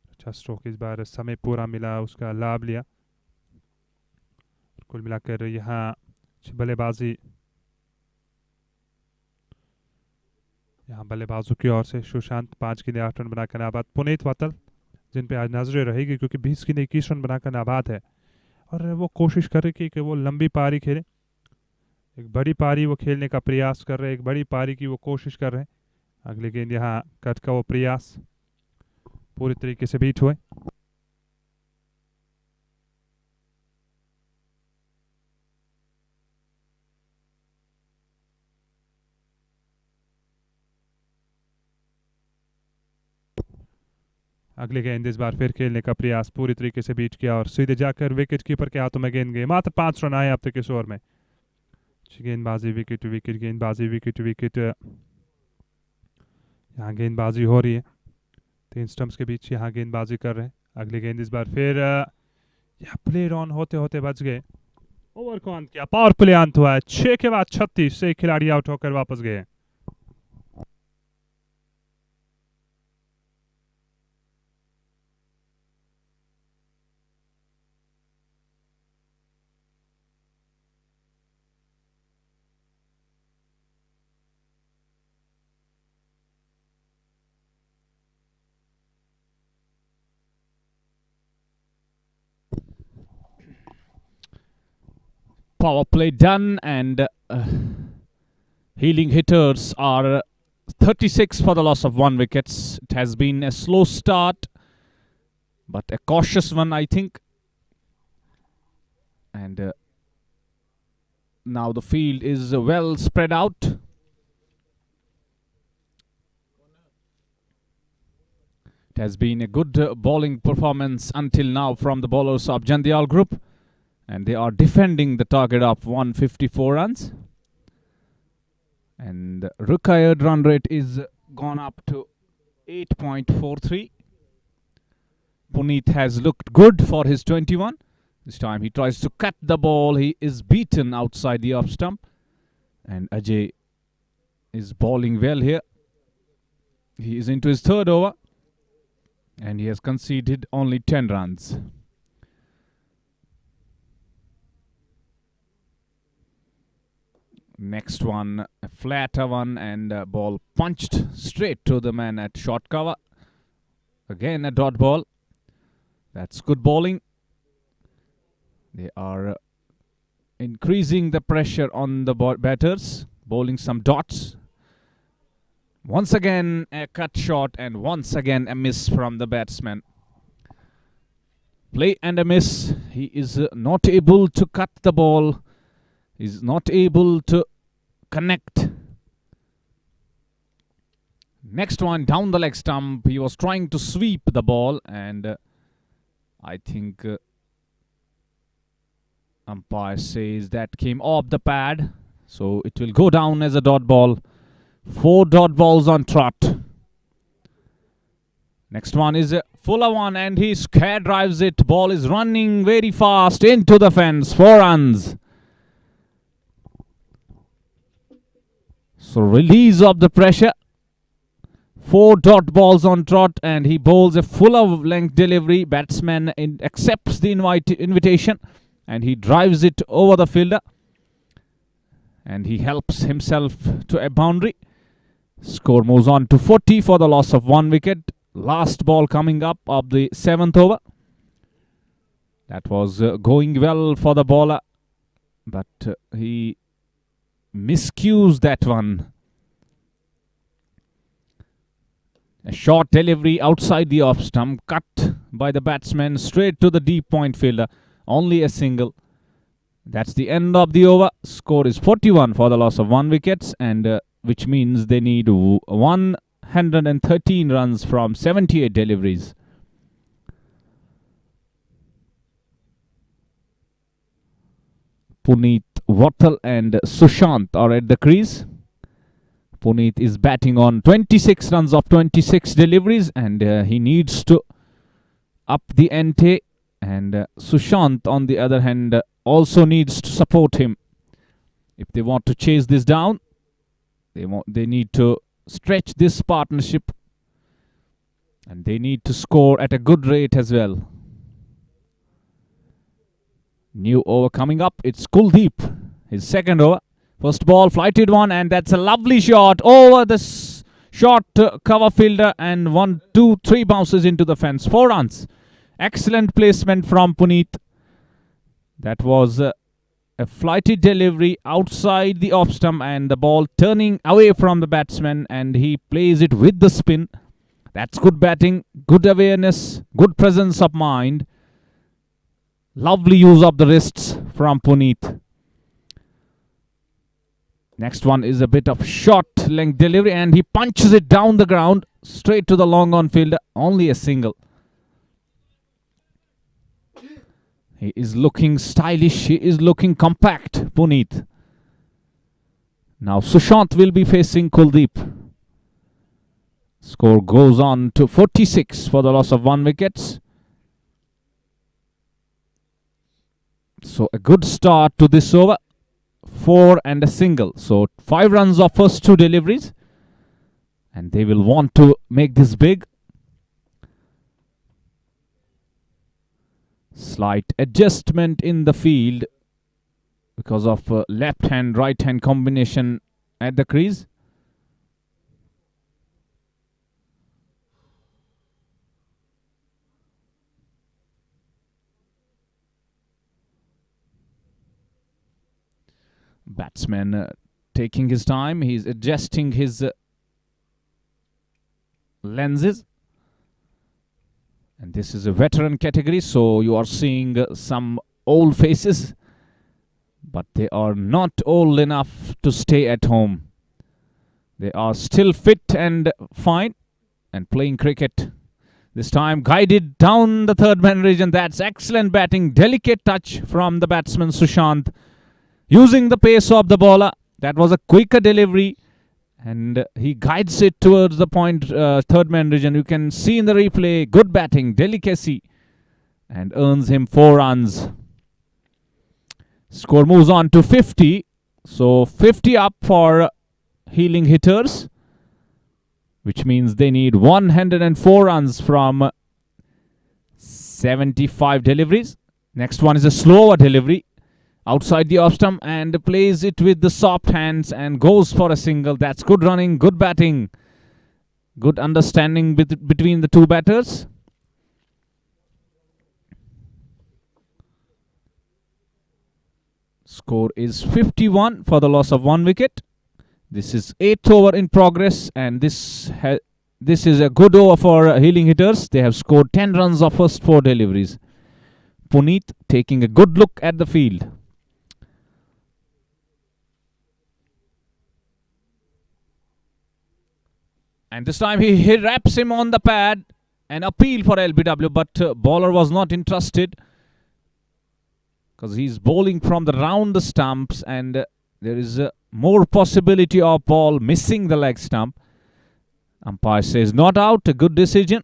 अच्छा स्ट्रोक इस बार समय पूरा मिला, उसका लाभ लिया। कुल मिलाकर यहाँ बल्लेबाजी, यहाँ बल्लेबाजों की ओर से सुशांत 5 गेंदे 8 रन बनाकर नाबाद। पुनीत वतल जिन पे आज नजरें रहेगी क्योंकि 20 गेंदे 21 रन बनाकर नाबाद है और वो कोशिश कर रहे कि वो लंबी पारी खेले। एक बड़ी पारी वो खेलने का प्रयास कर रहे हैं, एक बड़ी पारी की वो कोशिश कर रहे हैं। अगली गेंद यहाँ कट का वो प्रयास पूरी तरीके से बीट हुए। अगले गेंद इस बार फिर खेलने का प्रयास पूरी तरीके से बीट किया और सीधे जाकर विकेट कीपर के हाथों में गेंद गई। मात्र 5 रन आए अब तक इस ओवर में। गेंदबाजी विकेट विकेट, गेंदबाजी विकेट विकेट, यहाँ गेंदबाजी हो रही है। 3 स्टंप्स के बीच यहाँ गेंदबाजी कर रहे हैं। अगली गेंद इस बार फिर यहाँ प्ले ऑन होते होते बच गए। ओवर को अंत किया, पावर प्ले अंत हुआ है। 6 के बाद 36 से खिलाड़ी आउट होकर वापस गए। Power play done, and healing hitters are 36 for the loss of 1 wicket. It has been a slow start. but a cautious one, I think. And now the field is well spread out. It has been a good bowling performance until now from the bowlers of Jandiyal group, and they are defending the target of 154 runs. And the required run rate is gone up to 8.43. Puneet has looked good for his 21. This time he tries to cut the ball. He is beaten outside the off stump. And Ajay is bowling well here. He is into his third over. And he has conceded only 10 runs. Next one, a flatter one, and a ball punched straight to the man at short cover. Again a dot ball. That's good bowling. They are increasing the pressure on the batters, bowling some dots. Once again a cut shot, and once again a miss from the batsman. Play and a miss. He is not able to cut the ball. He's not able to connect. Next one down the leg stump. He was trying to sweep the ball, and I think umpire says that came off the pad, so it will go down as a dot ball. 4 dot balls on trot. Next one is a fuller one, and he scare drives it. Ball is running very fast into the fence. 4 runs. So release of the pressure. 4 dot balls on trot, and he bowls a fuller length delivery. Batsman accepts the invitation, and he drives it over the fielder, and he helps himself to a boundary. Score moves on to 40 for the loss of 1 wicket. Last ball coming up of the 7th over. That was going well for the bowler, but he miscues that one. A short delivery outside the off stump, cut by the batsman straight to the deep point fielder. Only a single. That's the end of the over. Score is 41 for the loss of 1 wicket, and which means they need 113 runs from 78 deliveries. Puneet, Vatal and Sushant are at the crease. Puneet is batting on 26 runs of 26 deliveries, and he needs to up the ante. And Sushant, on the other hand, also needs to support him. If they want to chase this down, they need to stretch this partnership, and they need to score at a good rate as well. New over coming up. It's Kuldeep, his second over. First ball, flighted one, and that's a lovely shot over the short cover fielder, and 1, 2, 3 bounces into the fence. 4 runs. Excellent placement from Puneet. That was a flighted delivery outside the off stump, and the ball turning away from the batsman, and he plays it with the spin. That's good batting, good awareness, good presence of mind. Lovely use of the wrists from Puneet. Next one is a bit of short length delivery, and he punches it down the ground straight to the long on fielder. Only a single. He is looking stylish. He is looking compact, Puneet. Now Sushant will be facing Kuldeep. Score goes on to 46 for the loss of 1 wicket. So a good start to this over. 4 and a single. So 5 runs of first 2 deliveries. And they will want to make this big. Slight adjustment in the field because of left hand right hand combination at the crease. Batsman taking his time. He's adjusting his lenses. And this is a veteran category, so you are seeing some old faces, but they are not old enough to stay at home. They are still fit and fine and playing cricket. This time guided down the third man region. That's excellent batting. Delicate touch from the batsman Sushant. Using the pace of the bowler. That was a quicker delivery. And he guides it towards the point, third man region. You can see in the replay. Good batting. Delicacy. And earns him 4 runs. Score moves on to 50. So 50 up for Healing hitters, which means they need 104 runs from 75 deliveries. Next one is a slower delivery outside the off stump and plays it with the soft hands and goes for a single. That's good running, good batting, good understanding between the two batters. Score is 51 for the loss of 1 wicket. This is 8th over in progress, and this is a good over for Healing hitters. They have scored 10 runs of first 4 deliveries. Puneet taking a good look at the field. And this time he wraps him on the pad. An appeal for LBW, but bowler was not interested because he's bowling from round the stumps, and there is more possibility of ball missing the leg stump. Umpire says not out. A good decision.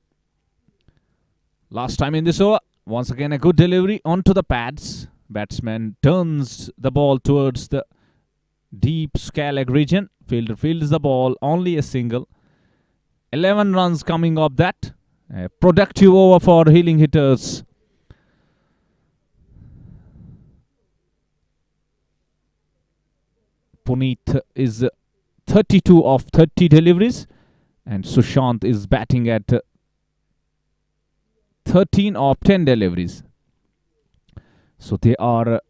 Last time in this over. Once again a good delivery onto the pads. Batsman turns the ball towards the deep square leg region. Fielder fields the ball. Only a single. 11 runs coming off that. A productive over for Healing hitters. Puneet is 32 of 30 deliveries, and Sushant is batting at 13 of 10 deliveries. So they are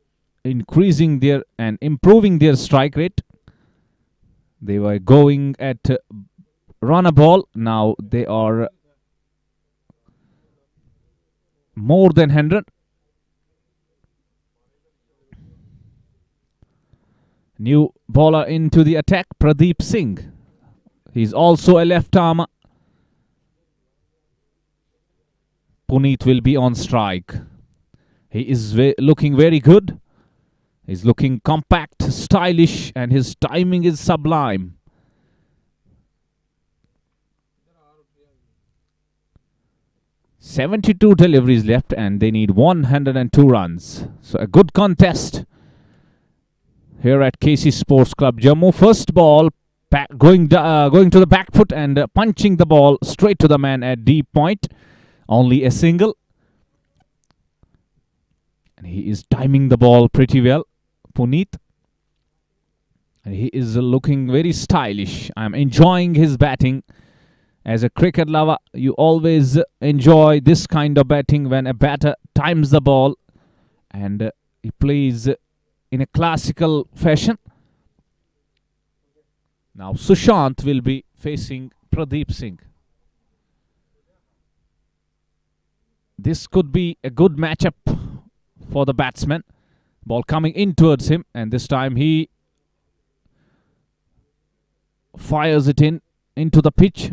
increasing their and improving their strike rate. They were going at run a ball. Now they are more than 100. New bowler into the attack, Pradeep Singh. He's also a left armer. Puneet will be on strike. He is looking very good. He's looking compact, stylish, and his timing is sublime. "72 deliveries left, and they need 102 runs. So a good contest here at KC Sports Club Jammu. First ball, going to the back foot and punching the ball straight to the man at deep point. Only a single. And he is timing the ball pretty well, Puneet. And he is looking very stylish. I'm enjoying his batting. As a cricket lover, you always enjoy this kind of batting when a batter times the ball and he plays in a classical fashion. Now Sushant will be facing Pradeep Singh. This could be a good matchup for the batsman. Ball coming in towards him, and this time he fires it into the pitch.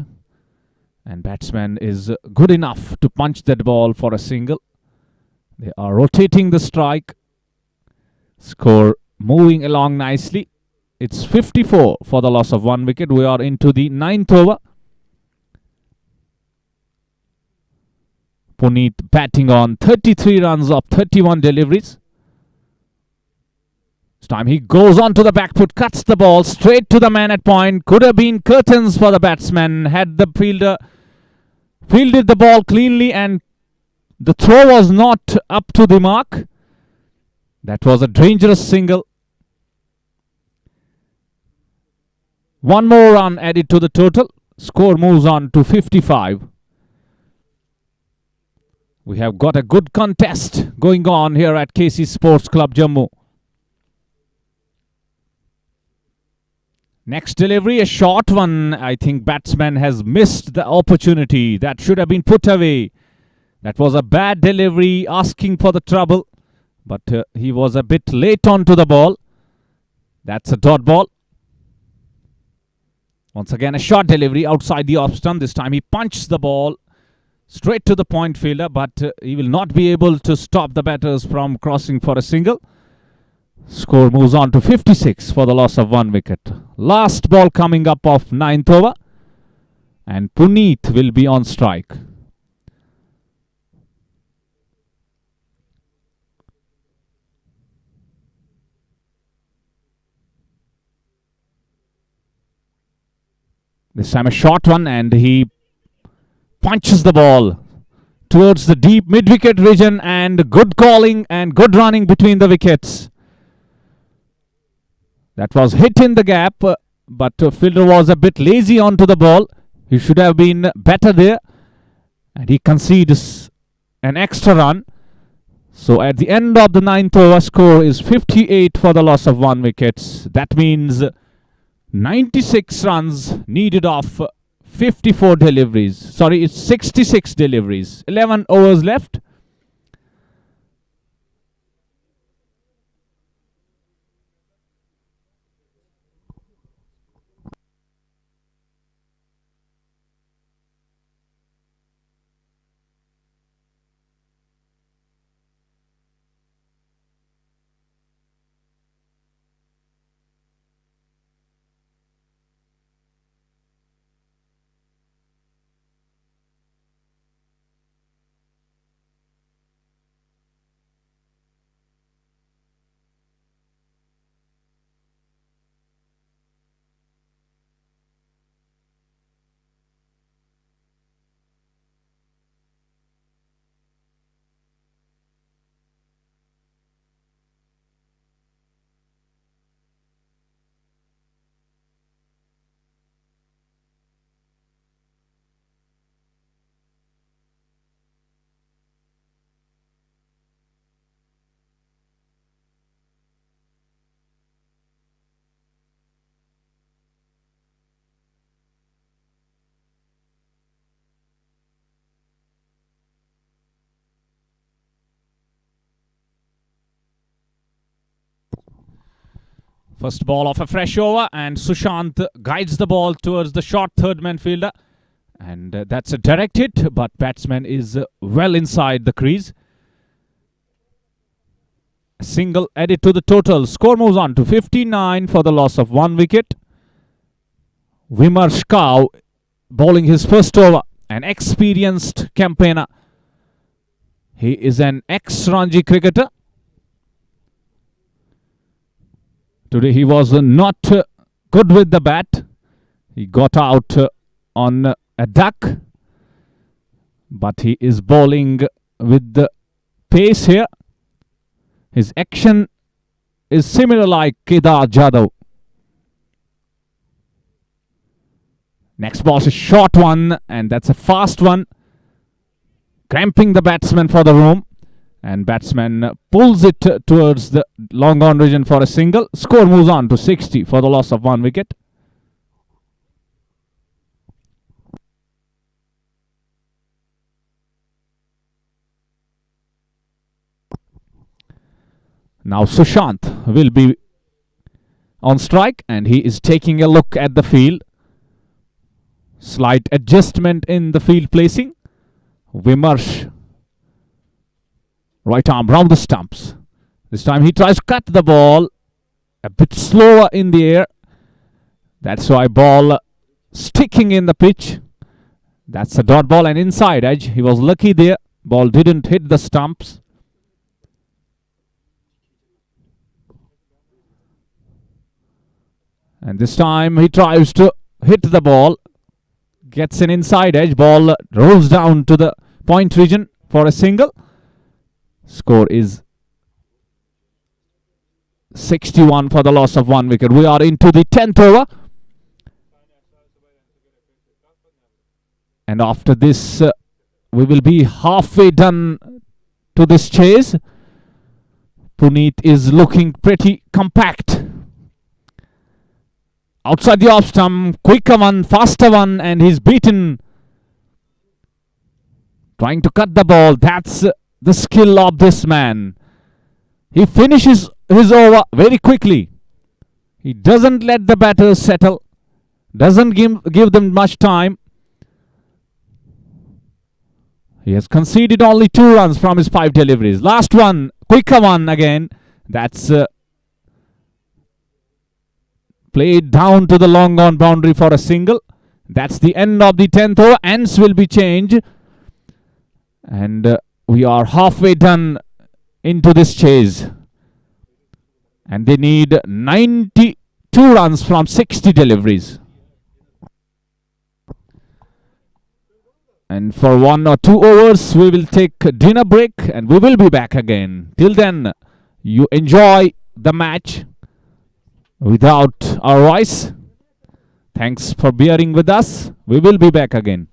And batsman is good enough to punch that ball for a single. They are rotating the strike. Score moving along nicely. It's 54 for the loss of 1 wicket. We are into the 9th over. Puneet batting on 33 runs of 31 deliveries. This time he goes on to the back foot, cuts the ball straight to the man at point. Could have been curtains for the batsman had the fielder fielded the ball cleanly, and the throw was not up to the mark. That was a dangerous single. One more run added to the total. Score moves on to 55. We have got a good contest going on here at KC Sports Club Jammu. Next delivery, a short one. I think batsman has missed the opportunity. That should have been put away. That was a bad delivery, asking for the trouble, but he was a bit late onto the ball. That's a dot ball. Once again, a short delivery outside the off stump. This time he punched the ball straight to the point fielder, but he will not be able to stop the batters from crossing for a single. Score moves on to 56 for the loss of 1 wicket. Last ball coming up of 9th over, and Puneet will be on strike. This time a short one, and he punches the ball towards the deep mid-wicket region, and good calling and good running between the wickets. That was hit in the gap, but fielder was a bit lazy onto the ball. He should have been better there, and he concedes an extra run. So at the end of the 9th over, score is 58 for the loss of 1 wicket. That means 96 runs needed off 54 deliveries. Sorry, it's 66 deliveries. 11 overs left. First ball of a fresh over, and Sushant guides the ball towards the short third man fielder. And that's a direct hit, but batsman is well inside the crease. A single added to the total. Score moves on to 59 for the loss of 1 wicket. Vimarsh Kaur bowling his first over, an experienced campaigner. He is an ex-Ranji cricketer. Today he was not good with the bat. He got out on a duck, but he is bowling with the pace here. His action is similar like Kedar Jadhav. Next ball is a short one, and that's a fast one, cramping the batsman for the roam. And batsman pulls it towards the long on region for a single. Score moves on to 60 for the loss of 1 wicket. Now Sushant will be on strike, and he is taking a look at the field. Slight adjustment in the field placing. Vimarsh, right arm round the stumps. This time he tries to cut the ball a bit slower in the air. That's why ball sticking in the pitch. That's a dot ball and inside edge. He was lucky there. Ball didn't hit the stumps. And this time he tries to hit the ball. Gets an inside edge. Ball rolls down to the point region for a single. Score is 61 for the loss of 1 wicket. We are into the 10th over. And after this, we will be halfway done to this chase. Puneet is looking pretty compact. Outside the off stump, quicker one, faster one, and he's beaten Trying to cut the ball. That's the skill of this man. He finishes his over very quickly. He doesn't let the batters settle. Doesn't give them much time. He has conceded only 2 runs from his 5 deliveries. Last one, quicker one again. That's played down to the long on boundary for a single. That's the end of the 10th over. Ends will be changed. And we are halfway done into this chase. And they need 92 runs from 60 deliveries. And for 1 or 2 overs, we will take a dinner break and we will be back again. Till then, you enjoy the match without our voice. Thanks for bearing with us. We will be back again.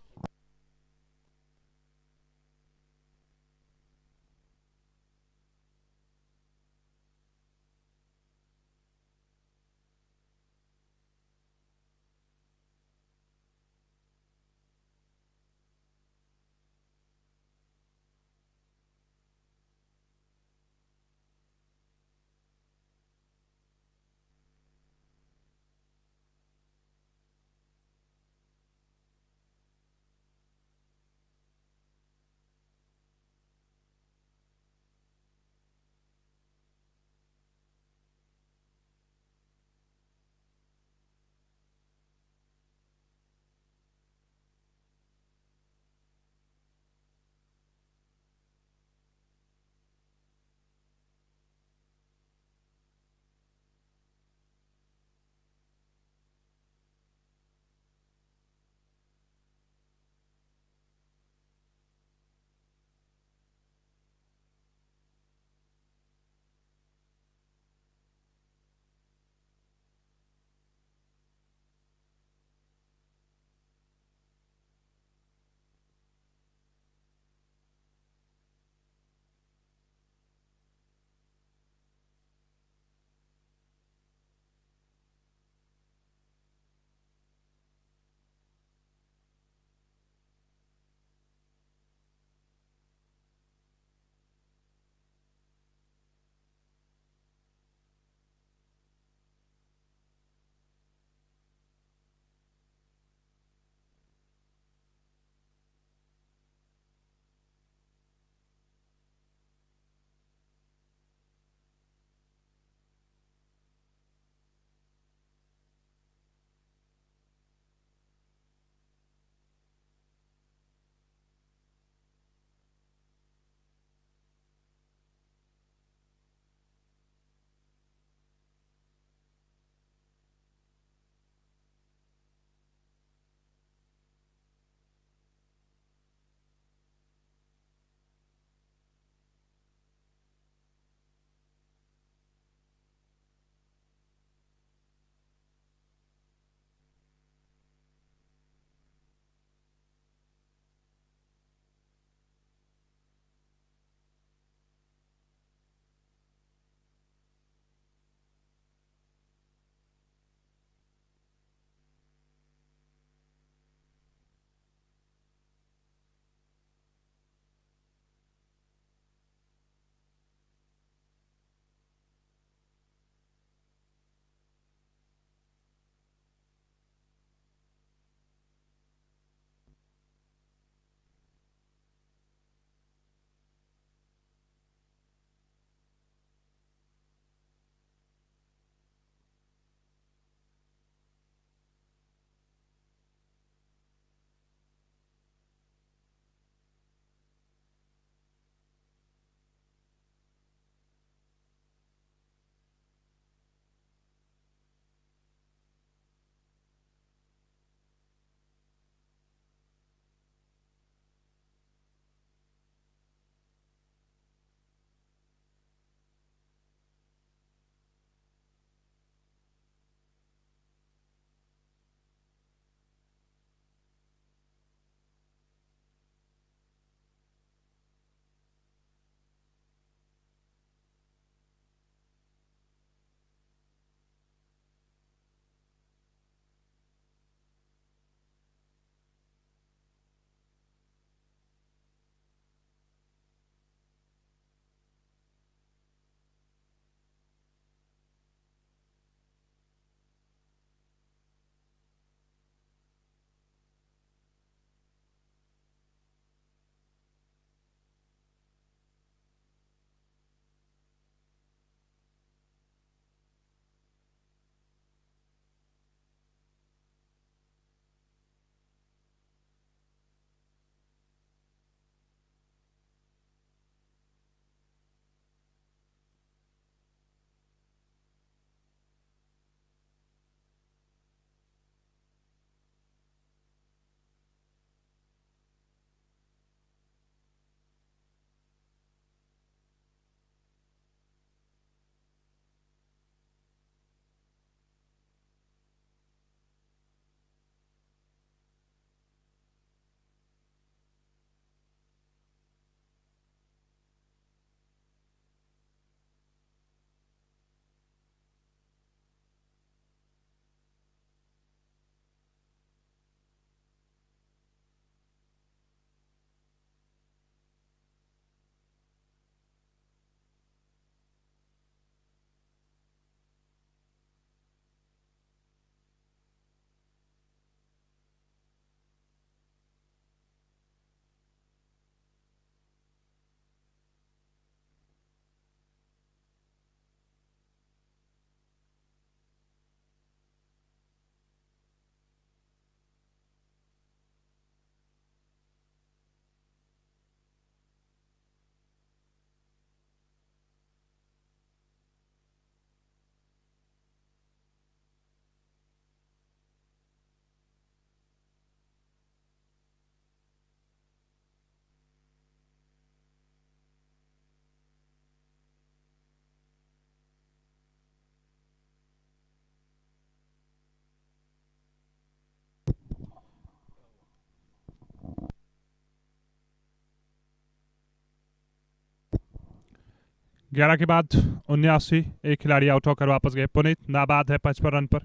11 के बाद 79, एक खिलाड़ी out होकर वापस गए। पुनीत नाबाद है 55 run पर।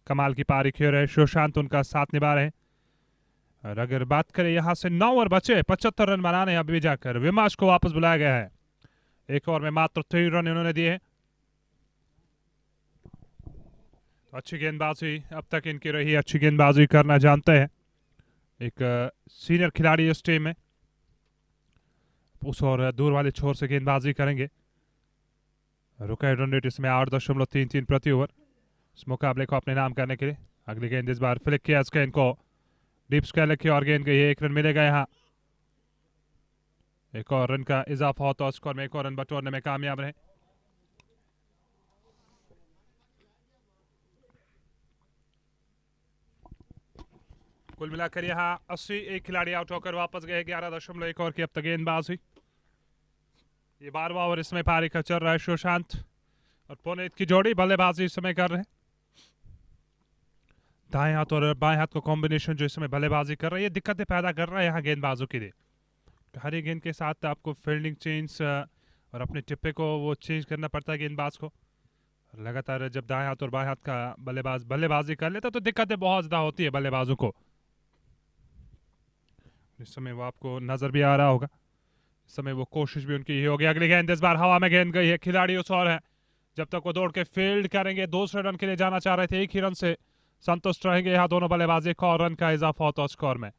कमाल की पारी खेल रहे, सुशांत उनका साथ निभा रहे हैं। और अगर बात करें यहाँ से 9 ओवर बचे, 75 रन बनाने अभी जाकर विमाश को वापस बुलाया गया है। एक ओवर में मात्र 3 रन इन्होंने दिए हैं। तो अच्छी गेंदबाजी अब तक इनकी रही, अच्छी गेंदबाजी करना जानते हैं। एक सीनियर खिलाड़ी इस टीम में, उस और दूर वाले छोर से गेंदबाजी करेंगे। रुका रन रेट इसमें 8.33 प्रति ओवर। इस मुकाबले को अपने नाम करने के लिए अगली गेंद इस बार फ्लिक किया इसके इनको डीप स्क्वायर लिखी और गेंद गई है। 1 रन मिलेगा यहाँ। एक और रन का इजाफा होता है स्कोर में, एक और रन बटोरने में कामयाब रहे। कुल मिलाकर यहाँ 80, एक खिलाड़ी आउट होकर वापस गए। 11.1 ओवर की अब तक गेंदबाजी। ये 12वां ओवर इसमें पारी का चल रहा है। सुशांत और पुनीत की जोड़ी बल्लेबाजी इस समय कर रहे हैं। दाएं हाथ और बाएं हाथ को कॉम्बिनेशन जो इस समय बल्लेबाजी कर रहा है, ये दिक्कतें पैदा कर रहा है यहाँ गेंदबाजों के लिए। हर एक गेंद के साथ आपको फील्डिंग चेंज और अपने टिप्पे को वो चेंज करना पड़ता है गेंदबाज को। लगातार जब दाएं हाथ और बाएं हाथ का बल्लेबाज बल्लेबाजी कर लेता तो दिक्कतें बहुत ज़्यादा होती है बल्लेबाजों को। इस समय वो आपको नजर भी आ रहा होगा। इस समय वो कोशिश भी उनकी ही होगी। अगली गेंद इस बार हवा में गेंद गई है। खिलाड़ी उस और है, जब तक वो दौड़ के फील्ड करेंगे। दूसरे रन के लिए जाना चाह रहे थे, एक ही रन से संतुष्ट रहेंगे यहाँ दोनों बल्लेबाज। एक और रन का इजाफा होता है स्कोर में।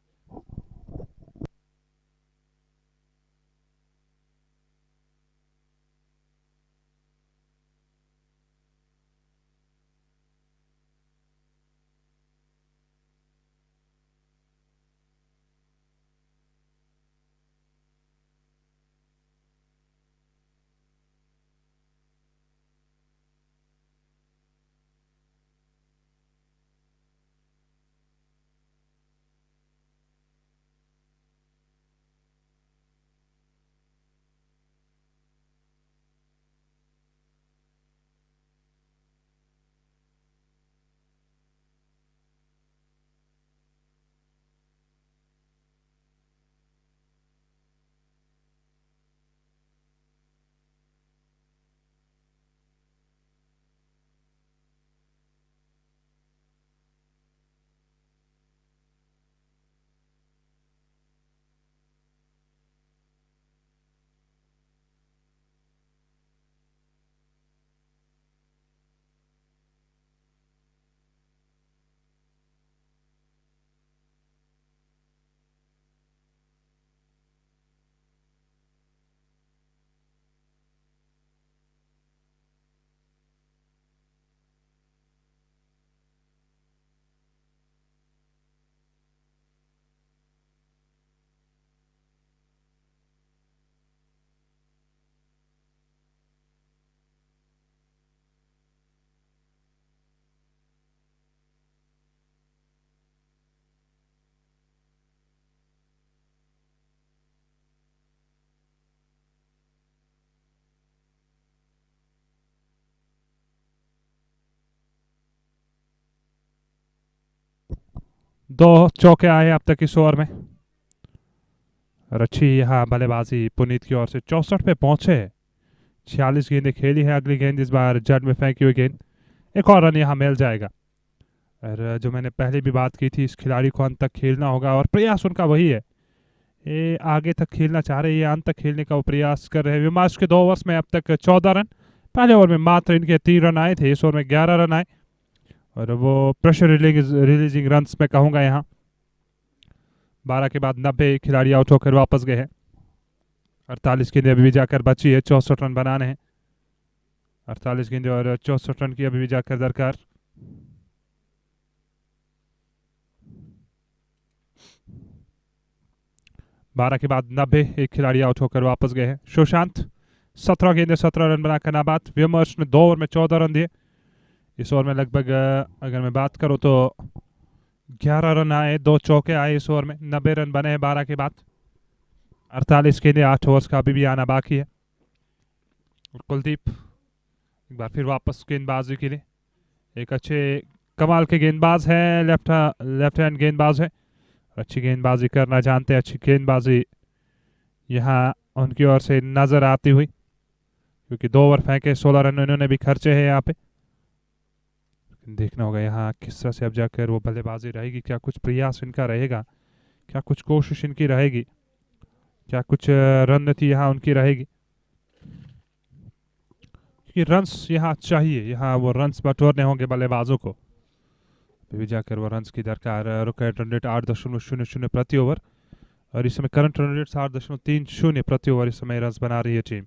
दो चौके आए अब तक इस ओवर में। और अच्छी यहाँ बल्लेबाजी पुनीत की ओर से। 64 पे पहुंचे, 46 गेंदें खेली है। अगली गेंद इस बार जड़ में फेंकी हुई गेंद। एक और रन यहाँ मिल जाएगा। और जो मैंने पहले भी बात की थी, इस खिलाड़ी को अंत तक खेलना होगा और प्रयास उनका वही है। ये आगे तक खेलना चाह रहे हैं, ये अंत तक खेलने का वो प्रयास कर रहे हैं। विमाश के 2 ओवर्स में अब तक 14 रन। पहले ओवर में मात्र इनके 3 रन आए थे, इस ओवर में 11 रन आए और वो प्रेशर रिलीजिंग रन्स में कहूँगा यहाँ। 12 के बाद 90 खिलाड़ी आउट होकर वापस गए हैं। 48 गेंदें अभी भी जाकर बची है, 64 रन बनाने हैं। 48 गेंदें और 64 रन की अभी भी जाकर दरकार। बारह के बाद 90, एक खिलाड़ी आउट होकर वापस गए हैं। सुशांत 17 गेंदें 17 रन बनाकर नाबाद। विमर्श ने 2 ओवर में 14 रन दिए। इस ओवर में लगभग अगर मैं बात करूं तो 11 रन आए, 2 चौके आए इस ओवर में। 90 रन बने हैं 12 के बाद। 48 गेंदें 8 ओवर्स का अभी भी आना बाकी है। और कुलदीप एक बार फिर वापस गेंदबाजी के लिए। एक अच्छे कमाल के गेंदबाज हैं, लेफ्ट हैंड गेंदबाज है, अच्छी गेंदबाजी करना जानते हैं। अच्छी गेंदबाजी यहाँ उनकी ओर से नजर आती हुई। क्योंकि 2 ओवर फेंके, 16 रन इन्होंने भी खर्चे हैं यहाँ पे। देखना होगा यहाँ किस तरह से अब जाकर वो बल्लेबाजी रहेगी, क्या कुछ प्रयास इनका रहेगा, क्या कुछ कोशिश इनकी रहेगी, क्या कुछ रणनीति यहाँ उनकी रहेगी, क्योंकि रन्स यहाँ चाहिए, यहाँ वो रन्स बटोरने होंगे बल्लेबाजों को। अभी भी जाकर वो रन्स की दरकार। रुकेट रन रेट 8.00 प्रति ओवर और इस समय करंट रन रेट 8.30 प्रति ओवर इस समय रन्स बना रही है टीम।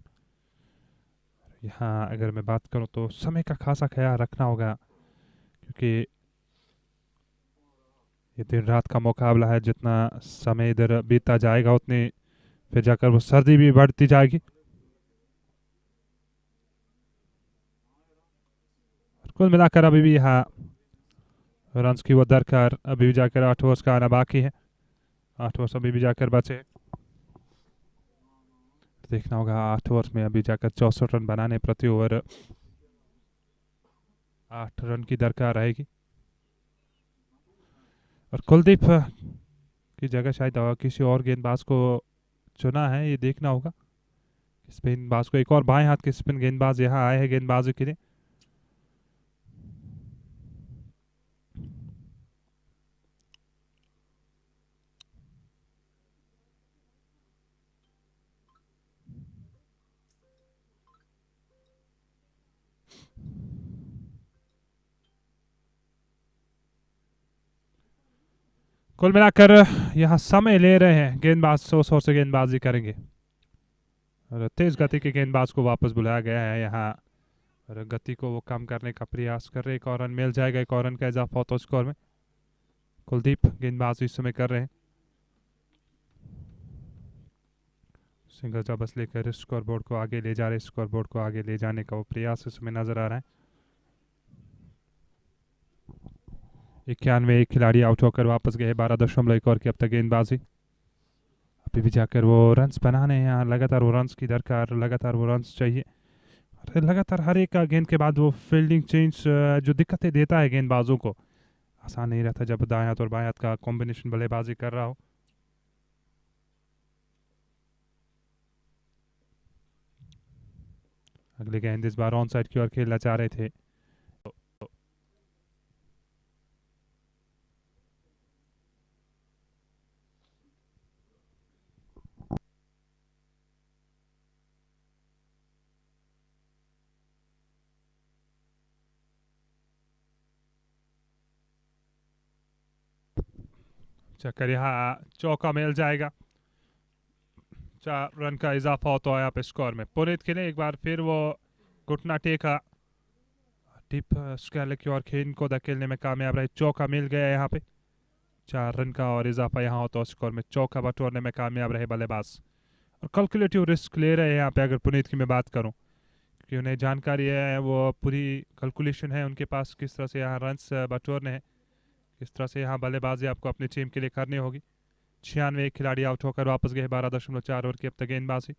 यहाँ अगर मैं बात करूँ तो समय का खासा ख्याल रखना होगा, क्योंकि ये दिन रात का मुकाबला है, जितना समय इधर बीतता जाएगा उतनी फिर जाकर वो सर्दी भी बढ़ती जाएगी। कुल मिलाकर अभी भी यहाँ रन्स की वो दरकार, अभी भी जाकर 8 ओवर्स का आना बाकी है, 8 ओवर्स अभी भी जाकर बचे। देखना होगा 8 ओवर्स में अभी जाकर 64 रन बनाने, प्रति ओवर 8 रन की दरकार रहेगी। और कुलदीप की जगह शायद किसी और गेंदबाज को चुना है, ये देखना होगा। स्पिन गेंदबाज को, एक और बाएं हाथ के स्पिन गेंदबाज यहाँ आए हैं गेंदबाजी के लिए। कुल मिलाकर यहाँ समय ले रहे हैं गेंदबाज, 100 से गेंदबाजी करेंगे और तेज गति के गेंदबाज को वापस बुलाया गया है यहाँ, और गति को वो कम करने का प्रयास कर रहे हैं। एक और रन मिल जाएगा, एक और रन का इजाफा होता है स्कोर में। कुलदीप गेंदबाजी इस समय कर रहे हैं, सिंगल जबस लेकर स्कोर बोर्ड को आगे ले जा रहे हैं, स्कोर बोर्ड को आगे ले जाने का वो प्रयास इसमें नजर आ रहा है। 91 एक खिलाड़ी आउट होकर वापस गए, 12.1 ओवर की अब तक गेंदबाजी। अभी भी जाकर वो रन्स बनाने हैं, यहाँ लगातार वो रन्स की दरकार, लगातार वो रन्स चाहिए। लगातार हर एक गेंद के बाद वो फील्डिंग चेंज जो दिक्कतें देता है गेंदबाजों को, आसान नहीं रहता जब दाएं हाथ और बाएं हाथ का कॉम्बिनेशन बल्लेबाजी कर रहा हो। अगली गेंद इस बार ऑन साइड की ओर खेलना चाह रहे थे। चक्कर यहाँ चौका मिल जाएगा, 4 रन का इजाफा होता है यहाँ पे स्कोर में। पुनीत के लिए एक बार फिर वो घुटना टेका, टिप स्केल की ओर खेल को धकेलने में कामयाब रहे, चौका मिल गया यहाँ पे, 4 रन का और इजाफा यहाँ होता है स्कोर में, चौका बटोरने में कामयाब रहे बल्लेबाज। और कैलकुलेटिव रिस्क ले रहे हैं यहाँ पे, अगर पुनीत की मैं बात करूँ, क्योंकि उन्हें जानकारी है, वो पूरी कैलकुलेशन है उनके पास, किस तरह से यहाँ रन्स बटोरने हैं, किस तरह से यहाँ बल्लेबाजी आपको अपनी टीम के लिए करनी होगी। 96 खिलाड़ी आउट होकर वापस गए, 12.4 ओवर की अब तक गेंदबाजी।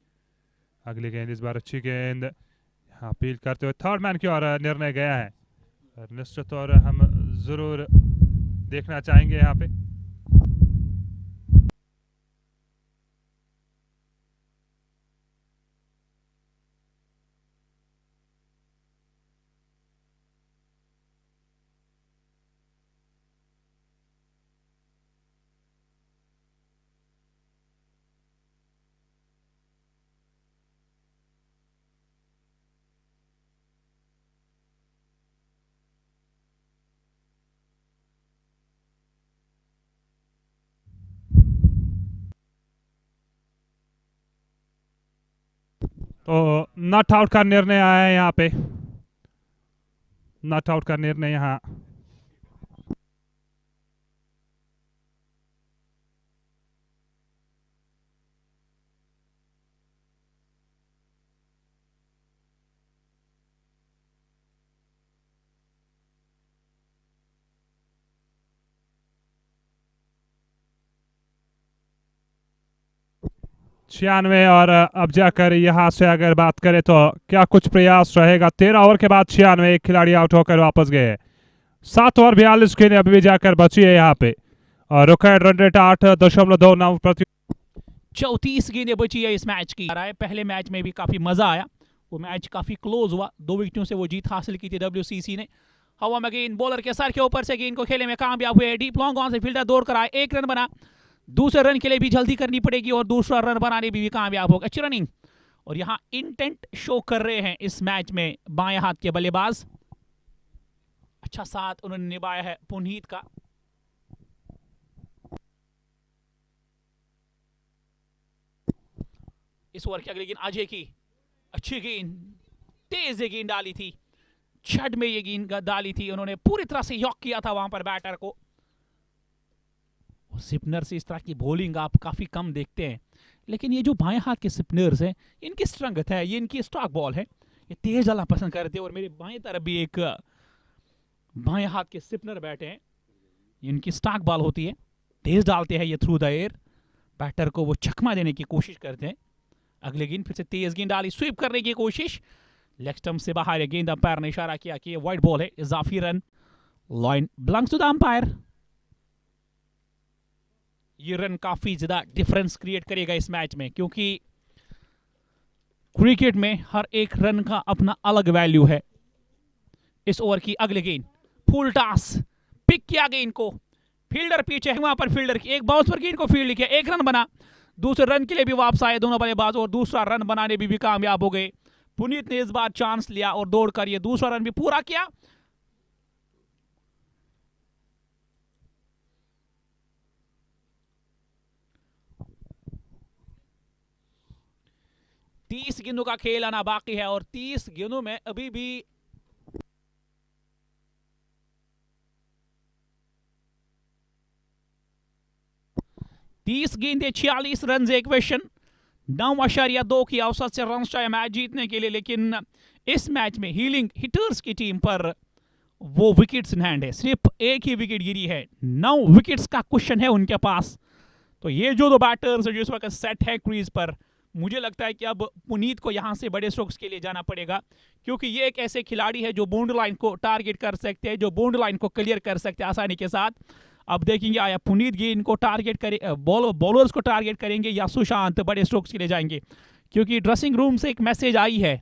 अगली गेंद इस बार अच्छी गेंद, यहाँ अपील करते हुए थर्ड मैन की ओर निर्णय गया है, निश्चित तौर हम जरूर देखना चाहेंगे यहाँ पे। तो नॉट आउट का निर्णय आया है यहाँ पे, नॉट आउट का निर्णय यहाँ। छियानवे और अब जाकर यहाँ से अगर बात करें तो क्या कुछ प्रयास रहेगा। 13 ओवर के बाद 96 एक खिलाड़ी आउट होकर वापस गए, 7 ओवर 42 गेंदें अभी भी जाकर बची है यहाँ पे, और रिकॉर्ड रन रेट 8.29 प्रति। 34 गेंदें बची है इस मैच की। पहले मैच में भी काफी मजा आया, वो मैच काफी क्लोज हुआ, 2 विकेटों से वो जीत हासिल की थी WCC ने। हवा में गेंद बॉलर के सर के ऊपर से गेंद को खेले में कामयाब हुए, डीप लॉन्ग ऑन से फील्डर दौड़ कर आए, 1 रन बना। दूसरे रन के लिए भी जल्दी करनी पड़ेगी और दूसरा रन बनाने भी कामयाब होगा। अच्छी रनिंग, और यहां इंटेंट शो कर रहे हैं इस मैच में बाएं हाथ के बल्लेबाज। अच्छा साथ उन्होंने निभाया है पुनीत का। इस ओवर की अगली गेंद अजय की, अच्छी गेंद, तेज गेंद डाली थी, छड़ में ये गेंद डाली थी, उन्होंने पूरी तरह से यॉक किया था वहां पर बैटर को। स्पिनर से इस तरह की बॉलिंग आप काफी कम देखते हैं, लेकिन ये जो बाएं हाथ के स्पिनर्स हैं इनकी स्ट्रेंथ है, ये इनकी स्टॉक बॉल है, ये तेज डालना पसंद करते हैं। और मेरे बाएं तरफ भी एक बाएं हाथ के स्पिनर बैठे हैं, इनकी स्टॉक बॉल होती है, तेज डालते हैं ये थ्रू द एयर, बैटर को वो चकमा देने की कोशिश करते हैं। अगले गेंद फिर से तेज गेंद डाली, स्वीप करने की कोशिश, लेग स्टंप से बाहर है गेंद, अंपायर ने इशारा किया कि ये वाइड बॉल है, इजाफी run, line belongs to the umpire. ये रन काफी ज्यादा डिफरेंस क्रिएट करेगा इस मैच में, क्योंकि क्रिकेट में हर एक रन का अपना अलग वैल्यू है। इस ओवर की अगले गेंद फुल टॉस, पिक किया गेंद को, फील्डर पीछे है, वहां पर फील्डर की एक बाउंस पर गेंद को फील्ड किया, 1 रन बना। दूसरे रन के लिए भी वापस आए दोनों बल्लेबाज और दूसरा रन बनाने भी कामयाब हो गए। पुनीत ने इस बार चांस लिया और दौड़कर ये दूसरा रन भी पूरा किया। तीस गेंदों का खेल आना बाकी है और 30 गेंदों में अभी भी तीस गेंदे 46 रन इक्वेशन, 9.2 की औसत से रन चाहिए मैच जीतने के लिए। लेकिन इस मैच में हीलिंग हिटर्स की टीम पर वो विकेट्स इन हैंड है, सिर्फ एक ही विकेट गिरी है, 9 विकेट्स का क्वेश्चन है उनके पास। तो ये जो 2 बैटर्स है जो इस वक्त सेट है क्रीज पर, मुझे लगता है कि अब पुनीत को यहां से बड़े स्ट्रोक्स के लिए जाना पड़ेगा, क्योंकि ये एक ऐसे खिलाड़ी है जो बाउंड्री लाइन को टारगेट कर सकते हैं, जो बाउंड्री लाइन को क्लियर कर सकते हैं आसानी के साथ। अब देखेंगे आया पुनीत गेंद को टारगेट करे, बॉलर्स को टारगेट करेंगे या सुशांत बड़े स्ट्रोक्स के लिए जाएंगे, क्योंकि ड्रेसिंग रूम से एक मैसेज आई है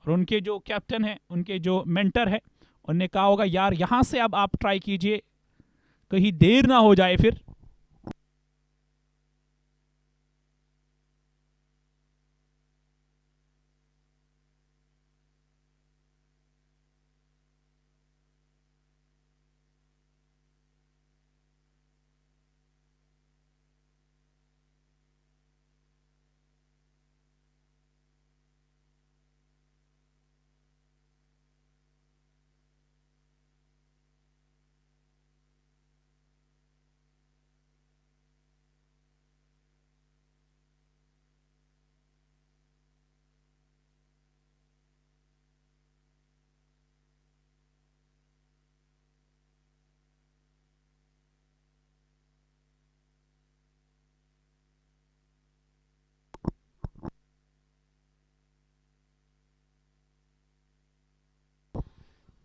और उनके जो कैप्टन है, उनके जो मेंटर है, उन्होंने कहा होगा यार यहां से अब आप ट्राई कीजिए, कहीं देर ना हो जाए फिर।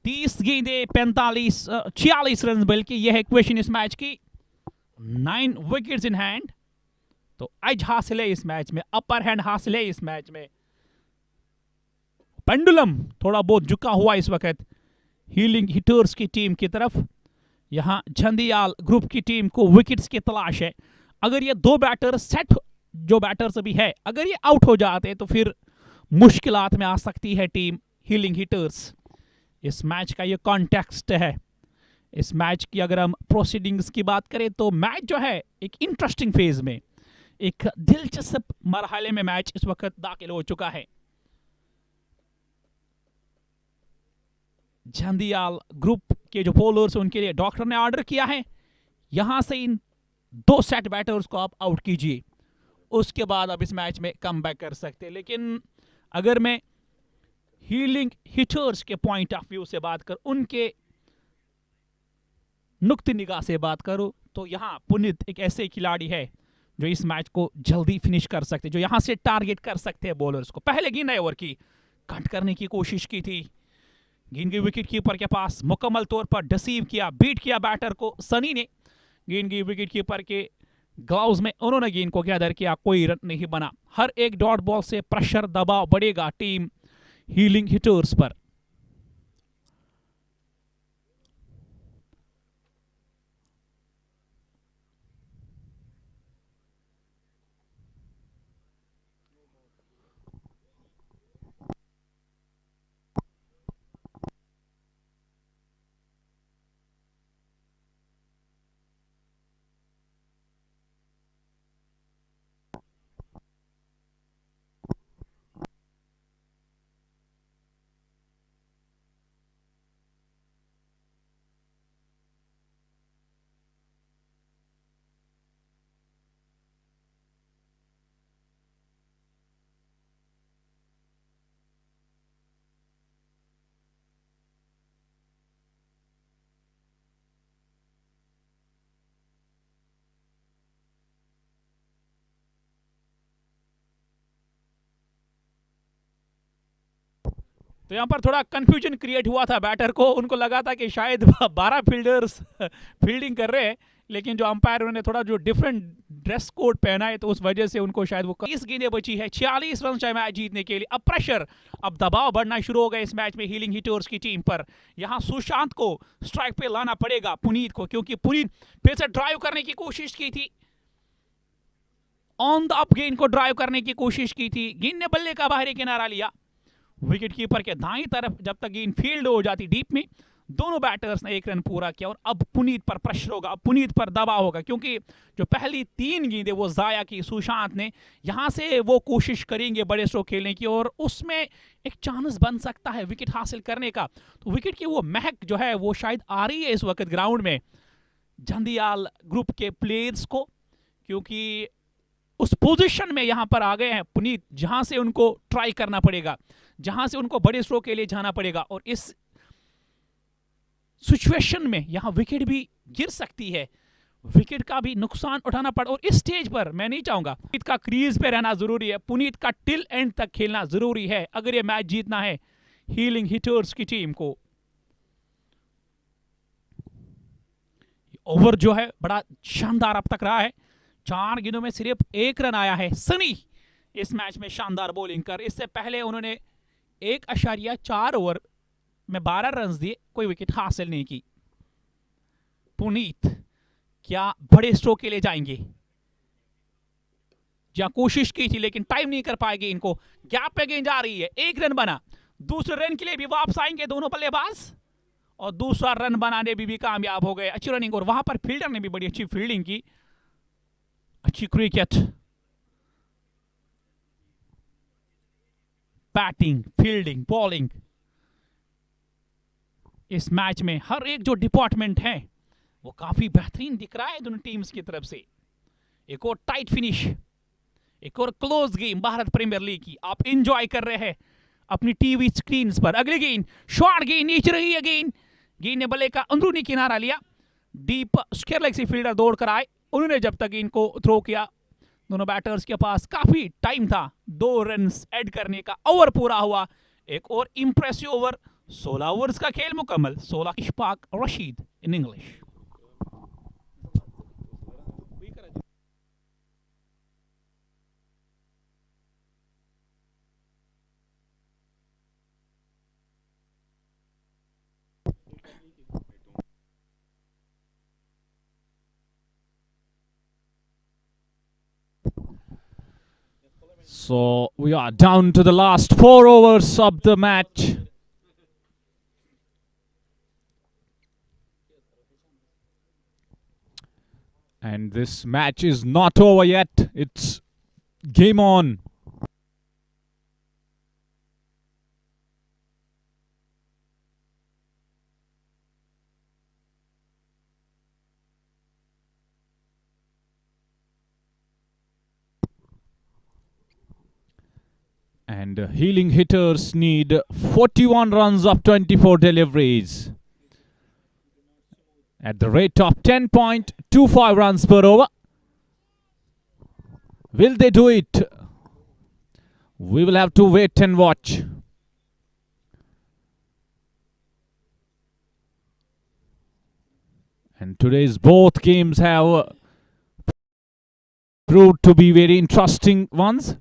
तीस गेंदे 46 रन, बल्कि यह है क्वेश्चन इस मैच की, 9 विकेट्स इन हैंड। तो एज हासिल है इस मैच में, अपर हैंड हासिल है इस मैच में। पेंडुलम थोड़ा बहुत झुका हुआ इस वक्त हीलिंग हिटर्स की टीम की तरफ। यहां झंडियाल ग्रुप की टीम को विकेट्स की तलाश है। अगर ये 2 बैटर सेट, जो बैटर्स अभी है, अगर ये आउट हो जाते तो फिर मुश्किलात में आ सकती है टीम हीलिंग हिटर्स। इस मैच का ये कॉन्टेक्स्ट है। इस मैच की अगर हम प्रोसीडिंग्स की बात करें तो मैच जो है एक इंटरेस्टिंग फेज में, एक दिलचस्प मरहले में मैच इस वक्त दाखिल हो चुका है। झंडियाल ग्रुप के जो बॉलर्स उनके लिए डॉक्टर ने ऑर्डर किया है यहां से इन 2 सेट बैटर्स को आप आउट कीजिए, उसके बाद आप इस मैच में कम बैक कर सकते हैं। लेकिन अगर मैं हीलिंग हिटर्स के पॉइंट ऑफ व्यू से बात कर, उनके नुक्ते निगाह से बात करूं, तो यहां पुनीत एक ऐसे खिलाड़ी है जो इस मैच को जल्दी फिनिश कर सकते हैं, जो यहां से टारगेट कर सकते हैं बॉलर्स को। पहले गेंद ओवर की कट करने की कोशिश की थी, गेंद की विकेट कीपर के पास मुकम्मल तौर पर डिसीव किया, बीट किया बैटर को सनी ने। गेंद की विकेट कीपर के ग्लव्स में उन्होंने गेंद को गैदर किया, कोई रन नहीं बना। हर एक डॉट बॉल से प्रेशर दबाव बढ़ेगा टीम हीलिंग हिटर्स पर। तो यहां पर थोड़ा कंफ्यूजन क्रिएट हुआ था बैटर को, उनको लगा था कि शायद 12 फील्डर्स फील्डिंग कर रहे हैं, लेकिन जो अंपायर उन्होंने थोड़ा जो डिफरेंट ड्रेस कोड पहना है तो उस वजह से उनको शायद वो 30 गेंदें बची है, 46 रन चाहिए मैच जीतने के लिए। अब प्रेशर, अब दबाव बढ़ना शुरू हो गया इस मैच में हीलिंग हिटर्स की टीम पर। यहां सुशांत को स्ट्राइक पे लाना पड़ेगा पुनीत को, क्योंकि पुनीत फिर से ड्राइव करने की कोशिश की थी, ऑन द अप गेंद को ड्राइव करने की कोशिश की थी, गेंद ने बल्ले का बाहरी किनारा लिया। विकेट कीपर के दाईं तरफ जब तक गेंद फील्ड हो जाती डीप में, दोनों बैटर्स ने 1 रन पूरा किया। और अब पुनीत पर प्रेशर होगा, अब पुनीत पर दबाव होगा, क्योंकि जो पहली 3 गेंदें वो जाया की सुशांत ने, यहां से वो कोशिश करेंगे बड़े स्ट्रोक खेलने की और उसमें एक चांस बन सकता है विकेट हासिल करने का। तो विकेट की वो महक जो है वो शायद आ रही है इस वक्त ग्राउंड में जंदियाल ग्रुप के प्लेयर्स को, क्योंकि उस पोजीशन में यहां पर आ गए हैं पुनीत जहां से उनको ट्राई करना पड़ेगा, जहां से उनको बड़े स्ट्रोक के लिए जाना पड़ेगा। और इस सिचुएशन में यहां विकेट भी गिर सकती है, विकेट का भी नुकसान उठाना पड़ा। और इस स्टेज पर मैं नहीं चाहूंगा, पुनीत का क्रीज पे रहना जरूरी है, पुनीत का टिल एंड तक खेलना जरूरी है अगर ये मैच जीतना है हीलिंग हिटर्स की टीम को। ओवर जो है बड़ा शानदार अब तक रहा है, 4 गेंदों में सिर्फ 1 रन आया है। सनी इस मैच में शानदार बॉलिंग कर, इससे पहले उन्होंने 1.4 ओवर में 12 रन दिए, कोई विकेट हासिल नहीं की। पुनीत क्या बड़े स्ट्रोक के लिए जाएंगे? जहां कोशिश की थी लेकिन टाइम नहीं कर पाएंगे, इनको गैप पे गेंद जा रही है, 1 रन बना, दूसरे रन के लिए भी वापस आएंगे दोनों बल्लेबाज और दूसरा रन बनाने भी कामयाब हो गए। अच्छी रनिंग, और वहां पर फील्डर ने भी बड़ी अच्छी फील्डिंग की, अच्छी क्रिकेट, बैटिंग, फील्डिंग, बॉलिंग, इस मैच में हर एक जो डिपार्टमेंट है वो काफी बेहतरीन दिख रहा है दोनों टीम्स की तरफ से। एक और टाइट फिनिश, एक और close game Bharat Premier League की आप एंजॉय कर रहे हैं अपनी टीवी स्क्रीन पर। अगली गेंद शॉर्ट गेंद, नीचे रही है गेंद ने बल्ले का अंदरूनी किनारा लिया, डीप स्क्वायर लेग से फील्डर दौड़ कर आए, उन्होंने जब तक इनको थ्रो किया, दोनों बैटर्स के पास काफी टाइम था 2 रन ऐड करने का। ओवर पूरा हुआ, एक और इंप्रेसिव ओवर, 16 ओवर्स का खेल मुकम्मल। 16 Ishfaq Rashid in English. So we are down to the last 4 overs of the match. And this match is not over yet. It's game on. And healing hitters need 41 runs of 24 deliveries at the rate of 10.25 runs per over. Will they do it? We will have to wait and watch. And today's both games have proved to be very interesting ones.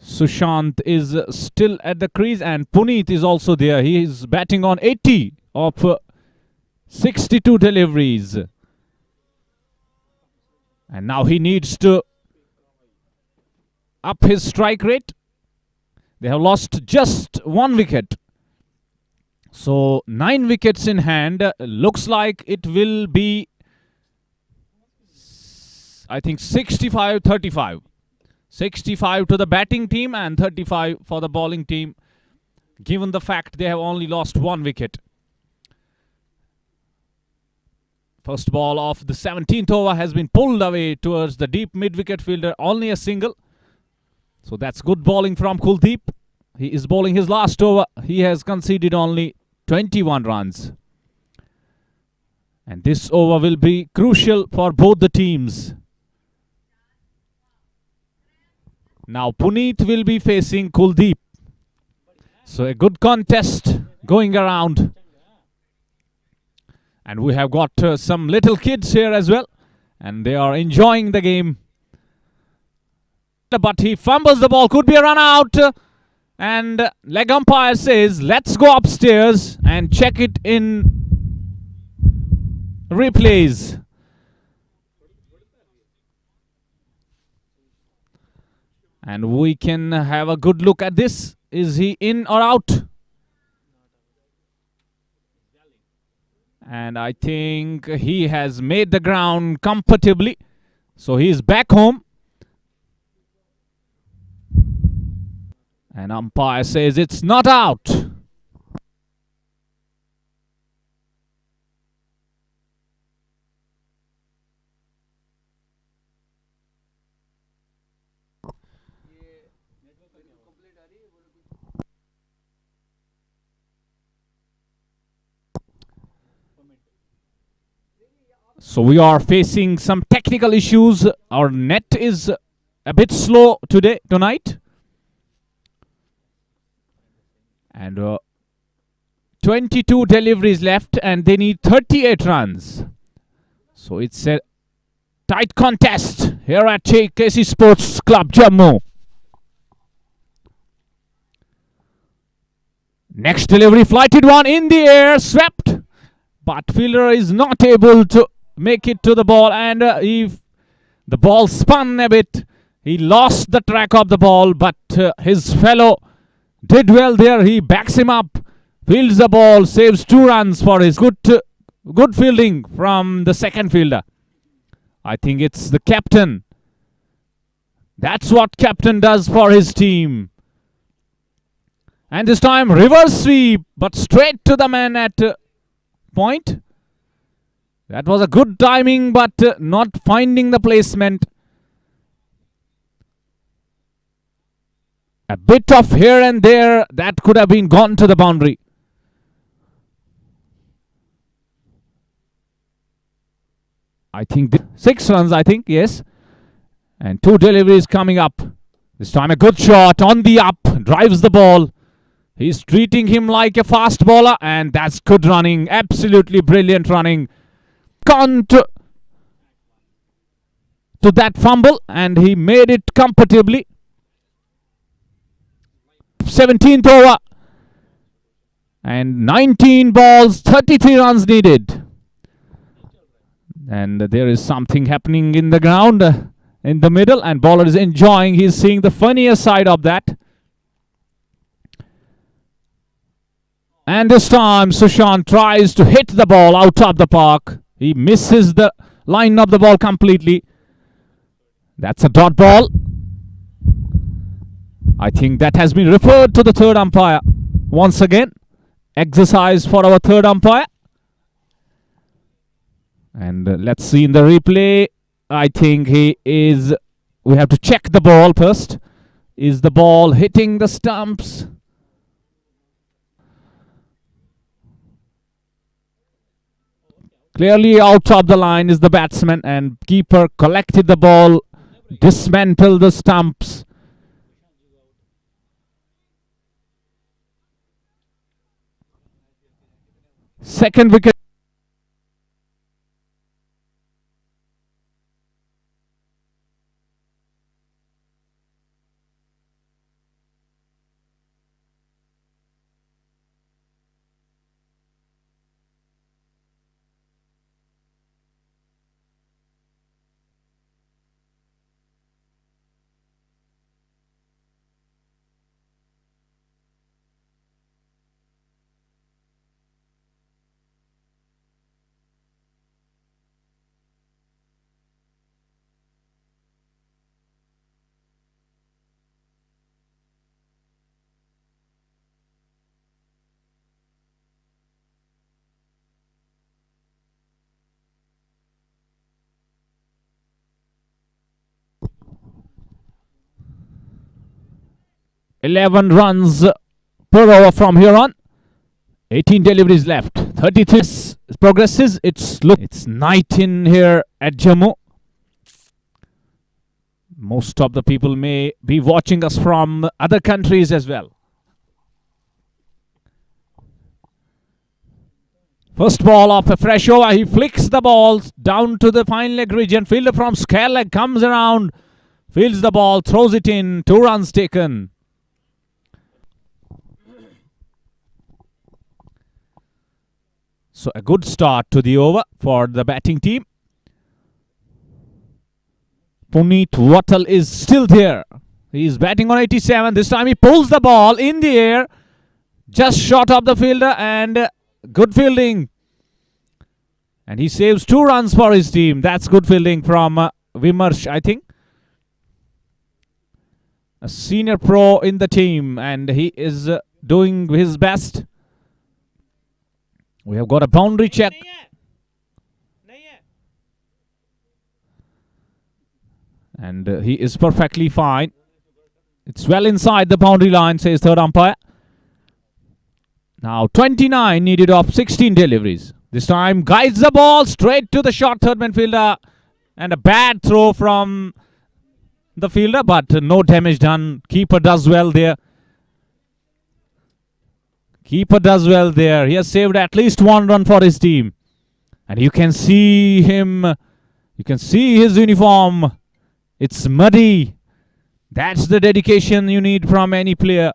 Sushant is still at the crease, and Puneet is also there. He is batting on 80 of 62 deliveries. And now he needs to up his strike rate. They have lost just 1 wicket. So 9 wickets in hand. Looks like it will be, I think, 65-35. 65 to the batting team and 35 for the bowling team, given the fact they have only lost 1 wicket. First ball of the 17th over has been pulled away towards the deep mid-wicket fielder. Only a single. So that's good bowling from Kuldeep. He is bowling his last over. He has conceded only 21 runs. And this over will be crucial for both the teams. Now Puneet will be facing Kuldeep. So a good contest going around. And we have got some little kids here as well. And they are enjoying the game. But he fumbles the ball. Could be a run out. And leg umpire says, let's go upstairs and check it in replays. And we can have a good look at this. Is he in or out? And I think he has made the ground comfortably. So he is back home. And umpire says it's not out. So we are facing some technical issues. Our net is a bit slow tonight. And 22 deliveries left and they need 38 runs. So it's a tight contest here at KC Sports Club Jammu. Next delivery, flighted one in the air, swept. But fielder is not able to make it to the ball, and if the ball spun a bit, he lost the track of the ball, but his fellow did well there. He backs him up, fields the ball, saves 2 runs for his good fielding from the second fielder. I think it's the captain. That's what captain does for his team. And this time reverse sweep, but straight to the man at point. That was a good timing, but not finding the placement. A bit of here and there, that could have been gone to the boundary. I think 6 runs, I think, yes. And 2 deliveries coming up. This time a good shot on the up, drives the ball. He's treating him like a fast bowler, and that's good running, absolutely brilliant running. Gone to that fumble, and he made it comfortably. 17th over, and 19 balls, 33 runs needed. And there is something happening in the ground, in the middle, and bowler is enjoying. He's seeing the funnier side of that. And this time Sushant tries to hit the ball out of the park. He misses the line of the ball completely. That's a dot ball. I think that has been referred to the third umpire. Once again, exercise for our third umpire. And let's see in the replay. I think he is... We have to check the ball first. Is the ball hitting the stumps? Clearly out of the line is the batsman, and keeper collected the ball, dismantled the stumps. Second wicket. 11 runs per over from here on. 18 deliveries left. 33 progresses. It's night in here at Jammu. Most of the people may be watching us from other countries as well. First ball off a fresh over. He flicks the ball down to the fine leg region. Fielder from square leg comes around, fields the ball, throws it in. 2 runs taken. So a good start to the over for the batting team. Puneet Wattal is still there. He's batting on 87. This time he pulls the ball in the air, just short of the fielder, and good fielding. And he saves 2 runs for his team. That's good fielding from Vimarsh, I think. A senior pro in the team, and he is doing his best. We have got a boundary check. And he is perfectly fine. It's well inside the boundary line, says third umpire. Now 29 needed of 16 deliveries. This time guides the ball straight to the short third man fielder. And a bad throw from the fielder, but no damage done. Keeper does well there. Keeper does well there. He has saved at least 1 run for his team. And you can see him. You can see his uniform. It's muddy. That's the dedication you need from any player.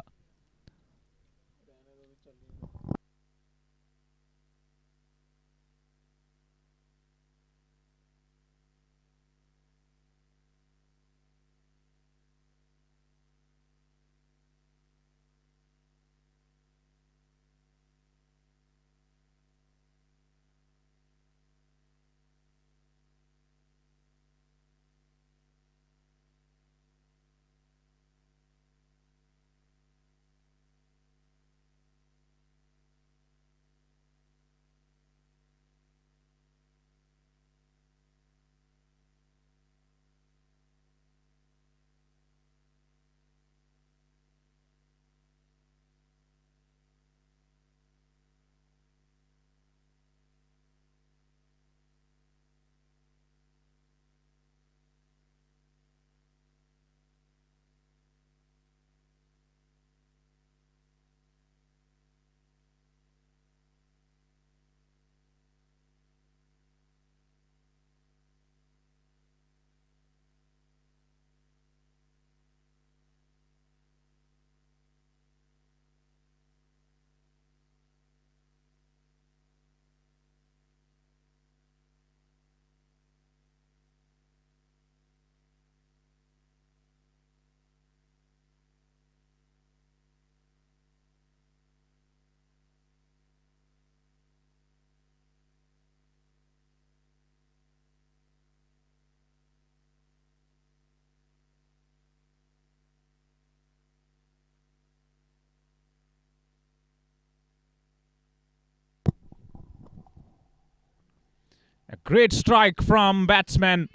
A great strike from batsman.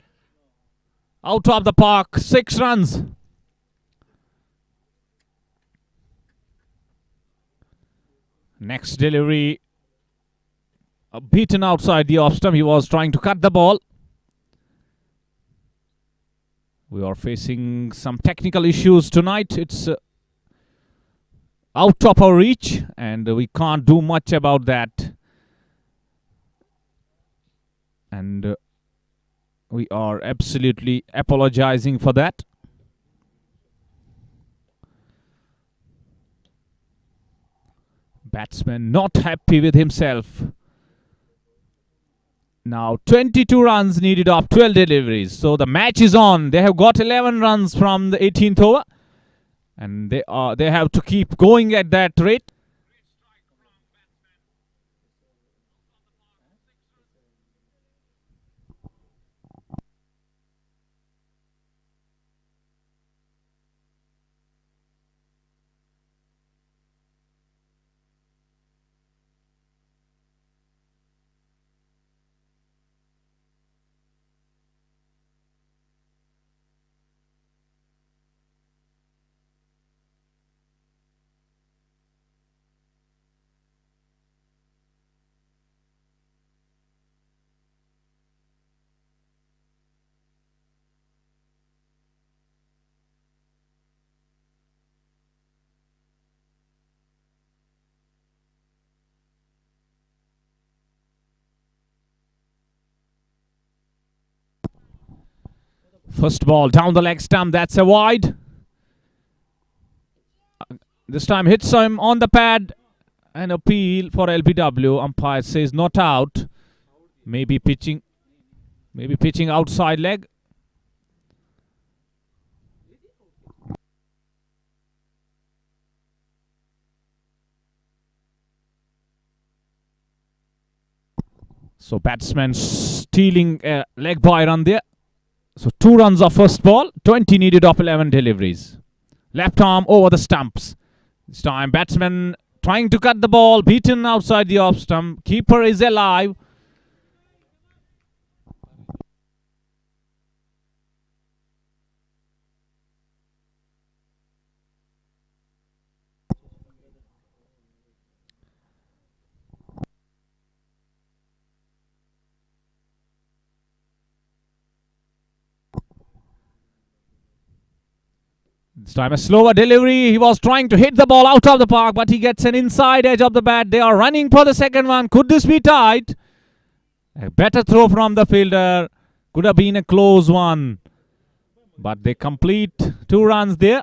Out of the park, 6 runs. Next delivery. Beaten outside the off stump. He was trying to cut the ball. We are facing some technical issues tonight. It's out of our reach, and we can't do much about that. And we are absolutely apologizing for that. Batsman not happy with himself. Now 22 runs needed of 12 deliveries. So the match is on. They have got 11 runs from the 18th over. And they have to keep going at that rate. First ball down the leg stump. That's a wide. This time hits him on the pad. An appeal for LBW. Umpire says not out. Maybe pitching outside leg. So batsman stealing a leg by run there. So 2 runs of first ball. 20 needed of 11 deliveries. Left arm over the stumps. This time batsman trying to cut the ball. Beaten outside the off stump. Keeper is alive. This time a slower delivery. He was trying to hit the ball out of the park, but he gets an inside edge of the bat. They are running for the second one. Could this be tight? A better throw from the fielder. Could have been a close one. But they complete 2 runs there.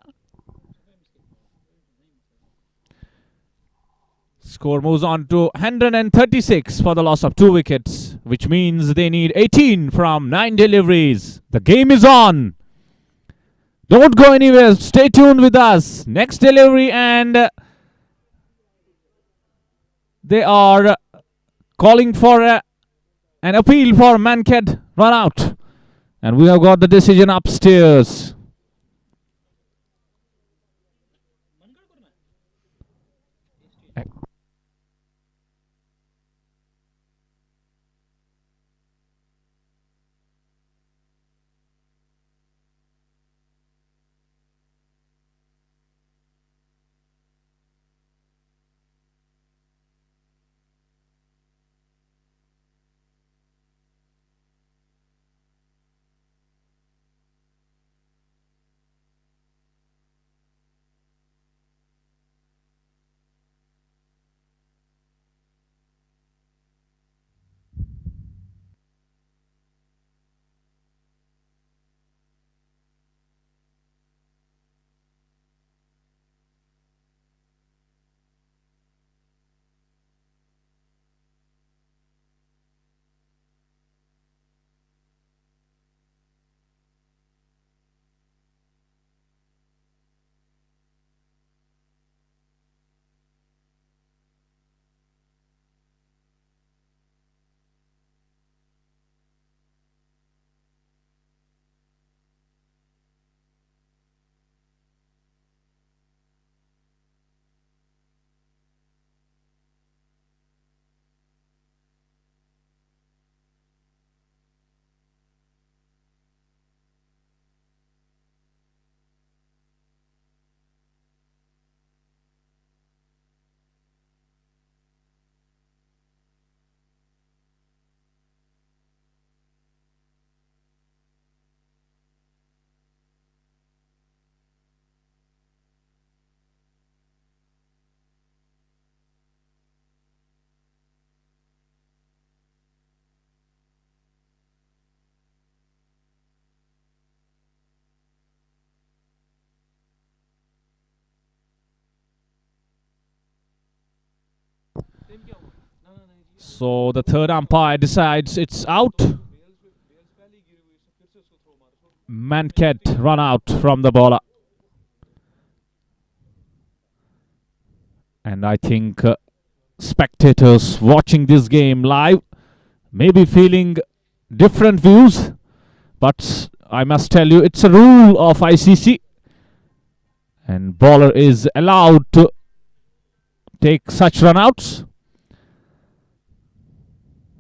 Score moves on to 136 for the loss of 2 wickets, which means they need 18 from 9 deliveries. The game is on. Don't go anywhere. Stay tuned with us. Next delivery, and they are calling for an appeal for Mankad run out. And we have got the decision upstairs. So the third umpire decides it's out. Mankad run out from the bowler. And I think spectators watching this game live may be feeling different views. But I must tell you, it's a rule of ICC. And bowler is allowed to take such run-outs.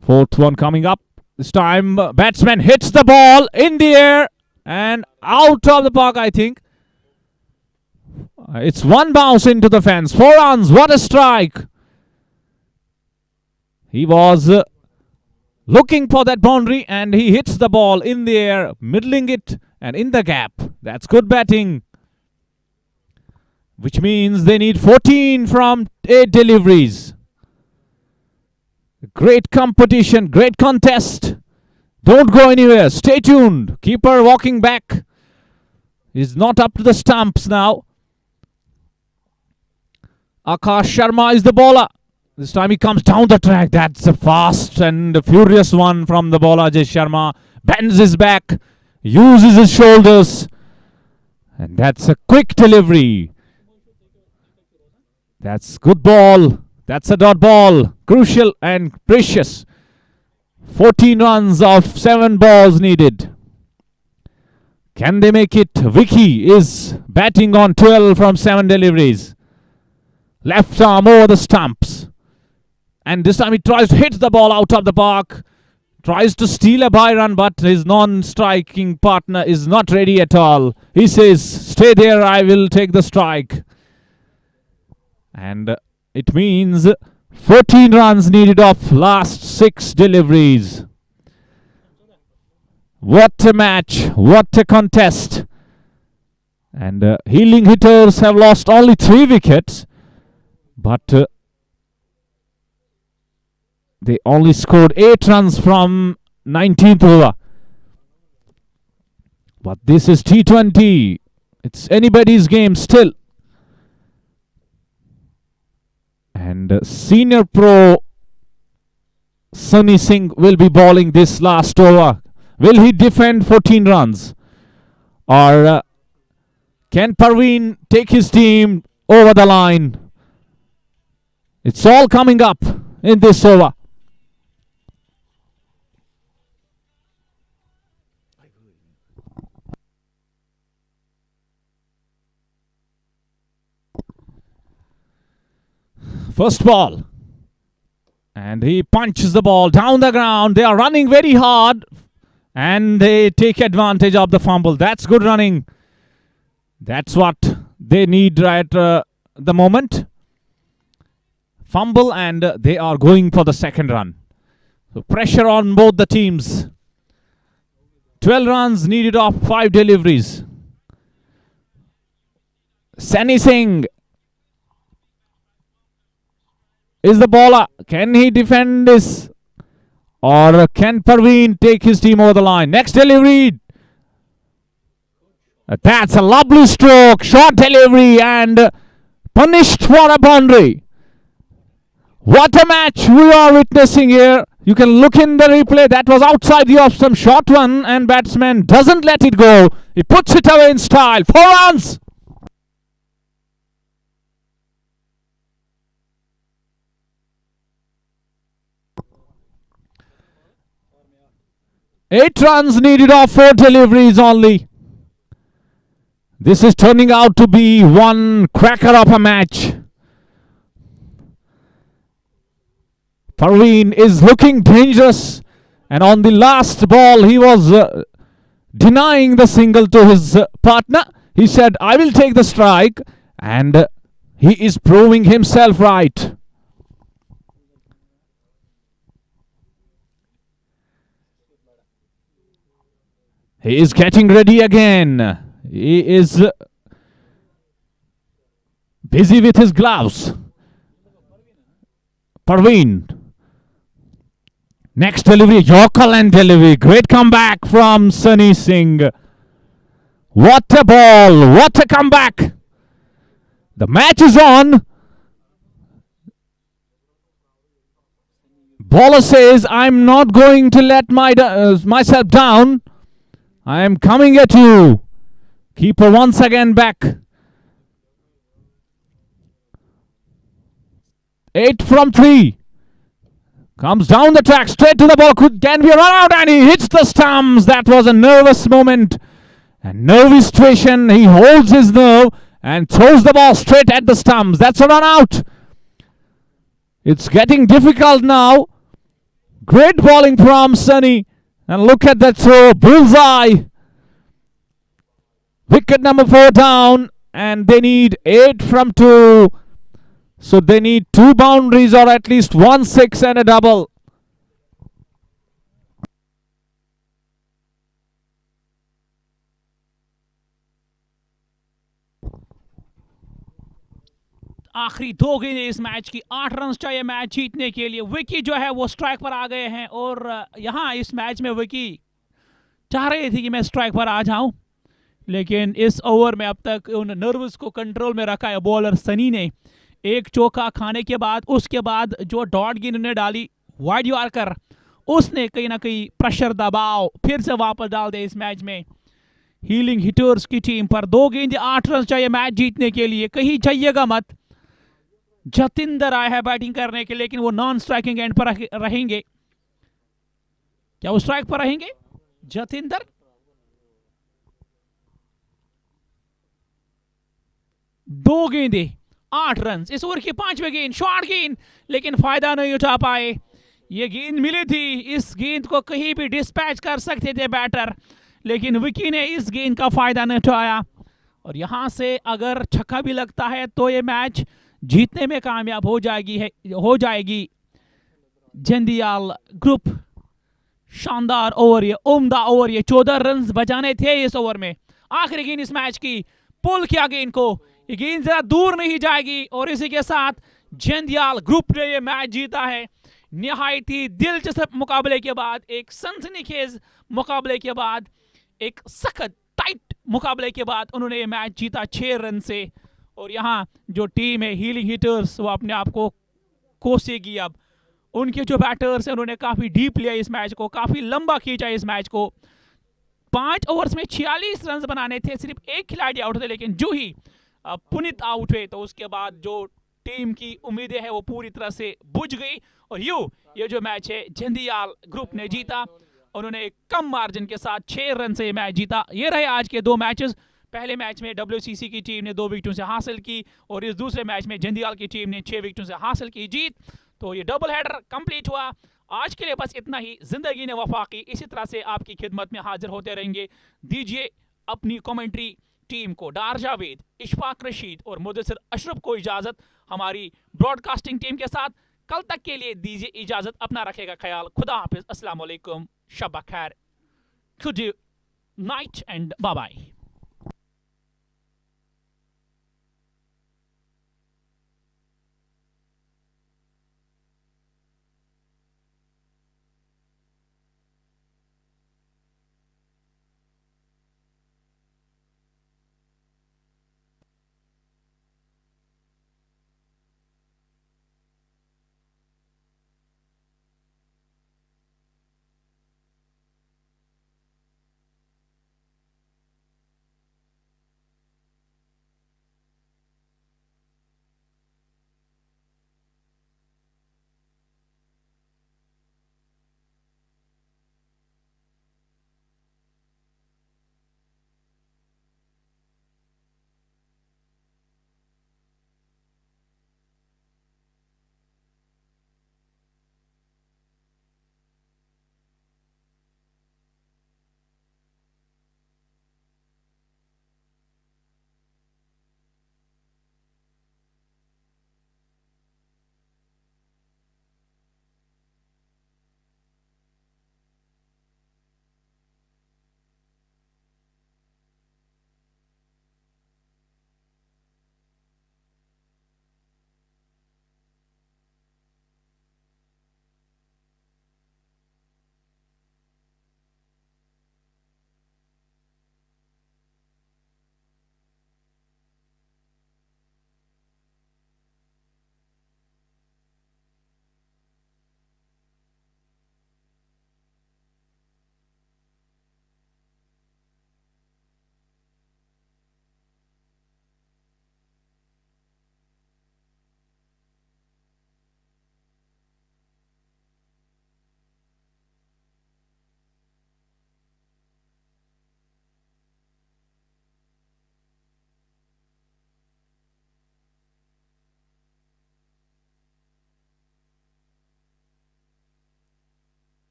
Fourth one coming up. This time batsman hits the ball in the air and out of the park, I think. It's one bounce into the fence. 4 runs. What a strike. He was looking for that boundary and he hits the ball in the air, middling it and in the gap. That's good batting. Which means they need 14 from 8 deliveries. Great competition, great contest. Don't go anywhere. Stay tuned. Keeper walking back. He's not up to the stumps now. Akash Sharma is the bowler. This time he comes down the track. That's a fast and a furious one from the bowler. Ajay Sharma bends his back, uses his shoulders, and that's a quick delivery. That's good ball. That's a dot ball. Crucial and precious. 14 runs of 7 balls needed. Can they make it? Vicky is batting on 12 from 7 deliveries. Left arm over the stumps. And this time he tries to hit the ball out of the park. Tries to steal a bye run, but his non-striking partner is not ready at all. He says, stay there, I will take the strike. And it means 14 runs needed off last 6 deliveries. What a match. What a contest. And Healing hitters have lost only 3 wickets. But they only scored 8 runs from 19th over. But this is T20. It's anybody's game still. And senior pro Sunny Singh will be bowling this last over. Will he defend 14 runs? Or can Parveen take his team over the line? It's all coming up in this over. First ball. And he punches the ball down the ground. They are running very hard. And they take advantage of the fumble. That's good running. That's what they need right the moment. Fumble, and they are going for the second run. So pressure on both the teams. 12 runs needed off 5 deliveries. Sunny Singh is the bowler. Can he defend this? Or can Parveen take his team over the line? Next delivery. That's a lovely stroke. Short delivery and punished for a boundary. What a match we are witnessing here. You can look in the replay. That was outside the off some short one, and batsman doesn't let it go. He puts it away in style. 4 runs. Eight runs needed off 4 deliveries only. This is turning out to be one cracker of a match. Parveen is looking dangerous, and on the last ball he was denying the single to his partner. He said, I will take the strike, and he is proving himself right. He is getting ready again. He is busy with his gloves. Parveen. Next delivery, Yorker and delivery. Great comeback from Sunny Singh. What a ball. What a comeback. The match is on. Bowler says, I'm not going to let myself down. I am coming at you. Keeper once again back. 8 from 3. Comes down the track, straight to the ball. Can be a run out, and he hits the stumps. That was a nervous moment. A nervy situation. He holds his nerve and throws the ball straight at the stumps. That's a run out. It's getting difficult now. Great bowling from Sunny. And look at that throw. Bullseye. Wicket number 4 down. And they need 8 from 2. So they need 2 boundaries or at least 1 6 and a double. आखिरी 2 गेंदें इस match की, 8 run चाहिए match जीतने के लिए। विकी जो है वो स्ट्राइक पर आ गए हैं और यहाँ इस मैच में विकी चाह रहे थे कि मैं स्ट्राइक पर आ जाऊं, लेकिन इस ओवर में अब तक उन नर्वस को कंट्रोल में रखा है बॉलर सनी ने। एक चौका खाने के बाद उसके बाद जो डॉट गेंद उन्होंने डाली वाइड यॉर्कर, उसने कहीं ना कहीं प्रेशर दबाव फिर से वापस डाल दे इस मैच में हीलिंग हिटर्स की टीम पर। 2 गेंदें 8 रन चाहिए मैच जीतने के लिए, कहीं जाइएगा मत। जतिंदर आया है बैटिंग करने के लिए, लेकिन वो नॉन स्ट्राइकिंग एंड पर रहेंगे। क्या वो स्ट्राइक पर रहेंगे जतिंदर? दो गेंदें 8 रन इस ओवर की 5वें गेंद, शॉर्ट गेंद, लेकिन फायदा नहीं उठा पाए। ये गेंद मिली थी, इस गेंद को कहीं भी डिस्पैच कर सकते थे बैटर, लेकिन विकी ने इस गेंद का फायदा नहीं उठाया। और यहां से अगर छक्का भी लगता है तो ये मैच जीतने में कामयाब हो जाएगी जंदियाल ग्रुप। शानदार ओवर, ये उम्दा ओवर, ये 14 रन बचाने थे इस ओवर में। आखिरी गेंद इस मैच की, पुल किया गेंद को, ये गेंद जरा दूर नहीं जाएगी और इसी के साथ जंदियाल ग्रुप ने ये मैच जीता है। निहायत ही दिलचस्प मुकाबले के बाद, एक सनसनीखेज मुकाबले के बाद, एक सख्त टाइट मुकाबले के बाद उन्होंने ये मैच जीता 6 रन से। और यहाँ जो टीम है हीलिंग हिटर्स, वो अपने आप को कोसेगी। अब उनके जो बैटर्स हैं उन्होंने काफी डीप लिया इस मैच को, काफी लंबा खींचा इस मैच को। 5 ओवर्स में 46 रन बनाने थे, सिर्फ एक खिलाड़ी आउट थे, लेकिन जो ही पुनीत आउट हुए तो उसके बाद जो टीम की उम्मीदें हैं वो पूरी तरह से बुझ गई। और ये जो मैच है जंदियाल ग्रुप ने जीता, उन्होंने एक कम मार्जिन के साथ 6 रन से मैच जीता। ये रहे आज के 2 मैचेस। पहले मैच में WCC की टीम ने 2 विकेटों से हासिल की और इस दूसरे मैच में जंदियाल की टीम ने 6 विकेटों से हासिल की जीत। तो ये डबल हेडर कंप्लीट हुआ। आज के लिए बस इतना ही। जिंदगी ने वफा की, इसी तरह से आपकी खिदमत में हाजिर होते रहेंगे। दीजिए अपनी कमेंट्री टीम को, डार जावेद, इशफाक रशीद और मुदस्सिर अशरफ को इजाजत। हमारी ब्रॉडकास्टिंग टीम के साथ कल तक के लिए दीजिए इजाजत। अपना रखेगा ख्याल। खुदा हाफिज, अस्सलाम वालेकुम, शब खैर, good night and bye bye.